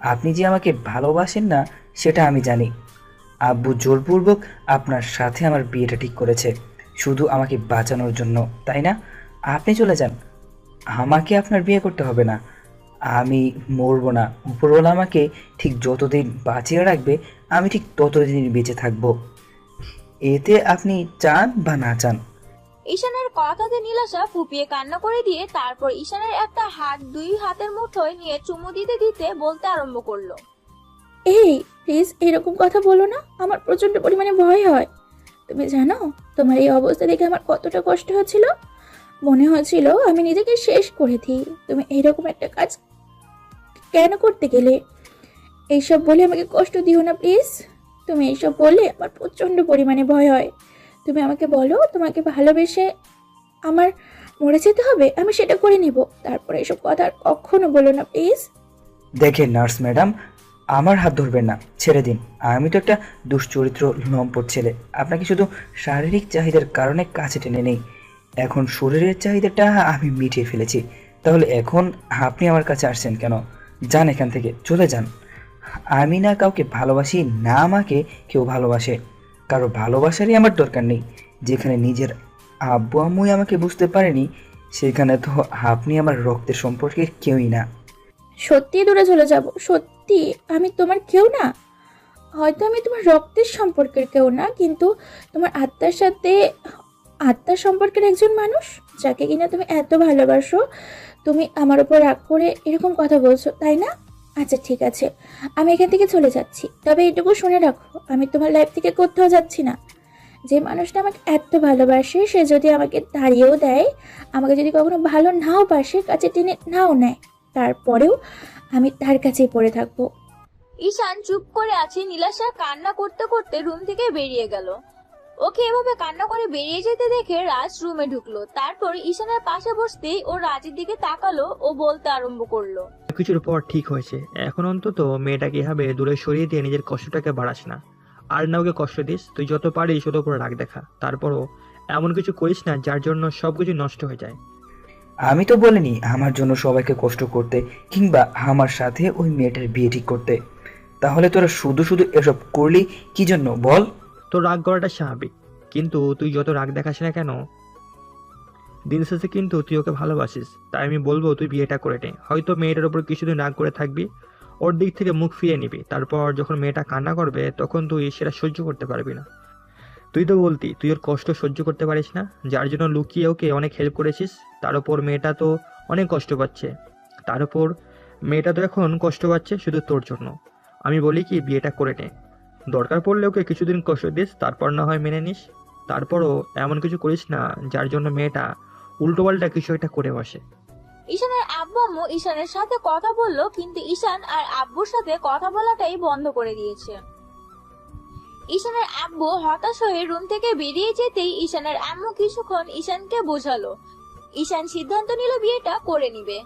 আপনি যে আমাকে ভালোবাসেন না সেটা আমি জানি। আব্বু জোরপূর্বক আপনার সাথে আমার বিয়েটা ঠিক করেছে, শুধু আমাকে বাঁচানোর জন্য, তাই না? আপনি চলে যান, আমাকে আপনার বিয়ে করতে হবে না। আমি মরবো না। উপরওয়ালা আমাকে ঠিক যতদিন বাঁচিয়ে রাখবে আমি ঠিক ততদিন বেঁচে থাকবো, এতে আপনি চান বা না চান। ঈশানের কথাতে নীলাশা ফুপিয়ে কান্না করে দিয়ে তারপর ঈশানের একটা হাত 2 হাতের মুঠোয় নিয়ে চুমু দিতে দিতে বলতে আরম্ভ করলো, এই প্লিজ এরকম কথা বলো না, আমার প্রচন্ড পরিমাণে ভয় হয়। তুমি জানো তোমার এই অবস্থা দেখে আমার কতটা কষ্ট হচ্ছিল। মনে হয়েছিল আমি নিজেকে শেষ করে দিই। তুমি এইরকম একটা কাজ কেন করতে গেলে? এইসব বলে আমাকে কষ্ট দিও না প্লিজ। তুমি এইসব বললে আমার প্রচন্ড পরিমাণে ভয় হয়। তুমি আমাকে বলো, তোমাকে ভালোবেসে আমার মরে যেতে হবে, আমি সেটা করে নিব। তারপরে এইসব কথা আর কখনো বলো না প্লিজ। দেখেন নার্স ম্যাডাম, আমার হাত ধরবেন না, ছেড়ে দিন। আমি তো একটা দুশ্চরিত্র লম্পট ছেলে। আপনাকে শুধু শারীরিক চাহিদার কারণে কাছে টেনে নেই। এখন শরীরের চাহিদাটা আমি মিটিয়ে ফেলেছি, তাহলে এখন আপনি আমার কাছে আসছেন কেন? যান এখান থেকে, চলে যান। আমি না কাউকে ভালোবাসি, না আমাকে কেউ ভালোবাসে। কারো ভালোবাসারই আমার দরকার নেই। যেখানে নিজের আব্বু আম্মুই আমাকে বুঝতে পারেনি, সেখানে তো আপনি আমার রক্তের সম্পর্কের কেউই না। সত্যি দূরে চলে যাব? সত্যি আমি তোমার কেউ না? হয়তো আমি তোমার রক্তের সম্পর্কের কেউ না, কিন্তু তোমার আত্মার সম্পর্কের একজন মানুষ, যাকে কিনা তুমি এত ভালোবাসো। তুমি আমার উপর রাগ করে এরকম কথা বলছো, তাই না? আচ্ছা ঠিক আছে, আমি এখান থেকে চলে যাচ্ছি। তবে এটুকু শুনে রাখো, আমি তোমার লাইফ থেকে কোথাও যাচ্ছি না। যে মানুষটা আমাকে এত ভালোবাসে, সে যদি আমাকে তাড়িয়েও দেয়, আমাকে যদি কখনো ভালো নাও বাসে, কাছে টেনে নাও নেয়, তারপরেও আমি তার কাছেই পড়ে থাকবো। ঈশান চুপ করে আছে। নীলাশা কান্না করতে করতে রুম থেকে বেরিয়ে গেল। ওকে এভাবে কান্না করে বেরিয়ে যেতে দেখে রাজ রুমে ঢুকলো। তারপর ঈশানের পাশে বসতেই ও রাজের দিকে তাকালো ও বলতে আরম্ভ করলো। কিছুর পর ঠিক হয়েছে, এখন অন্তত মেয়েটাকে এভাবে দূরে সরিয়ে দিয়ে নিজের কষ্টটাকে বাড়াস না, আর না ওকে কষ্ট দিস। তুই যত পারিস ওর উপর রাগ দেখা, তারপরও এমন কিছু করিস না যার জন্য সবকিছু নষ্ট হয়ে যায়। আমি তো বলিনি আমার জন্য সবাইকে কষ্ট করতে কিংবা আমার সাথে ওই মেয়েটার বিয়ে ঠিক করতে। তাহলে তোরা শুধু শুধু এসব করলি কি জন্য বল? তোর রাগ করাটা স্বাভাবিক, কিন্তু তুই যত রাগ দেখাস না কেন, দিন শেষে কিন্তু তুই ওকে ভালোবাসিস। তাই আমি বলবো তুই বিয়েটা করে নে। হয়তো মেয়েটার উপর কিছুদিন রাগ করে থাকবি, ওর দিক থেকে মুখ ফিরিয়ে নিবি, তারপর যখন মেয়েটা কান্না করবে তখন তুই সেটা সহ্য করতে পারবি না। তুই তো বলতি তুই ওর কষ্ট সহ্য করতে পারিস না, যার জন্য লুকিয়ে ওকে অনেক হেল্প করেছিস। তার উপর মেয়েটা তো অনেক কষ্ট পাচ্ছে, তার উপর মেয়েটা তো এখন কষ্ট পাচ্ছে শুধু তোর জন্য। আমি বলি কি বিয়েটা করে নে, দরকার পড়লে ওকে কিছুদিন কষ্ট দিস, তারপর না হয় মেনে নিস। তারপরও এমন কিছু করিস না যার জন্য মেয়েটা উল্টোপাল্টা কিছু একটা করে বসে। ঈশানের আব্বু আম্মু ঈশানের সাথে কথা বললো, কিন্তু ঈশান আর আব্বুর সাথে কথা বলাটাই বন্ধ করে দিয়েছে। ঈশানের আব্বু হতাশ হয়ে রুম থেকে বেরিয়ে যেতেই ঈশানের আম্মু কিছুক্ষণ ঈশানকে বোঝালো। ঈশান সিদ্ধান্ত নিল বিয়েটা করে নিবে।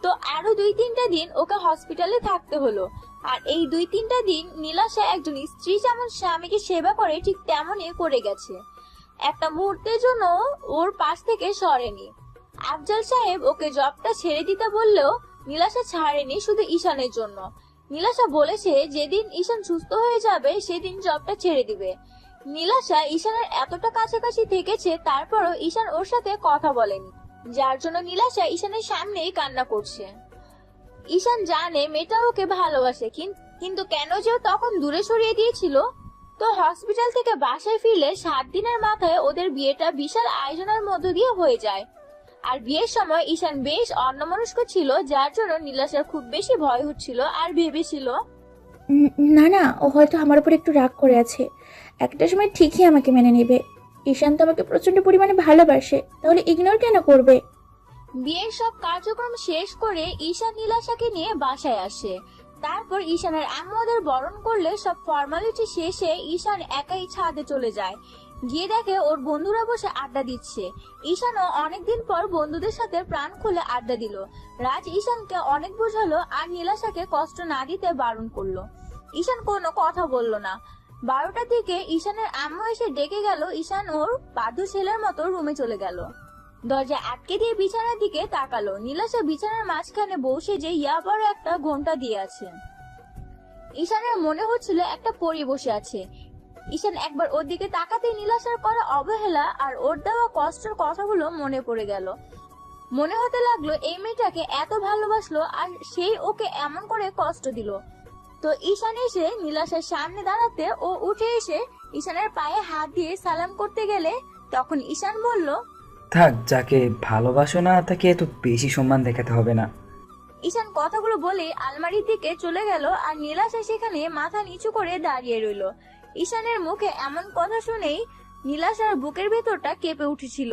তো আরো 2-3টা দিন ওকে হসপিটালে থাকতে হলো। আর এই 2-3টা দিন নীলাশা একজন স্ত্রী যেমন স্বামীকে সেবা করে ঠিক তেমনই করে গেছে। একটা মুহূর্তের জন্য ওর পাশ থেকে সরেনি। আফজাল সাহেব ওকে জবটা ছেড়ে দিতে বললেও নীলাশা ছাড়েনি শুধু ঈশানের জন্য। নীলাশা বলেছে যেদিন ঈশান সুস্থ হয়ে যাবে সেদিন জবটা ছেড়ে দিবে। নীলাশা ঈশানের এতটা কাছাকাছি থেকেছে, তারপরও ঈশান ওর সাথে কথা বলেনি, যার জন্য নীলাশা ঈশানের সামনেই কান্না করছে। ঈশান জানে মেয়েটা ওকে ভালোবাসে, কিন্তু কেন যে ও তখন দূরে সরিয়ে দিয়েছিল। তো হসপিটাল থেকে বাসায় ফিরলে 7 দিনের মাথায় ওদের বিয়েটা বিশাল আয়োজনের মধ্য দিয়ে হয়ে যায়। আর বিয়ের সময় ঈশান বেশ অন্যমনস্ক ছিল, যার জন্য নীলাশার খুব বেশি ভয় হচ্ছিল আর ভেবেছিল না না, ও হয়তো আমার উপর একটু রাগ করে আছে, একটা সময় ঠিকই আমাকে মেনে নেবে। ঈশান তো আমাকে প্রচন্ড পরিমাণে ভালোবাসে, তাহলে ইগনোর কেন করবে। বিয়ের সব কার্যক্রম শেষ করে ঈশান নীলাশাকে নিয়ে বাসায় আসে। তারপর ঈশানের আম্মু ওদের বরণ করলে সব ফর্মালিটি শেষে ঈশান একাই ছাদে চলে যায়। গিয়ে দেখে ওর বন্ধুরা বসে আড্ডা দিচ্ছে। ঈশানও অনেকদিন পর বন্ধুদের সাথে প্রাণ খুলে আড্ডা দিল। রাজ ঈশানকে অনেক বোঝালো আর নীলাশাকে কষ্ট না দিতে বারণ করলো। ঈশান কোনো কথা বলল না। 12টার দিকে ঈশানের আম্মু এসে ডেকে গেল। ঈশান ওর বাধ্য ছেলের মতো রুমে চলে গেল। দরজা আটকে দিয়ে বিছানার দিকে তাকালো। নীলাশা বিছানার মাঝখানে বসে যে বড় একটা ঘোমটা দিয়ে আছে। ঈশানের মনে হচ্ছিল একটা পরী বসে আছে। ঈশান একবার ওর দিকে তাকাতেই নীলাশার করা অবহেলা আর ওর দেওয়া কষ্টের কথাগুলো মনে পড়ে গেল। মনে হতে লাগলো এই মেয়েটাকে এত ভালোবাসলো আর সেই ওকে এমন করে কষ্ট দিল। তো ঈশান এসে নীলাশার সামনে দাঁড়াতে ও উঠে এসে ঈশানের পায়ে হাত দিয়ে সালাম করতে গেলে তখন ঈশান বলল, থাক, যাকে ভালোবাসো না তাকে এত বেশি সম্মান দেখাতে হবে না। ঈশান কথাগুলো বলে আলমারির দিকে চলে গেল আর নীলাশা সেখানে মাথা নিচু করে দাঁড়িয়ে রইল। ঈশানের মুখে এমন কথা শুনেই নীলাশার বুকের ভেতরটা কেঁপে উঠেছিল।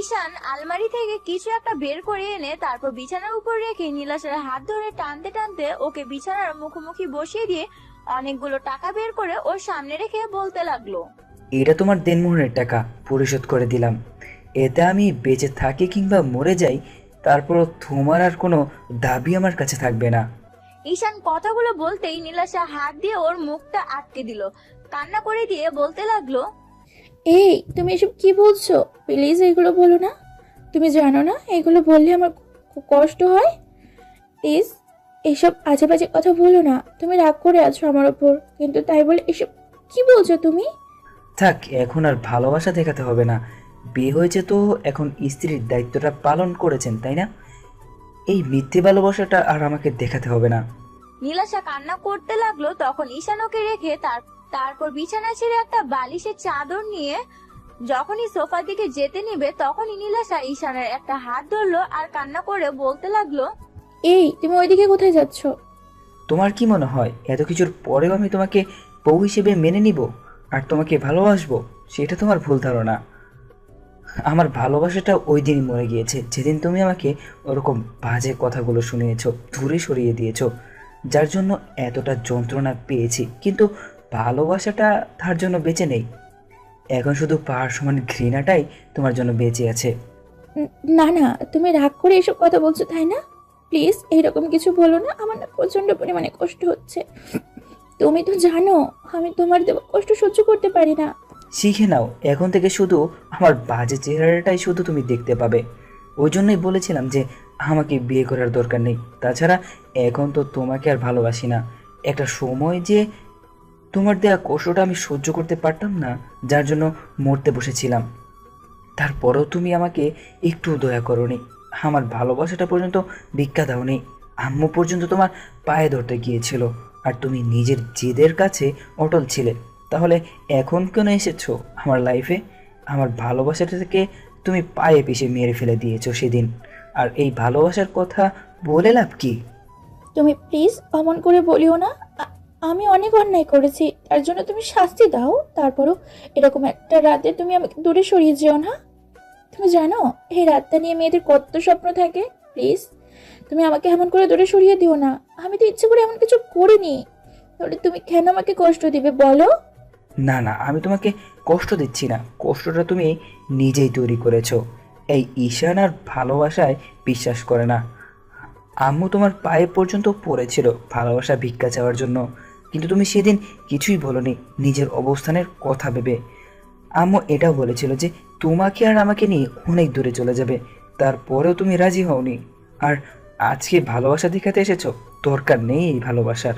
ঈশান আলমারি থেকে কিছু একটা বের করে এনে তারপর বিছানার উপর রেখে নীলাশার হাত ধরে টানতে টানতে ওকে বিছানার মুখোমুখি বসিয়ে দিয়ে অনেকগুলো টাকা বের করে ওর সামনে রেখে বলতে লাগলো, এটা তোমার দেনমোহরের টাকা, পরিশোধ করে দিলাম। এতে আমি বেঁচে থাকি কিংবা মরে যাই, তারপরও তোমার আর কোনো দাবি আমার কাছে থাকবে না। ঈশান কথাগুলো বলতেই নীলাশা হাত দিয়ে ওর মুখটা আটকে দিল। কান্না করে দিয়ে বলতে লাগলো, এই তুমি এসব কি বলছো? প্লিজ এগুলো বলো না। তুমি জানো না এগুলো বললে আমার খুব কষ্ট হয়। প্লিজ এসব আজে বাজে কথা বলো না। তুমি রাগ করে আছো আমার ওপর, কিন্তু তাই বলে এসব কি বলছো তুমি? থাক, এখন আর ভালোবাসা দেখাতে হবে না। বিয়ে হয়েছে তো এখন স্ত্রীর দায়িত্বটা পালন করেছেন, তাই না? এই মিথ্যে ভালোবাসাটা আর আমাকে দেখাতে হবে না। নীলাশা কান্না করতে লাগলো। তখন ঈশান ওকে রেখে তারপর বিছানা ছেড়ে একটা বালিশের চাদর নিয়ে যখনই সোফার দিকে যেতে নিবে তখনই নীলাশা ঈশানের একটা হাত ধরলো আর কান্না করে বলতে লাগলো, এই তুমি ওইদিকে কোথায় যাচ্ছ? তোমার কি মনে হয় এত কিছুর পরেও আমি তোমাকে বউ হিসেবে মেনে নিব আর তোমাকে ভালোবাসবো? সেটা তোমার ভুল ধারণা। আমার ভালোবাসাটা ওই দিনই মরে গিয়েছে যেদিন তুমি আমাকে ওরকম বাজে কথাগুলো শুনিয়েছো, দূরে সরিয়ে দিয়েছো, যার জন্য এতটা যন্ত্রণা পেয়েছি। কিন্তু ভালোবাসাটা তার জন্য বেঁচে নেই। এখন শুধু পাহাড় সমান ঘৃণাটাই তোমার জন্য বেঁচে আছে। না না, তুমি রাগ করে এসব কথা বলছো তাই না? প্লিজ এরকম কিছু বলো না, আমার না প্রচন্ড পরিমাণে কষ্ট হচ্ছে। তুমি তো জানো আমি তোমার দেওয়া কষ্ট সহ্য করতে পারি না। শিখে নাও, এখন থেকে শুধু আমার বাজে চেহারাটাই শুধু তুমি দেখতে পাবে। ওই জন্যই বলেছিলাম যে আমাকে বিয়ে করার দরকার নেই। তাছাড়া এখন তো তোমাকে আর ভালোবাসি না। একটা সময় যে তোমার দেয়া কষ্টটা আমি সহ্য করতে পারতাম না, যার জন্য মরতে বসেছিলাম। তারপরেও তুমি আমাকে একটু দয়া করোনি, আমার ভালোবাসাটা পর্যন্ত ভিক্ষা দাওনি। আম্মু পর্যন্ত তোমার পায়ে ধরতে গিয়েছিল, আর তুমি নিজের জেদের কাছে অটল ছিলে। তাহলে এখন কেন এসেছো আমার লাইফে? আমার ভালোবাসাটাকে তুমি পায়ে পিষে মেরে ফেলে দিয়েছো সেদিন, আর এই ভালোবাসার কথা বলে লাভ কি? তুমি প্লিজ অমন করে বলিও না। আমি অনেক অন্যায় করেছি, তার জন্য তুমি শাস্তি দাও। তারপরও এরকম একটা রাতে তুমি আমাকে দূরে সরিয়ে যেও না। তুমি জানো এই রাতটা নিয়ে মেয়েদের কত স্বপ্ন থাকে। প্লিজ তুমি আমাকে এমন করে দূরে সরিয়ে দিও না। আমি তো ইচ্ছে করে এমন কিছু করিনি, তাহলে তুমি কেন আমাকে কষ্ট দিবে বলো? না না, আমি তোমাকে কষ্ট দিচ্ছি না, কষ্টটা তুমি নিজেই তৈরি করেছো। এই ঈশান আর ভালোবাসায় বিশ্বাস করে না। আম্মু তোমার পায়ে পর্যন্ত পড়েছিল ভালোবাসা ভিক্ষা চাওয়ার জন্য, কিন্তু তুমি সেদিন কিছুই বলনি নিজের অবস্থানের কথা ভেবে। আম্মু এটাও বলেছিল যে তোমাকে আর আমাকে নিয়ে অনেক দূরে চলে যাবে, তারপরেও তুমি রাজি হওনি। আর আজকে ভালোবাসা দেখাতে এসেছো, দরকার নেই এই ভালোবাসার।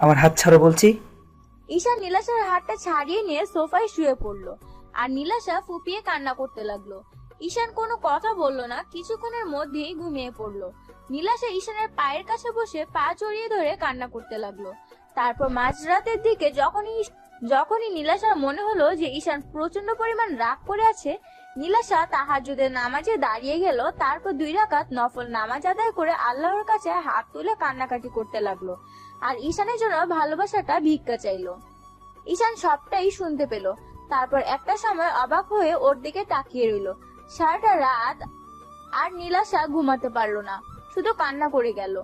আমার হাত ছাড়ো বলছি। ঈশান নীলাশার হাতটা ছাড়িয়ে নিয়ে সোফায় শুয়ে পড়লো, আর নীলাশা ফুপিয়ে কান্না করতে লাগলো। ঈশান কোনো কথা বললো না, কিছুক্ষণের মধ্যেই ঘুমিয়ে পড়লো। নীলাশা ঈশানের পায়ের কাছে বসে পা জড়িয়ে ধরে কান্না করতে লাগলো। তারপর মাঝরাতের দিকে যখনই নীলাশার মনে হলো যে ঈশান প্রচন্ড পরিমাণ রাগ করে আছে, নীলাশা তাহাজ্জুদের নামাজে দাঁড়িয়ে গেল। তারপর 2 রাকাত নফল নামাজ আদায় করে আল্লাহর কাছে হাত তুলে কান্নাকাটি করতে লাগলো, আর ঈশানের জন্য ভালোবাসাটা ভিক্ষা চাইলো। ঈশান সবটাই শুনতে পেল। তারপর একটা সময় অবাক হয়ে ওর দিকে তাকিয়ে রইল। সারাটা রাত আর নীলাশা ঘুমাতে পারলো না, শুধু কান্না করে গেল।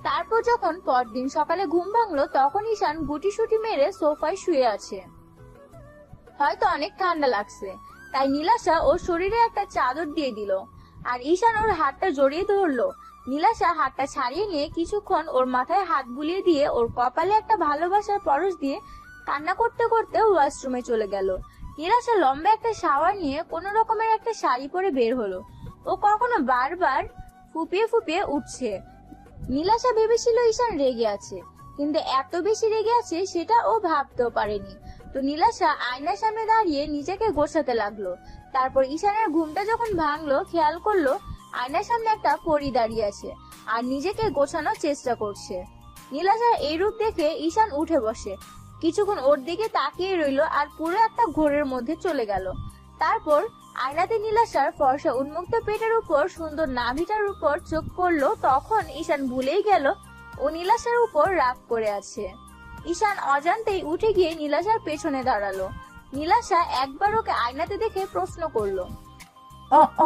তারপর যখন পরদিন সকালে ঘুম ভাঙলো, তখন ঈশান গুটিসুটি মেরে সোফায় শুয়ে আছে। হয়তো অনেক ঠান্ডা লাগছে, তাই নীলাশা ওর শরীরে একটা চাদর দিয়ে দিল, আর ঈশান ওর হাতটা জড়িয়ে ধরলো। নীলাশা হাতটা ছাড়িয়ে নিয়ে কিছুক্ষণ ওর মাথায় হাত বুলিয়ে দিয়ে ওর কপালে একটা ভালোবাসার পরশ দিয়ে কান্না করতে করতে ওয়াশরুমে চলে গেল। নীলাশা লম্বা একটা শাওয়ার নিয়ে কোন রকমের একটা শাড়ি পরে বের হলো। ও কখনো বারবার ফুপিয়ে ফুপিয়ে উঠছে। নীলাশা ভেবেছিল ঈশান রেগে আছে, কিন্তু এত বেশি রেগে আছে সেটা ও ভাবতেও পারেনি। তো নীলাশা আয়নার সামনে দাঁড়িয়ে নিজেকে গোছাতে লাগলো। তারপর ঈশানের ঘুমটা যখন ভাঙলো, খেয়াল করলো আয়নার সামনে একটা পরী দাঁড়িয়ে আছে আর নিজেকে গোছানোর চেষ্টা করছে। নীলাশার এই রূপ দেখে ঈশান উঠে বসে, কিছুক্ষণ ওর দিকে তাকিয়ে রইলো, আর পুরো একটা ঘোরের মধ্যে চলে গেল। তারপর আয়নাতে নীলাশার ফর্সা উন্মুক্ত পেটের উপর সুন্দর নাভিটার উপর চোখ পড়লো। তখন ঈশান ভুলেই গেল ও নীলাশার উপর রাগ করে আছে। ঈশান অজান্তেই উঠে গিয়ে নীলাশার পেছনে দাঁড়ালো। নীলাশা একবার ওকে আয়নাতে দেখে প্রশ্ন করলো,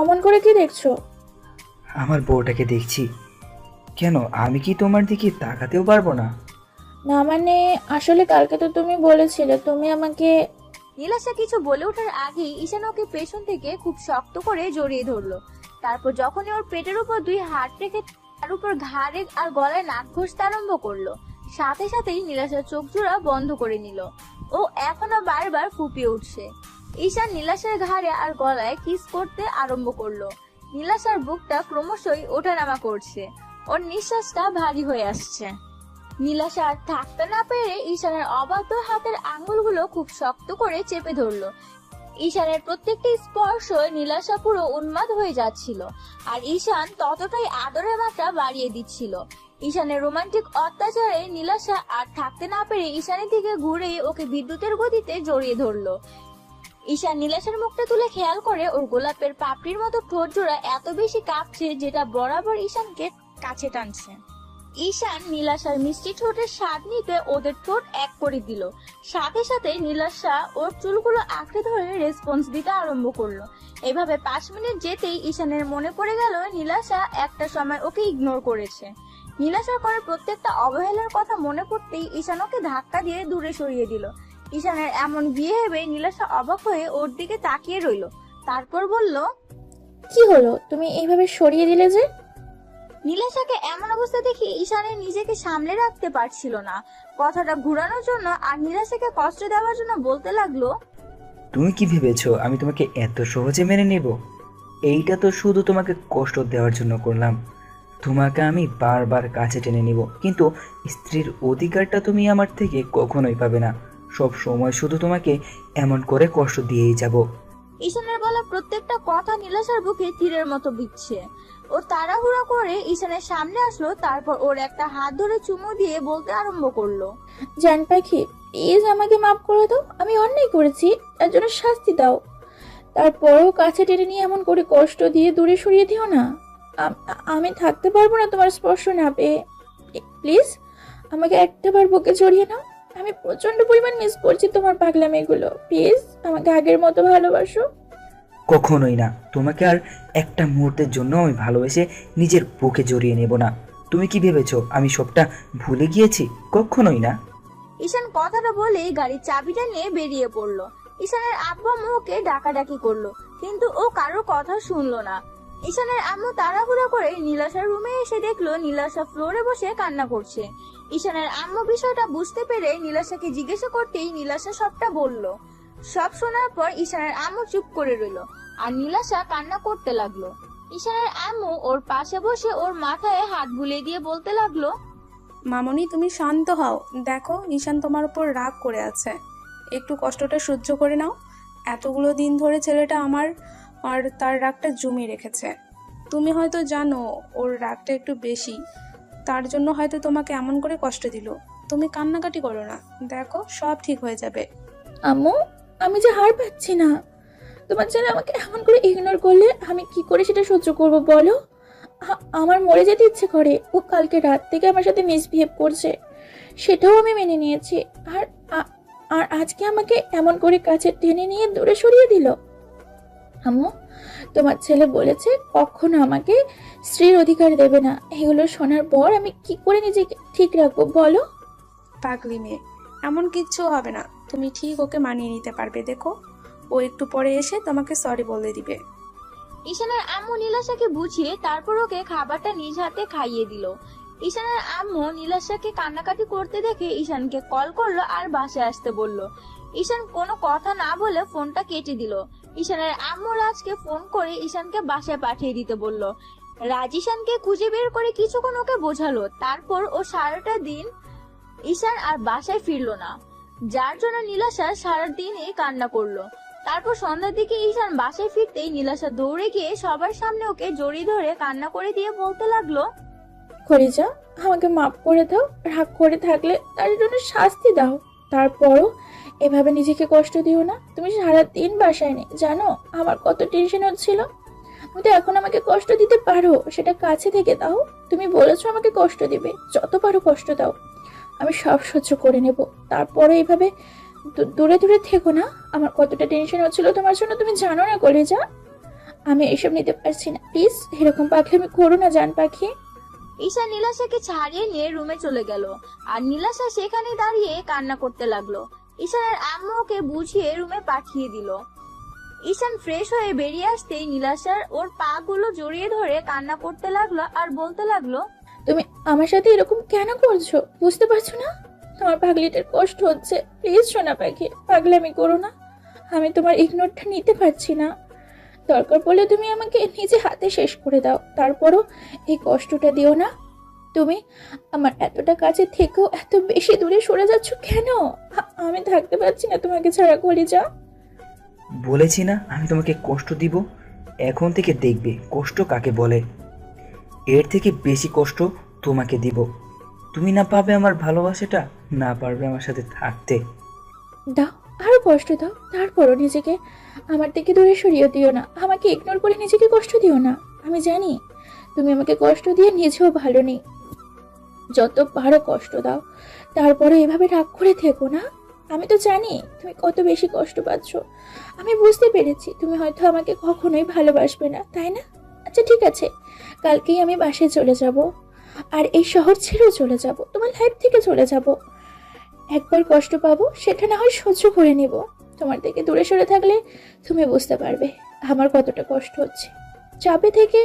অমন করে কি দেখছো? আমার বউটাকে দেখছি। কেন, আমি কি তোমার দিকে তাকাতেও পারবো না? না মানে আসলে কালকে তো তুমি বলেছিলে তুমি আমাকে। নীলাশা কিছু বলে ওঠার আগেই ঈশান ওকে পেছন থেকে খুব শক্ত করে জড়িয়ে ধরলো। তারপর যখনই ওর পেটের উপর 2 হাত রেখে তার উপর ঘাড়ে আর গলায় নাক ঘষতে আরম্ভ করলো, সাথে সাথেই নীলাশার চোখ জোড়া বন্ধ করে নিল। ও এখনো বারবার ফুপিয়ে উঠছে। ঈশান নীলাশার ঘাড়ে আর গলায় কিস করতে আরম্ভ করলো। নীলাশার বুকটা ক্রমশই ওঠানামা করছে, ওর নিঃশ্বাসটা ভারী হয়ে আসছে। নীলাশা আর থাকতে না পেরে ঈশানের অবাধ্য হাতের আঙ্গুলগুলো খুব শক্ত করে চেপে ধরলো। ঈশানের প্রত্যেকটি স্পর্শ নীলাশা পুরো উন্মাদ হয়ে যাচ্ছিল, আর ঈশান ততটাই আদরের মাত্রা বাড়িয়ে দিচ্ছিল। ঈশানের রোমান্টিক অত্যাচারে নীলাশা আর থাকতে না পেরে ঈশানের দিকে ঘুরে ওকে বিদ্যুতের গতিতে জড়িয়ে ধরলো। ঈশান নীলাশার মুখটা তুলে খেয়াল করে ওর গোলাপের পাপড়ির মতো ঠোঁট জোড়া এত বেশি কাঁপছে, যেটা বরাবর ঈশানকে কাছে টানছে। ঈশান নীলাশার মিষ্টি ঠোঁটের স্বাদ নিতে ওদের ঠোঁট এক করে দিল। সাথে সাথে নীলাশা ওর চুলগুলো আঁকড়ে ধরে রেসপন্স দিতে আরম্ভ করলো। এভাবে 5 মিনিট যেতেই ঈশানের মনে পড়ে গেল নীলাশা একটা সময় ওকে ইগনোর করেছে। নীলাশার করে প্রত্যেকটা অবহেলার কথা মনে পড়তেই ঈশান ওকে ধাক্কা দিয়ে দূরে সরিয়ে দিল। ঈশানের এমন বিয়ে ভেবে নীলাশা অবাক হয়ে ওর দিকে তাকিয়ে রইল। তারপর বলল, কি হলো, তুমি এইভাবে সরিয়ে দিলে যে? নীলাশাকে এমন অবস্থা দেখে ঈশানের নিজেকে সামলে রাখতে পারছিল না। কথাটা ঘুরানোর জন্য আর নীলাশাকে কষ্ট দেওয়ার জন্য বলতে লাগলো, তুমি কি ভেবেছো আমি তোমাকে এত সহজে মেনে নেব? এইটা তো শুধু তোমাকে কষ্ট দেওয়ার জন্য করলাম। তোমাকে আমি বারবার কাছে টেনে নিব, কিন্তু স্ত্রীর অধিকারটা তুমি আমার থেকে কখনোই পাবে না। সব সময় শুধু তোমাকে এমন করে কষ্ট দিয়েই যাব। ঈশানের বলা প্রত্যেকটা কথা নীলাশার বুকে তীরের মতো বিচ্ছে। ও তাড়াহুড়া করে ঈশানের সামনে আসলো, তারপর ওর একটা হাত ধরে চুমু দিয়ে বলতে আরম্ভ করলো, জান পাখি, প্লিজ আমাকে মাফ করে দাও। আমি অন্যায় করেছি, তার জন্য শাস্তি দাও। তারপরও কাছে টেনে নিয়ে এমন করে কষ্ট দিয়ে দূরে সরিয়ে দিও না। আমি থাকতে পারবো না তোমার স্পর্শ না পেয়ে। প্লিজ আমাকে একটাবার বুকে জড়িয়ে নাও। আমি প্রচন্ড পরিমাণ মিস করছি তোমার পাগলামিগুলো। প্লিজ আমাকে আগের মতো ভালোবাসো। কখনোই না। তোমাকে আর একটা মুহূর্তের জন্য আমি ভালোবেসে নিজের বুকে জড়িয়ে নেব না। তুমি কি ভেবেছো আমি সবটা ভুলে গিয়েছি? কখনোই না। ঈশান কথাটা বলেই গাড়ির চাবিটা নিয়ে বেরিয়ে পড়লো। ঈশানের আব্বু আম্মুকে ডাকাডাকি করলো, কিন্তু ও কারোর কথা শুনলো না। ঈশানের আম্মু তাড়াহুড়া করে নীলাশার রুমে এসে দেখলো নীলাশা ফ্লোরে বসে কান্না করছে। ঈশানের আম্মু বিষয়টা বুঝতে পেরে নীলাশাকে জিজ্ঞাসা করতেই নীলাশা সবটা বলল। সব শোনার পর ঈশানের আম্মু চুপ করে রইল আর নীলাশা কান্না করতে লাগলো। ঈশানের আম্মু ওর পাশে বসে ওর মাথায় হাত বুলিয়ে দিয়ে বলতে লাগলো, মামনি তুমি শান্ত হও, দেখো ঈশান তোমার উপর রাগ করে আছে, একটু কষ্টটা সহ্য করে নাও। এতগুলো দিন ধরে ছেলেটা আমার আর তার রাগটা জমিয়ে রেখেছে। তুমি হয়তো জানো ওর রাগটা একটু বেশি, তার জন্য হয়তো তোমাকে এমন করে কষ্ট দিল। তুমি কান্নাকাটি করো না, দেখো সব ঠিক হয়ে যাবে। আম্মু, আমি যে হার পাচ্ছি না। তোমার ছেলে আমাকে এমন করে ইগনোর করলে আমি কি করে সেটা সহ্য করব বলো? আমার মরে যেতে ইচ্ছে করে। ও কালকে রাত থেকে আমার সাথে মিসবিহেভ করছে, সেটাও আমি মেনে নিয়েছি। আর আর আজকে আমাকে এমন করে কাছে টেনে নিয়ে দূরে সরিয়ে দিল। আম্মু, তোমার ছেলে বলেছে কখনো আমাকে স্ত্রীর অধিকার দেবে না। এগুলো শোনার পর আমি কি করে নিজেকে ঠিক রাখবো বলো? পাগলি মেয়ে, এমন কিচ্ছু হবে না, তুমি ঠিক ওকে মানিয়ে নিতে পারবে। দেখো ও একটু পরে এসে তোমাকে সরি বলে দিবে। ঈশানের আম্মু নীলাশাকে বুঝিয়ে তারপর ওকে খাবারটা নিজ হাতে খাইয়ে দিল। ঈশানের আম্মু নীলাশাকে কান্নাকাটি করতে দেখে ঈশানকে কল করলো আর বাসায় আসতে বলল। ঈশান কোনো কথা না বলে ফোনটা কেটে দিল। ঈশানের আম্মু রাজকে ফোন করে ঈশানকে বাসায় পাঠিয়ে দিতে বলল। রাজ ঈশানকে খুঁজে বের করে কিছুক্ষণ ওকে বোঝালো, তারপর ও সারাটা দিন ঈশান আর বাসায় ফিরলো না, যার জন্য নীলাশা সারাদিনই কান্না করলো। তারপর সন্ধ্যার দিকে ঈশান বাসায় ফিরতেই নীলাশা দৌড়ে গিয়ে সবার সামনে ওকে জড়িয়ে ধরে কান্না করে দিয়ে বলতে লাগলো, খরিজা, আমাকে মাফ করে দাও। রাগ করে থাকলে তার জন্য শাস্তি দাও। তারপরও এভাবে নিজেকে কষ্ট দিও না। তুমি সারাদিন বাসায় নেই, জানো আমার কত টেনশন হচ্ছিল। কিন্তু এখন আমাকে কষ্ট দিতে পারো, সেটা কাছে থেকে দাও। তুমি বলেছো আমাকে কষ্ট দিবে, যত পারো কষ্ট দাও, আমি সব সহ্য করে নেব। তারপরে এইভাবে দূরে দূরে থেকো না। আমার কতটা টেনশন হচ্ছিল তোমার জন্য তুমি জানো না কলিজা। আমি এসব নিতে পারছি না। প্লিজ এরকম পাগলামি করো না জান পাখি। ঈশান নীলাশাকে ছাড়িয়ে নিয়ে রুমে চলে গেল আর নীলাশা সেখানে দাঁড়িয়ে কান্না করতে লাগলো। ঈশানের আম্মু ওকে বুঝিয়ে রুমে পাঠিয়ে দিল। ঈশান ফ্রেশ হয়ে বেরিয়ে আসতেই নীলাশার ওর পা গুলো জড়িয়ে ধরে কান্না করতে লাগলো আর বলতে লাগলো, তুমি আমার সাথে এরকম কেন করছো? বুঝতে পারছো না তোমার পাগলিটার কষ্ট হচ্ছে? প্লিজ সোনা পাখি, পাগলামি করো না। আমি তোমার ইগনোরটা নিতে পারছি না। দরকার পড়লে তুমি আমাকে নিজে হাতে শেষ করে দাও, তারপরও এই কষ্টটা দিও না। তুমি আমার এতটা কাছে থেকেও এত বেশি দূরে সরে যাচ্ছ কেন? আমি থাকতে পারছি না তোমাকে ছাড়া কলিজা। বলেছি না আমি তোমাকে কষ্ট দিব। এখন থেকে দেখবে কষ্ট কাকে বলে। এর থেকে বেশি কষ্ট তোমাকে দিব। তুমি না পাবে আমার ভালোবাসাটা, না পারবে আমার সাথে থাকতে। দাও, আরো কষ্ট দাও। তারপরও নিজেকে আমার থেকে দূরে সরিয়ে দিও না। আমাকে ইগনোর করে নিজেকে কষ্ট দিও না। আমি জানি তুমি আমাকে কষ্ট দিয়ে নিজেও ভালো নেই। যত পারো কষ্ট দাও, তারপরে এভাবে রাগ করে থেকো না। আমি তো জানি তুমি কত বেশি কষ্ট পাচ্ছ। আমি বুঝতে পেরেছি তুমি হয়তো আমাকে কখনোই ভালোবাসবে না, তাই না? আচ্ছা ঠিক আছে, কালকেই আমি বাসায় চলে যাব আর এই শহর ছেড়েও চলে যাব, তোমার লাইফ থেকে চলে যাব। একবার কষ্ট পাবো, সেটা না হয় সহ্য করে নেব। তোমার থেকে দূরে সরে থাকলে তুমি বুঝতে পারবে আমার কতটা কষ্ট হচ্ছে। চাপে থেকে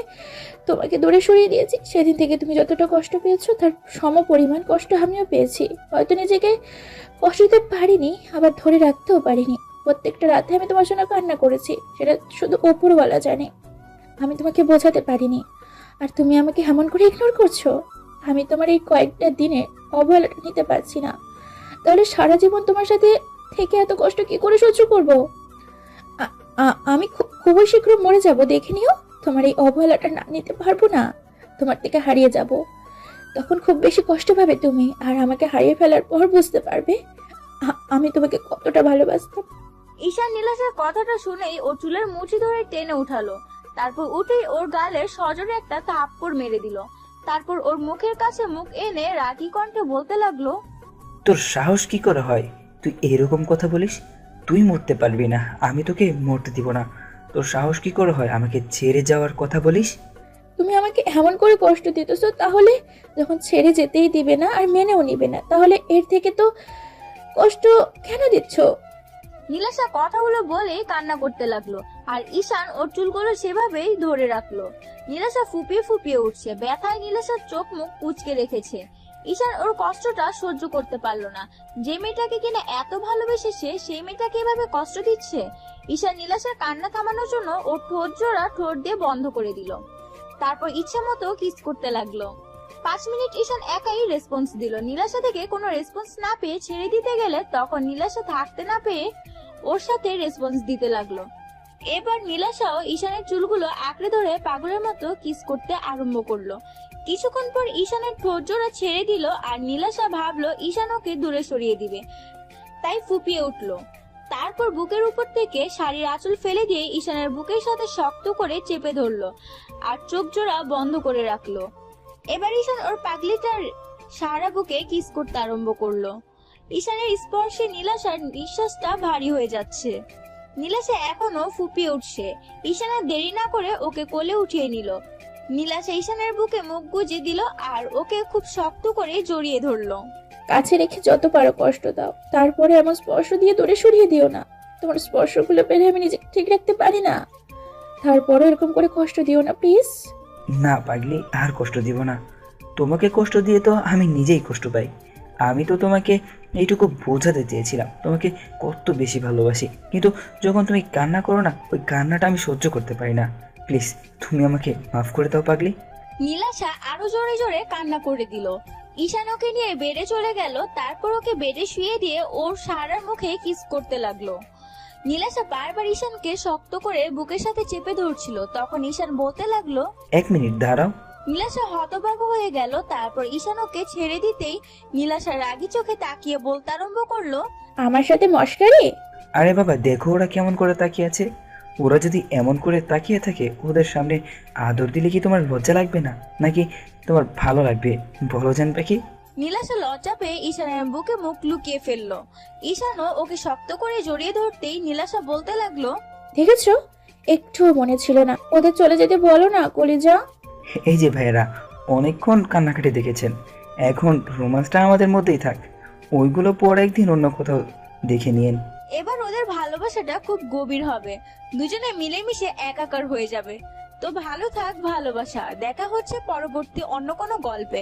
তোমাকে দূরে সরিয়ে দিয়েছি, সেদিন থেকে তুমি যতটা কষ্ট পেয়েছো তার সম পরিমাণ কষ্ট আমিও পেয়েছি। হয়তো নিজেকে কষ্ট দিতে পারিনি, আবার ধরে রাখতেও পারিনি। প্রত্যেকটা রাতে আমি তোমার জন্য কান্না করেছি, সেটা শুধু ওপরওয়ালা জানে। আমি তোমাকে বোঝাতে পারিনি, আর তুমি আমাকে এমন করে ইগনোর করছো। আমি তোমার এই কয়েকটা দিনে অবহেলাটা নিতে পারছি না। তাহলে সারা জীবন তোমার সাথে থেকে এত কষ্ট কি করে সহ্য করবো? আমি খুবই শীঘ্র মরে যাব, দেখে নিও। তোমার এই অবহেলাটা না নিতে পারবো না, তোমার থেকে হারিয়ে যাব। তখন খুব বেশি কষ্ট পাবে তুমি, আর আমাকে হারিয়ে ফেলার পর বুঝতে পারবে আমি তোমাকে কতটা ভালোবাসতাম। ঈশান নীলাশার কথাটা শুনেই ওর চুলের মুঠি ধরে টেনে উঠালো। তারপর উঠেই ওর গালে সজোরে একটা থাপ্পড় মেরে দিল। তারপর ওর মুখের কাছে মুখ এনে রাগী কণ্ঠে বলতে লাগলো, তোর সাহস কি করে হয় তুই এরকম কথা বলিস? তুই মরতে পারবি না, আমি তোকে মরতে দিব না। তোর সাহস কি করে হয় আমাকে ছেড়ে যাওয়ার কথা বলিস? তুমি আমাকে এমন করে কষ্ট দিতেছো, তাহলে যখন ছেড়ে যেতেই দিবে না আর মেনেও নিবে না, তাহলে এর থেকে তো কষ্ট কেন দিচ্ছ? নীলাশা কথাগুলো বলে কান্না করতে লাগলো, আর ঈশান ওর চুলগুলো সেভাবেই ধরে রাখলো। নীলাশা ফুপিয়ে ফুপিয়ে উঠছে, ব্যথায় নীলাশার চোখ মুখ কুঁচকে রেখেছে। ঈশান ওর কষ্টটা সহ্য করতে পারলো না। যে মেয়েটাকে কিনা এত ভালোবেসে সে, সেই মেয়েটাকে এভাবে কষ্ট দিচ্ছে। ঈশান নীলাশার কান্না থামানোর জন্য ওর ঠোঁট জোড়া ঠোঁট দিয়ে বন্ধ করে দিল। তারপর ইচ্ছা মতো কিস করতে লাগলো। 5 মিনিট ঈশান একাই রেসপন্স দিল। নীলাশা থেকে কোনো রেসপন্স না পেয়ে ছেড়ে দিতে গেলে তখন নীলাশা থাকতে না পেয়ে ওর সাথে রেসপন্স দিতে লাগলো। এবার নীলাশাও ঈশানের চুলগুলো আঁকড়ে ধরে পাগলের মতো কিস করতে আরম্ভ করলো। কিছুক্ষণ পর ঈশানের ঠোঁট জোড়া ছেড়ে দিল, আর নীলাশা ভাবলো ঈশান ওকে দূরে সরিয়ে দিবে, তাই ফুপিয়ে উঠলো। তারপর বুকের উপর থেকে শাড়ির আঁচল ফেলে দিয়ে ঈশানের বুকের সাথে শক্ত করে চেপে ধরলো, আর চোখ জোড়া বন্ধ করে রাখলো। এবার ঈশান ওর পাগলিটার সারা বুকে কিস করতে আরম্ভ করলো। ঈশানের স্পর্শে নীলাশার নিঃশ্বাসটা ভারী হয়ে যাচ্ছে। নীলাশা এখনো ফুপিয়ে উঠছে। ঈশান আর দেরি না করে ওকে কোলে উঠিয়ে নিল। নীলাশা ঈশানের বুকে মুখ গুজে দিল, আর ওকে খুব শক্ত করে জড়িয়ে ধরলো। কাছে রেখে যত পারো কষ্ট দাও, তারপরে এমন স্পর্শ দিয়ে দূরে সরিয়ে দিও না। তোমার স্পর্শগুলো পেলে আমি নিজেকে ঠিক রাখতে পারি না। তারপরে এরকম করে কষ্ট দিও না প্লিজ। না পাগলি, আর কষ্ট দিব না। তোমাকে কষ্ট দিয়ে তো আমি নিজেই কষ্ট পাই। আমি তো তোমাকে এইটুকু বোঝাতে চেয়েছিলাম তোমাকে কত বেশি ভালোবাসি, কিন্তু যখন তুমি কান্না করো না, ওই কান্নাটা আমি সহ্য করতে পারি না। প্লিজ তুমি আমাকে মাফ করে দাও পাগলি। নীলাশা আরো জোরে জোরে কান্না করে দিল। ঈশান ওকে নিয়ে বেডে চলে গেল। তারপর ওকে বেডে শুয়ে দিয়ে ওর সারা মুখে কিস করতে লাগলো। নীলাশা বারবার ঈশানকে শক্ত করে বুকের সাথে চেপে ধরছিল। তখন ঈশান বলতে লাগলো, 1 মিনিট দাঁড়াও। নীলাশা হতবাক হয়ে গেল। তারপর ঈশান ওকে ছেড়ে দিতেই নীলাশা রাগী চোখে তাকিয়ে বলতে আরম্ভ করলো, আমার সাথে মশকারি? আরে বাবা, দেখো ওরা কেমন করে তাকিয়ে আছে। ওরা যদি এমন করে তাকিয়ে থাকে, ওদের সামনে আদর দিলে কি তোমার লজ্জা লাগবে না, নাকি তোমার ভালো লাগবে? বলো জান পাখি। নীলাশা লজ্জা পেয়ে ঈশানের বুকে মুখ লুকিয়ে ফেললো। ঈশানও ওকে শক্ত করে জড়িয়ে ধরতেই নীলাশা বলতে লাগলো, দেখেছো, একটুও মনে ছিল না। ওদের চলে যেতে বলো না কলিজা। এই যে ভাইয়েরা, অনেকক্ষণ কান্নাকাটি দেখেছেন, এখন রোমান্সটা আমাদের মধ্যেই থাক। ওইগুলো পর একদিন অন্য কোথাও দেখে নিয়েন। এবার ওদের ভালোবাসাটা খুব গভীর হবে, দুজনে মিলেমিশে একাকার হয়ে যাবে। তো ভালো থাক ভালোবাসা। দেখা হচ্ছে পরবর্তী অন্য কোনো গল্পে।